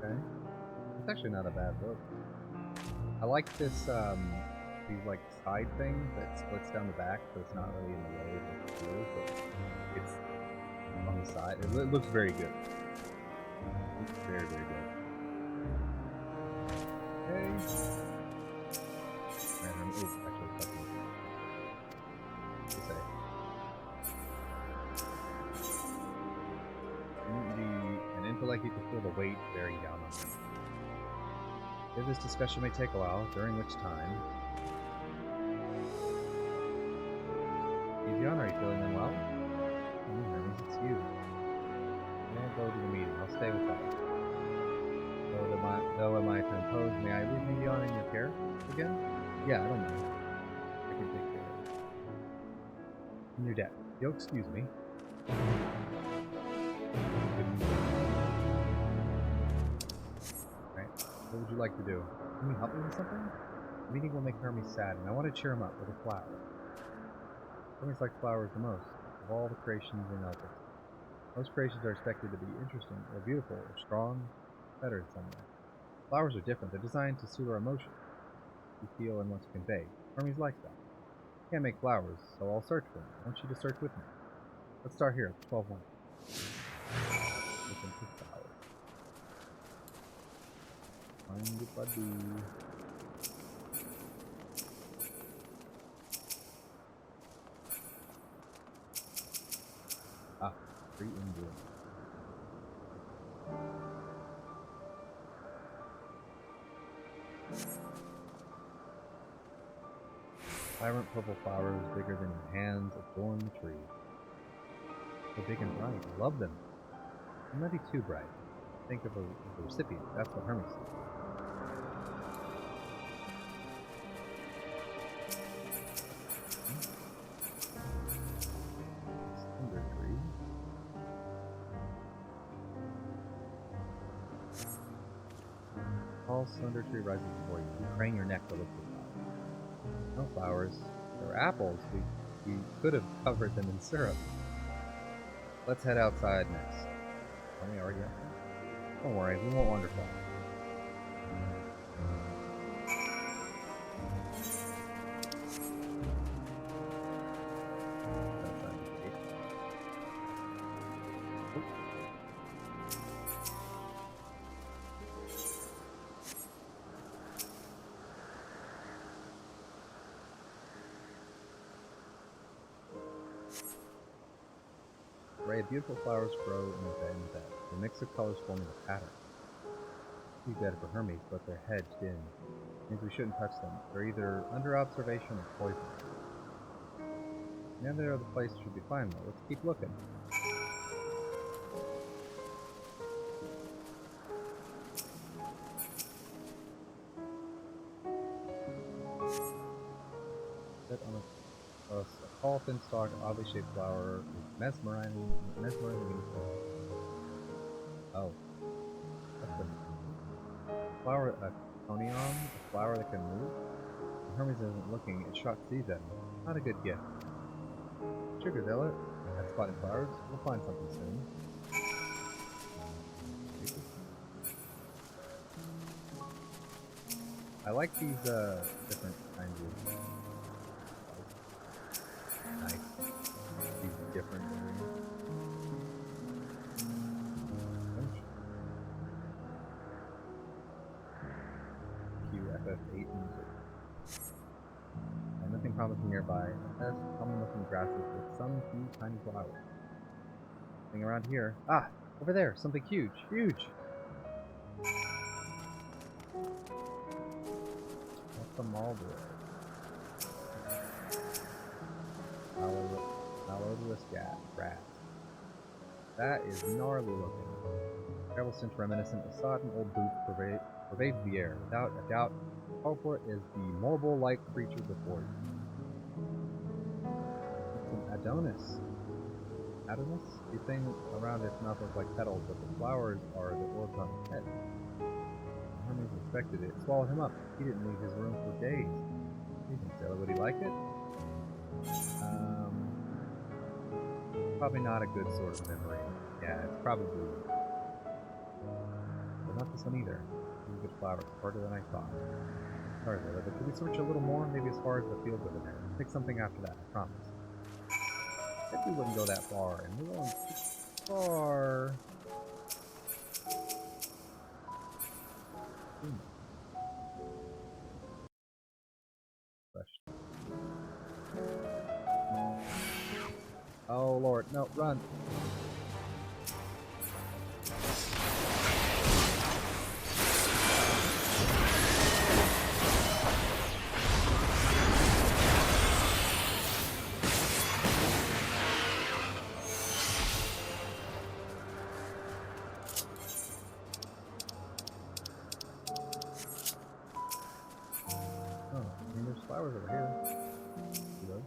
Okay. It's actually not a bad look. I like this, these like side things that splits down the back, so it's not really in the way of the tool, but it's on the side. It looks very good. It looks very, very good. Okay. Man, actually fucking to say. An intellect to feel the weight bearing down on him. If this discussion may take a while, during which time... Meteion, are you feeling unwell? Hermes, it's you. I'll go to the meeting. I'll stay with that. Though am I to impose, may I leave Meteion in your care again? Yeah, I don't mind. I can take care of it. In your debt. You'll excuse me. Right. What would you like to do? Can you help me with something? The meeting will make Hermes sad, and I want to cheer him up with a flower. Hermes likes flowers the most, of all the creations in Elpis. Most creations are expected to be interesting, or beautiful, or strong, better in some way. Flowers are different. They're designed to suit our emotions, you feel and want to convey. Hermes likes that. I can't make flowers, so I'll search for them. I want you to search with me. Let's start here at 12-1. Looking for flowers. Find it, buddy. Ah, free Indian. Vibrant purple flowers bigger than your hands adorn the tree. So big and bright. I love them. They might be too bright. Think of the recipient. That's what Hermes said. Slender tree. Tall, slender tree rises before you. You crane your neck to look for flowers. No flowers. There are apples. We could have covered them in syrup. Let's head outside next. Are we already outside? Don't worry, we won't wander far. Array of beautiful flowers grow in the bed. The mix of colors forming a pattern. Be better for Hermes, but they're hedged in. Means we shouldn't touch them. They're either under observation or poison. Neither of the places should be fine though. Let's keep looking. Set on a tall, thin stalk, oddly shaped flower with mesmerizing Oh. That's the flower, a conium, a flower that can move. When Hermes isn't looking, it shot seeds at him. Not a good gift. Sugar Zealot, at spotting flowers, we'll find something soon. I like these, different kinds of nice. These different areas. QFF8 music. And nothing promising nearby. As common looking grasses with some few tiny flowers. Nothing around here. Ah! Over there! Something huge! Huge! What's a Marlboro? Malodorous grass. That is gnarly looking. Travel stench reminiscent of sodden old boots pervades the air. Without a doubt, culprit is the marble-like creature before you. It's an Adonis. Adonis? Everything around its mouth looks like petals, but the flowers are the orbs on its head. Hermes inspected it. It swallowed him up. He didn't leave his room for days. Would he like it? probably not a good sort of memory. Yeah, it's probably... But not this one either. These are good flowers. Harder than I thought. Sorry, Layla, but could we search a little more? Maybe as far as the fields over there. Pick something after that, I promise. If we wouldn't go that far, and we're going too far... Oh lord, no, run! There's flowers over here. Hello.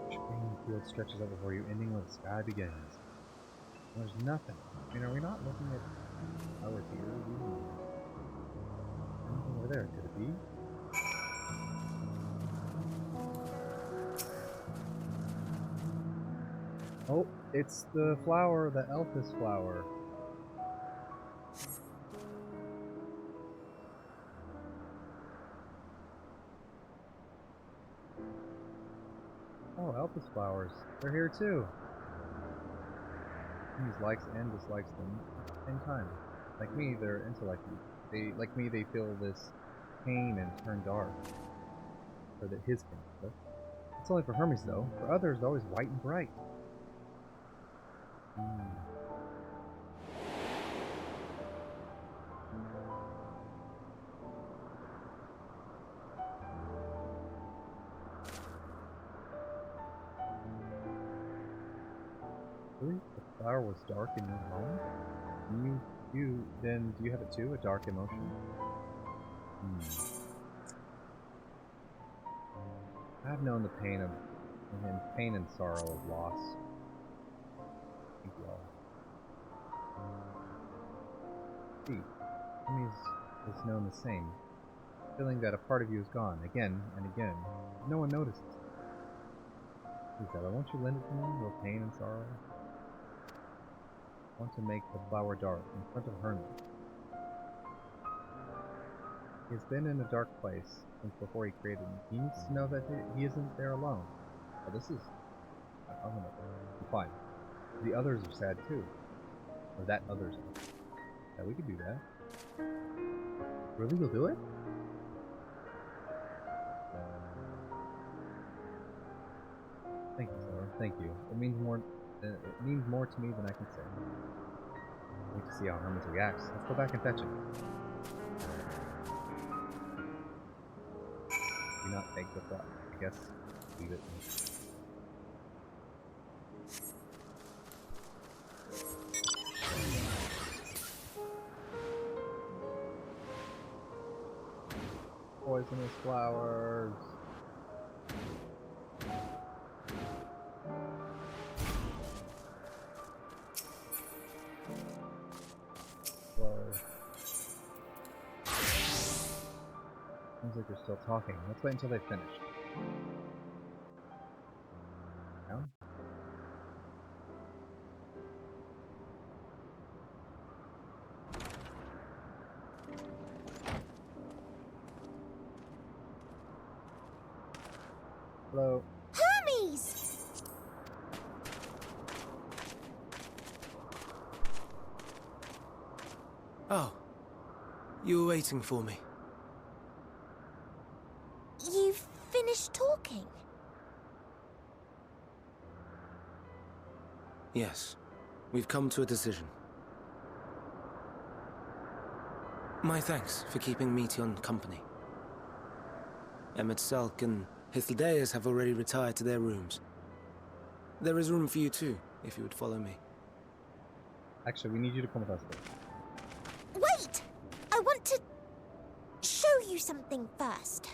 Green field stretches up before you, ending where the sky begins. There's nothing. I mean, are we not looking at flowers here? Anything over there? Could it be? Oh, it's the flower, the Elpis flower. Oh, Elpis flowers. They're here too. He likes and dislikes them at the same time. Like me, they're intellecty. Like me, they feel this pain and turn dark. So that his can. It's only for Hermes though. For others, it's always white and bright. Really? The flower was dark in your home? Then do you have it too? A dark emotion? I've known the pain and sorrow of loss. Thank you all. See, Hermes has known the same. Feeling that a part of you is gone, again and again. No one notices. Please, Ella, won't you lend it to me? A little pain and sorrow? I want to make the flower dark in front of Hermes. He has been in a dark place since before he created him. He needs to know that he isn't there alone. Oh, this is... I'm gonna... Fine. The others are sad too. Or that others are. Yeah, we could do that. Really? You'll do it? Thank you, Sarah. Thank you. It means more to me than I can say. Wait to see how Hermes reacts. Let's go back and fetch him. Do not take the thought. I guess leave it. Poisonous flowers. Seems like they're still talking. Let's wait until they finish. Down? Hello. Hermes! Oh. You were waiting for me. You've finished talking? Yes. We've come to a decision. My thanks for keeping Meteion company. Emet-Selch and Hythlodaeus have already retired to their rooms. There is room for you too, if you would follow me. Actually, we need you to come with us. Wait! I want to show you something first.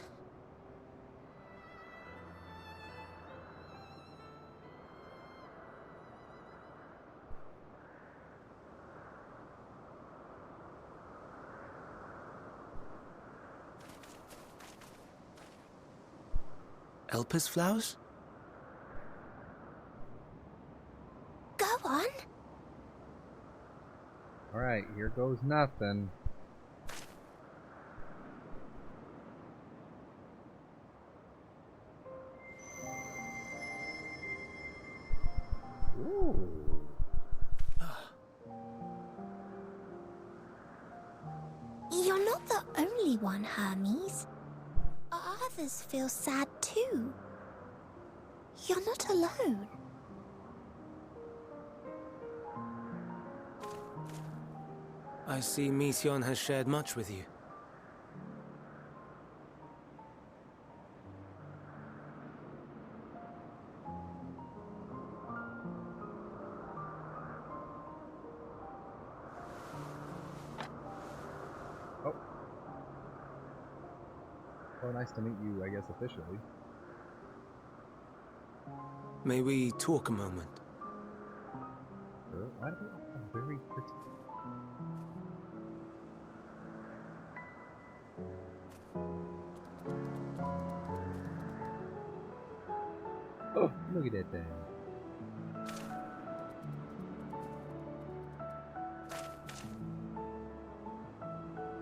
Elpis flowers? Go on. Alright, here goes nothing. Ooh. You're not the only one, Hermes. Others feel sad too. You're not alone. I see Meteion has shared much with you. Oh. Oh, nice to meet you, I guess, officially. May we talk a moment? Sure. Why do they very pretty? Oh, look at that thing.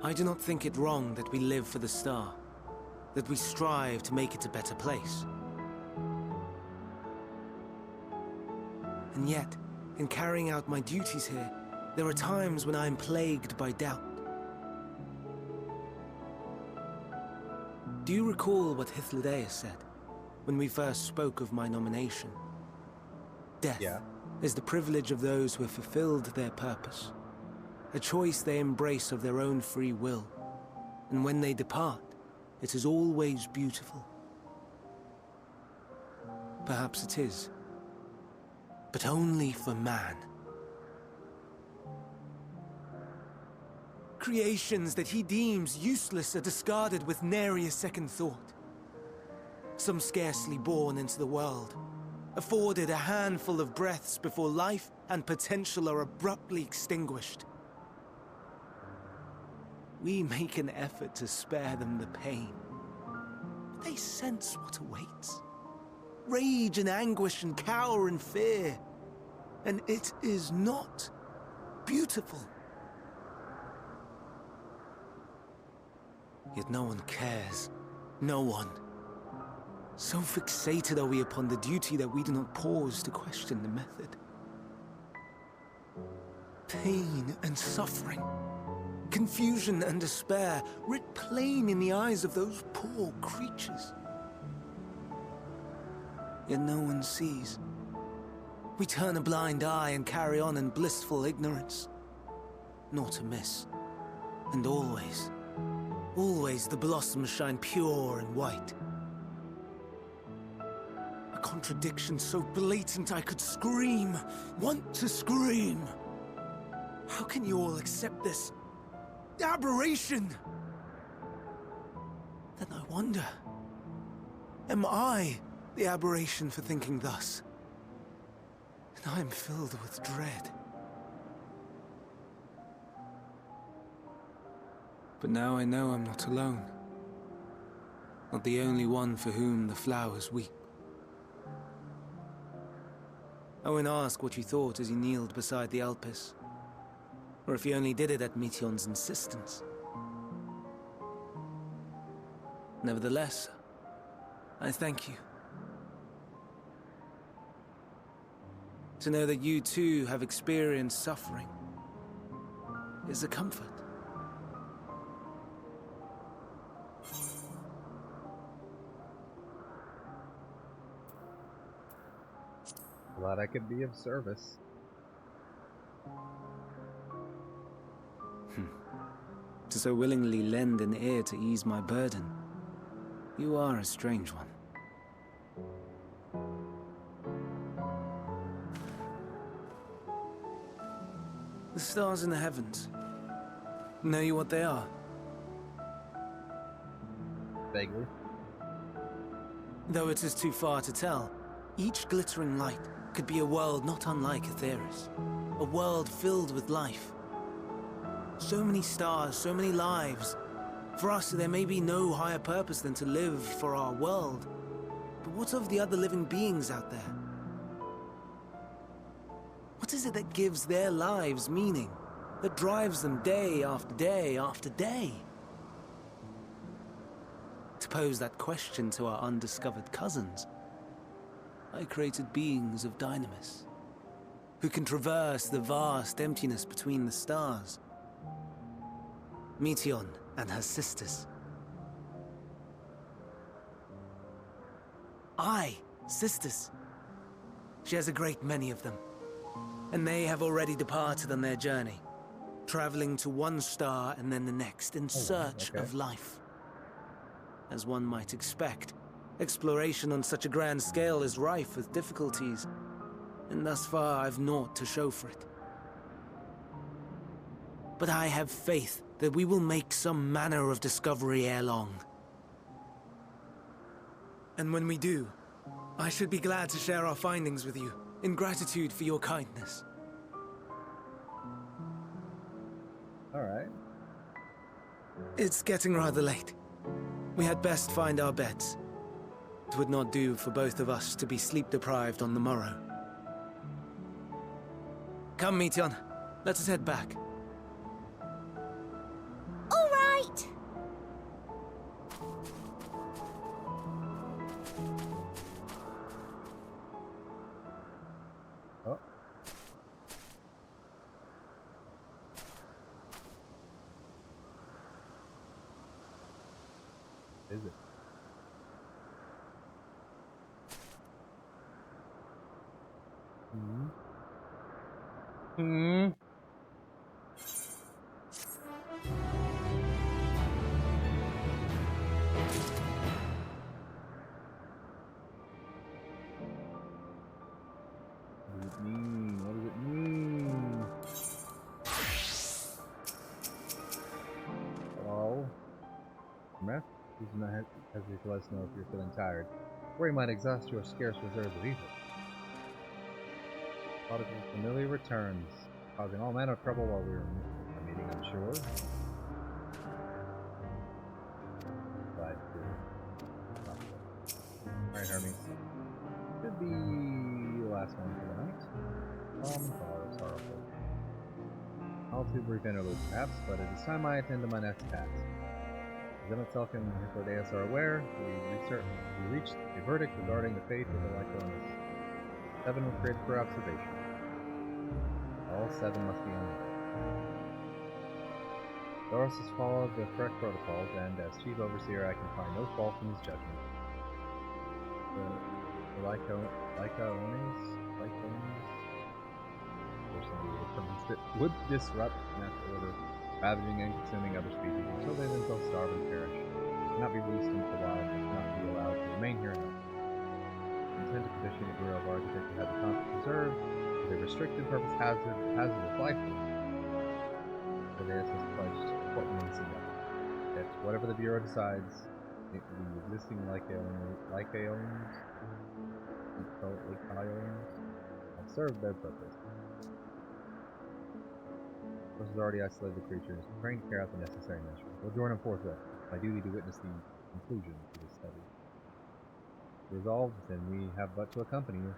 I do not think it wrong that we live for the star, that we strive to make it a better place. And yet, in carrying out my duties here, there are times when I am plagued by doubt. Do you recall what Hythlodaeus said when we first spoke of my nomination? Death is the privilege of those who have fulfilled their purpose, a choice they embrace of their own free will, and when they depart, it is always beautiful. Perhaps it is, but only for man. Creations that he deems useless are discarded with nary a second thought. Some scarcely born into the world, afforded a handful of breaths before life and potential are abruptly extinguished. We make an effort to spare them the pain, but they sense what awaits. Rage and anguish and cower and fear, and it is not beautiful. Yet no one cares. No one. So fixated are we upon the duty that we do not pause to question the method. Pain and suffering, confusion and despair, writ plain in the eyes of those poor creatures. Yet no one sees. We turn a blind eye and carry on in blissful ignorance. Nor to miss. And always, always the blossoms shine pure and white. A contradiction so blatant I could scream, want to scream. How can you all accept this aberration? Then I wonder, am I the aberration for thinking thus? And I am filled with dread. But now I know I'm not alone. Not the only one for whom the flowers weep. I won't ask what you thought as you kneeled beside the Elpis, or if you only did it at Meteion's insistence. Nevertheless, I thank you. To know that you too have experienced suffering is a comfort. Glad I could be of service. To so willingly lend an ear to ease my burden, you are a strange one. The stars in the heavens. Know you what they are? Vaguely. Though it is too far to tell, each glittering light could be a world not unlike Aetheris. A world filled with life. So many stars, so many lives. For us, there may be no higher purpose than to live for our world. what of the other living beings out there? What is it that gives their lives meaning? That drives them day after day after day? To pose that question to our undiscovered cousins, I created beings of dynamis, who can traverse the vast emptiness between the stars. Meteion and her sisters. Aye, sisters. She has a great many of them, and they have already departed on their journey, traveling to one star and then the next in search of life. As one might expect, exploration on such a grand scale is rife with difficulties, and thus far I've naught to show for it. But I have faith that we will make some manner of discovery ere long. And when we do, I should be glad to share our findings with you, in gratitude for your kindness. Alright. It's getting rather late. We had best find our beds. It would not do for both of us to be sleep-deprived on the morrow. Come, Meteion. Let us head back. All right! Oh. Is it? What does it mean? What does it mean? Hello? Hermes? Please do not hesitate to let us know if you're feeling tired, or you might exhaust your scarce reserves of ether. Prodigal familiar returns, causing all manner of trouble while we were meeting, I'm sure. Glad to. Alright, Hermes. Should be the last one for the night. Sorrowful. All too brief interlude, perhaps, but it is time I attend to my next task. As Emet-Selch and Hythlodaeus are aware, we reached a verdict regarding the fate of the Lyconis. 7 were created for observation. All 7 must be unlocked. Doros has followed the correct protocols, and as Chief Overseer I can find no fault in his judgment. The Lyconis would disrupt natural order, ravaging and consuming other species until they themselves starve and perish. They cannot be released into the wild, and cannot be allowed to remain here in Earth. I intend to petition the Bureau of Architects to have the conflict preserved with a restricted purpose hazardous life form. Hythlodaeus has pledged Portland and that whatever the Bureau decides, the existing Lycaons have served their purpose. This has already isolated the creatures, trained to carry out the necessary measures. We'll join them forthwith. It's my duty to witness the conclusion to this study. Resolved, then we have but to accompany you.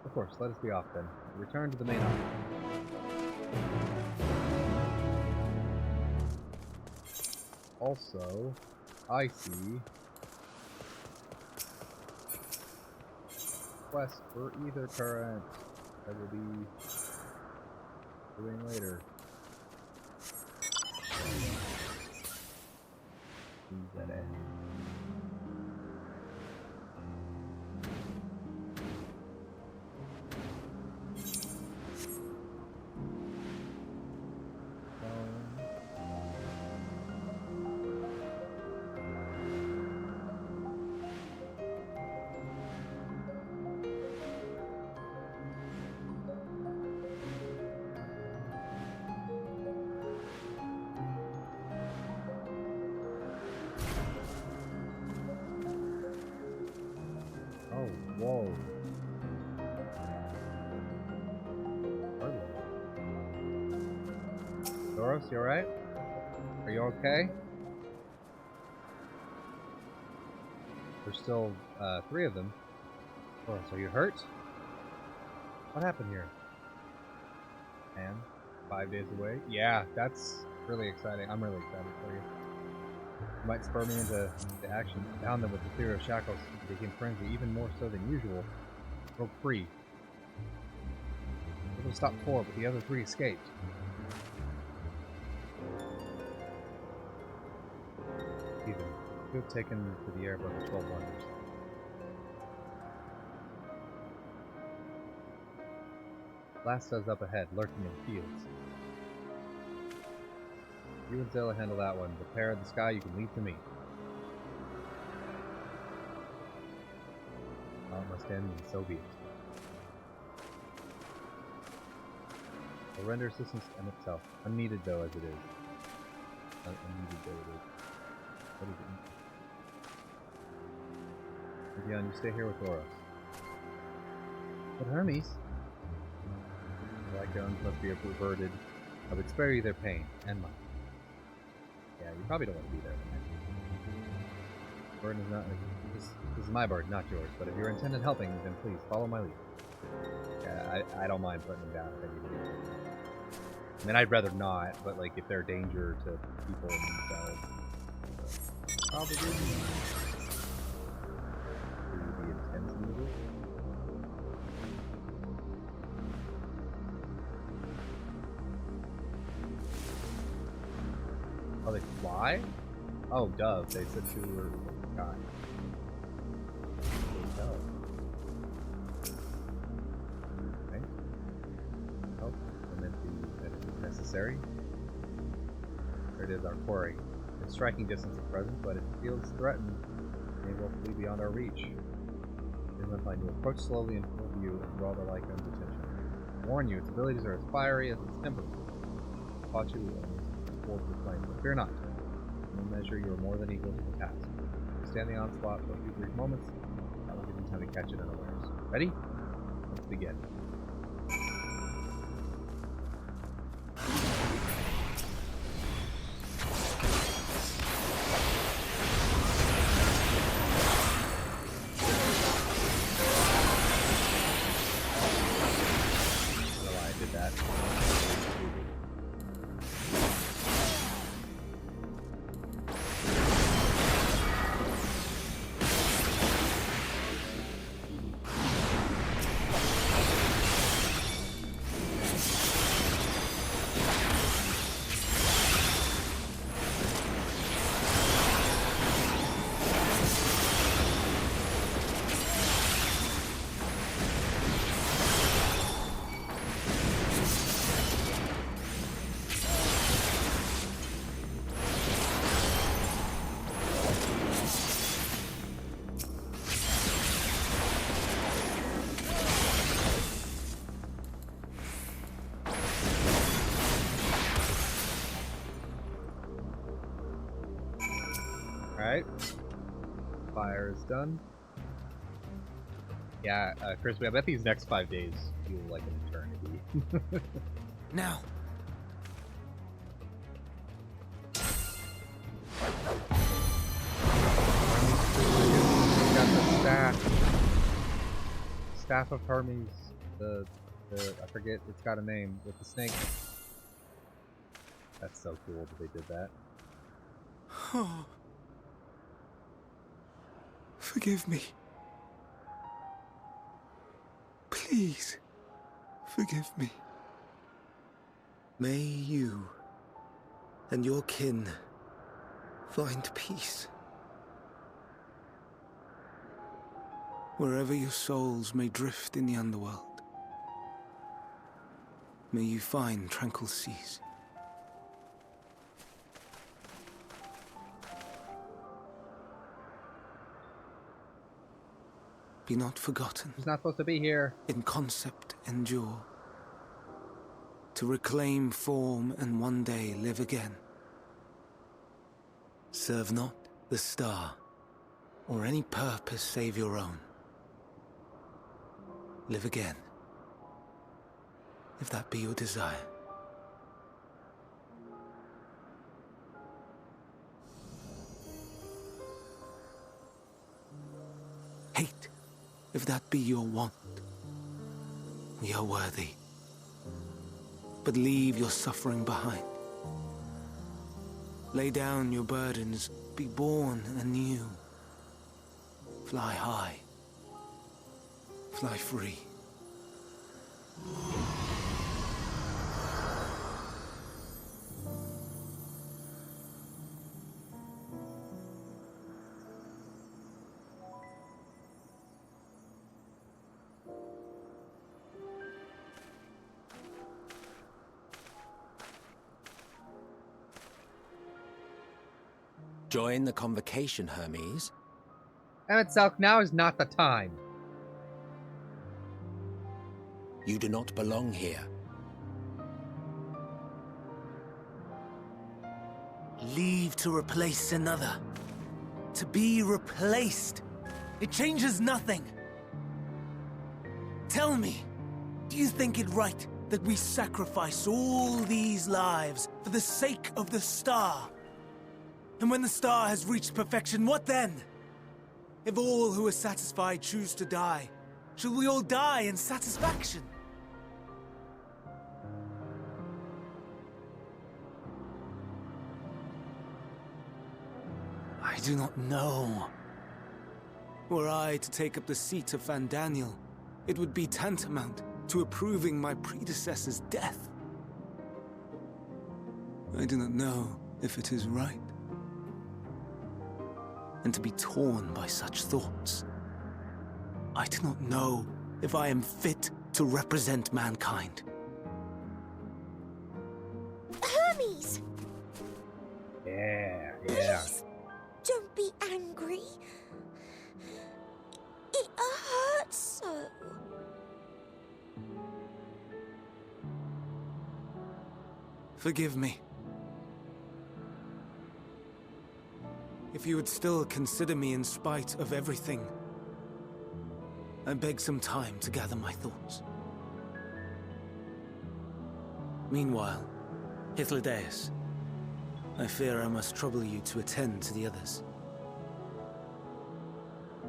Of course, let us be off then. Return to the main office. Also, I see quest for ether current that will be doing later. Leave that in. Whoa. Doros, you alright? Are you okay? There's still 3 of them. Boris, are you hurt? What happened here? And 5 days away? Yeah, that's really exciting. I'm really excited for you. You might spur me into action. Bound them with the fear of shackles. They became frenzy, even more so than usual. Broke free. Able to stop 4, but the other 3 escaped. Even you have taken to the air above the 12 wonders. Last does up ahead, lurking in the fields. You and Zilla handle that one. The pair in the sky you can leave to me. Well, it must end, and so be it. I'll render assistance to Emet-Selch. Unneeded though as it is. Unneeded though it is. What is it? Meteion, you stay here with Oros. But Hermes? The Lycones must be reverted. I would spare you their pain, and mine. Yeah, you probably don't want to be there tonight. The burden is not... This is my burden, not yours, but if you're intended helping, then please, follow my lead. Yeah, I don't mind putting them down if I need to do something. I mean, I'd rather not, but like, if they're a danger to people and themselves... Probably do the intense movie. Oh, they fly? Oh, dove. They said 2 were sky. Dove. Okay. Oh, and then that is necessary. There it is, our quarry. In striking distance at present, but if it feels threatened, they will flee beyond our reach. Then we'll find you approach slowly in full view and draw the Lycone's attention. I warn you, its abilities are as fiery as its temper. I'll fought you towards the flame, but fear not. In no measure, you are more than equal to the task. You stand the onslaught for a few brief moments. That will give you time to catch it unawares. Ready? Let's begin. Alright. Fire is done. Yeah, Chris, I bet these next 5 days feel like an eternity. Now! Got the staff. Staff of Hermes. The I forget, it's got a name, with the snake. That's so cool that they did that. Oh. Forgive me. Please, forgive me. May you and your kin find peace. Wherever your souls may drift in the underworld, may you find tranquil seas. Be not forgotten. He's not supposed to be here. In concept endure. To reclaim form and one day live again. Serve not the star, or any purpose save your own. Live again, if that be your desire. if that be your want. We are worthy. But leave your suffering behind. Lay down your burdens, be born anew. Fly high. Fly free. Join the convocation, Hermes. Emet-Selch, now is not the time. You do not belong here. Leave to replace another. To be replaced. It changes nothing. Tell me, do you think it right that we sacrifice all these lives for the sake of the star? And when the star has reached perfection, what then? If all who are satisfied choose to die, shall we all die in satisfaction? I do not know. Were I to take up the seat of Fandaniel, it would be tantamount to approving my predecessor's death. I do not know if it is right. And to be torn by such thoughts, I do not know if I am fit to represent mankind. Hermes! Yeah. Please, don't be angry. It hurts so. Forgive me. If you would still consider me in spite of everything, I beg some time to gather my thoughts. Meanwhile, Hythlodaeus, I fear I must trouble you to attend to the others.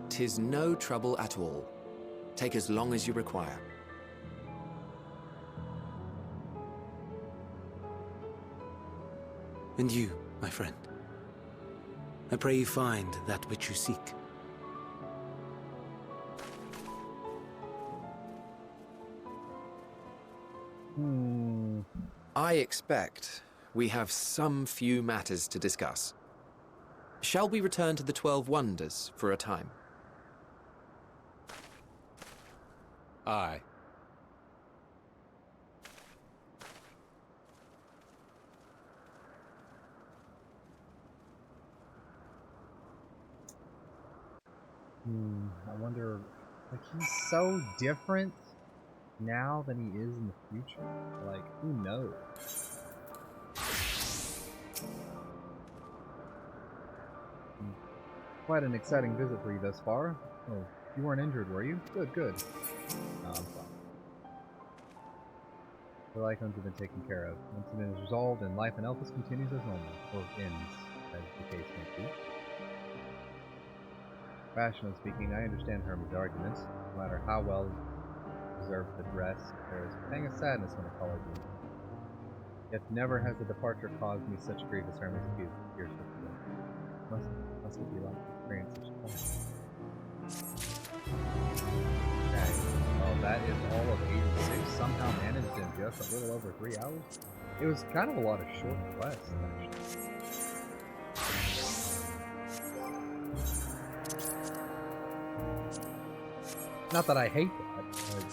'Tis no trouble at all. Take as long as you require. And you, my friend, I pray you find that which you seek. I expect we have some few matters to discuss. Shall we return to the 12 Wonders for a time? Aye. I wonder, like, he's so different now than he is in the future. Like, who knows? Quite an exciting visit for you thus far. Oh, you weren't injured, were you? Good, good. No, I'm fine. The Lycans have been taken care of. The incident is resolved and life in Elpis continues as normal, or ends, as the case may be. Rationally speaking, I understand Hermes' arguments. No matter how well deserved the dress, there is a pang of sadness when it follows me. Yet never has the departure caused me such grief as Hermes appears to feel. Must it be like to experience such pain? Okay. Oh, that is all of 86. Somehow managed in just a little over 3 hours. It was kind of a lot of short quests, actually. Not that I hate that.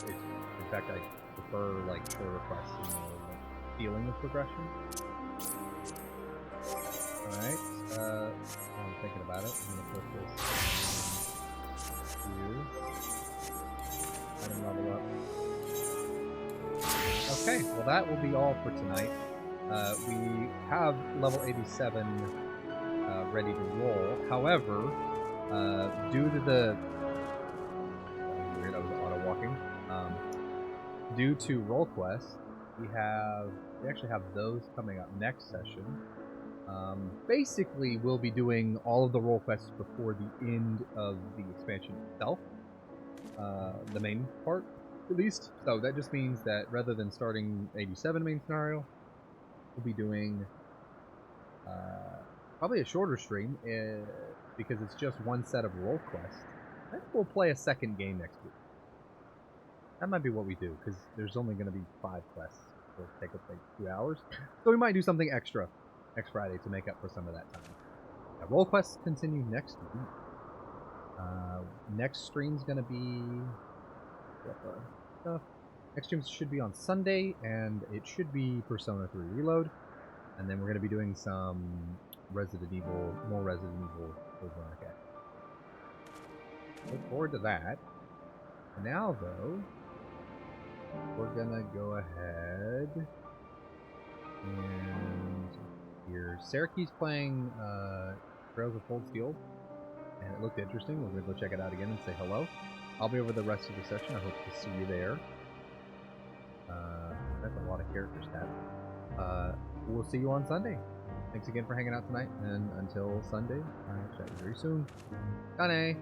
In fact, I prefer like shorter quests and more like feeling of progression. Alright, I'm thinking about it. I'm gonna put this here. Let him level up. Okay, well that will be all for tonight. We have level 87 ready to roll. However, due to the due to roll quests, we actually have those coming up next session. Basically, we'll be doing all of the roll quests before the end of the expansion itself. the main part, at least. So that just means that rather than starting 87 main scenario, we'll be doing probably a shorter stream because it's just one set of role quests. I think we'll play a second game next week. That might be what we do, because there's only going to be 5 quests. It'll take us like 2 hours. So we might do something extra next Friday to make up for some of that time. Yeah, role quests continue next week. Next stream's going to be... next stream should be on Sunday, and it should be Persona 3 Reload. And then we're going to be doing some Resident Evil, more Resident Evil. Okay. Look forward to that. Now, though, we're gonna go ahead and here. Saraki's playing Trails of Cold Steel, and it looked interesting. We're gonna go check it out again and say hello. I'll be over the rest of the session. I hope to see you there. That's a lot of character stats. We'll see you on Sunday. Thanks again for hanging out tonight, and until Sunday, I'll chat you very soon. Dane!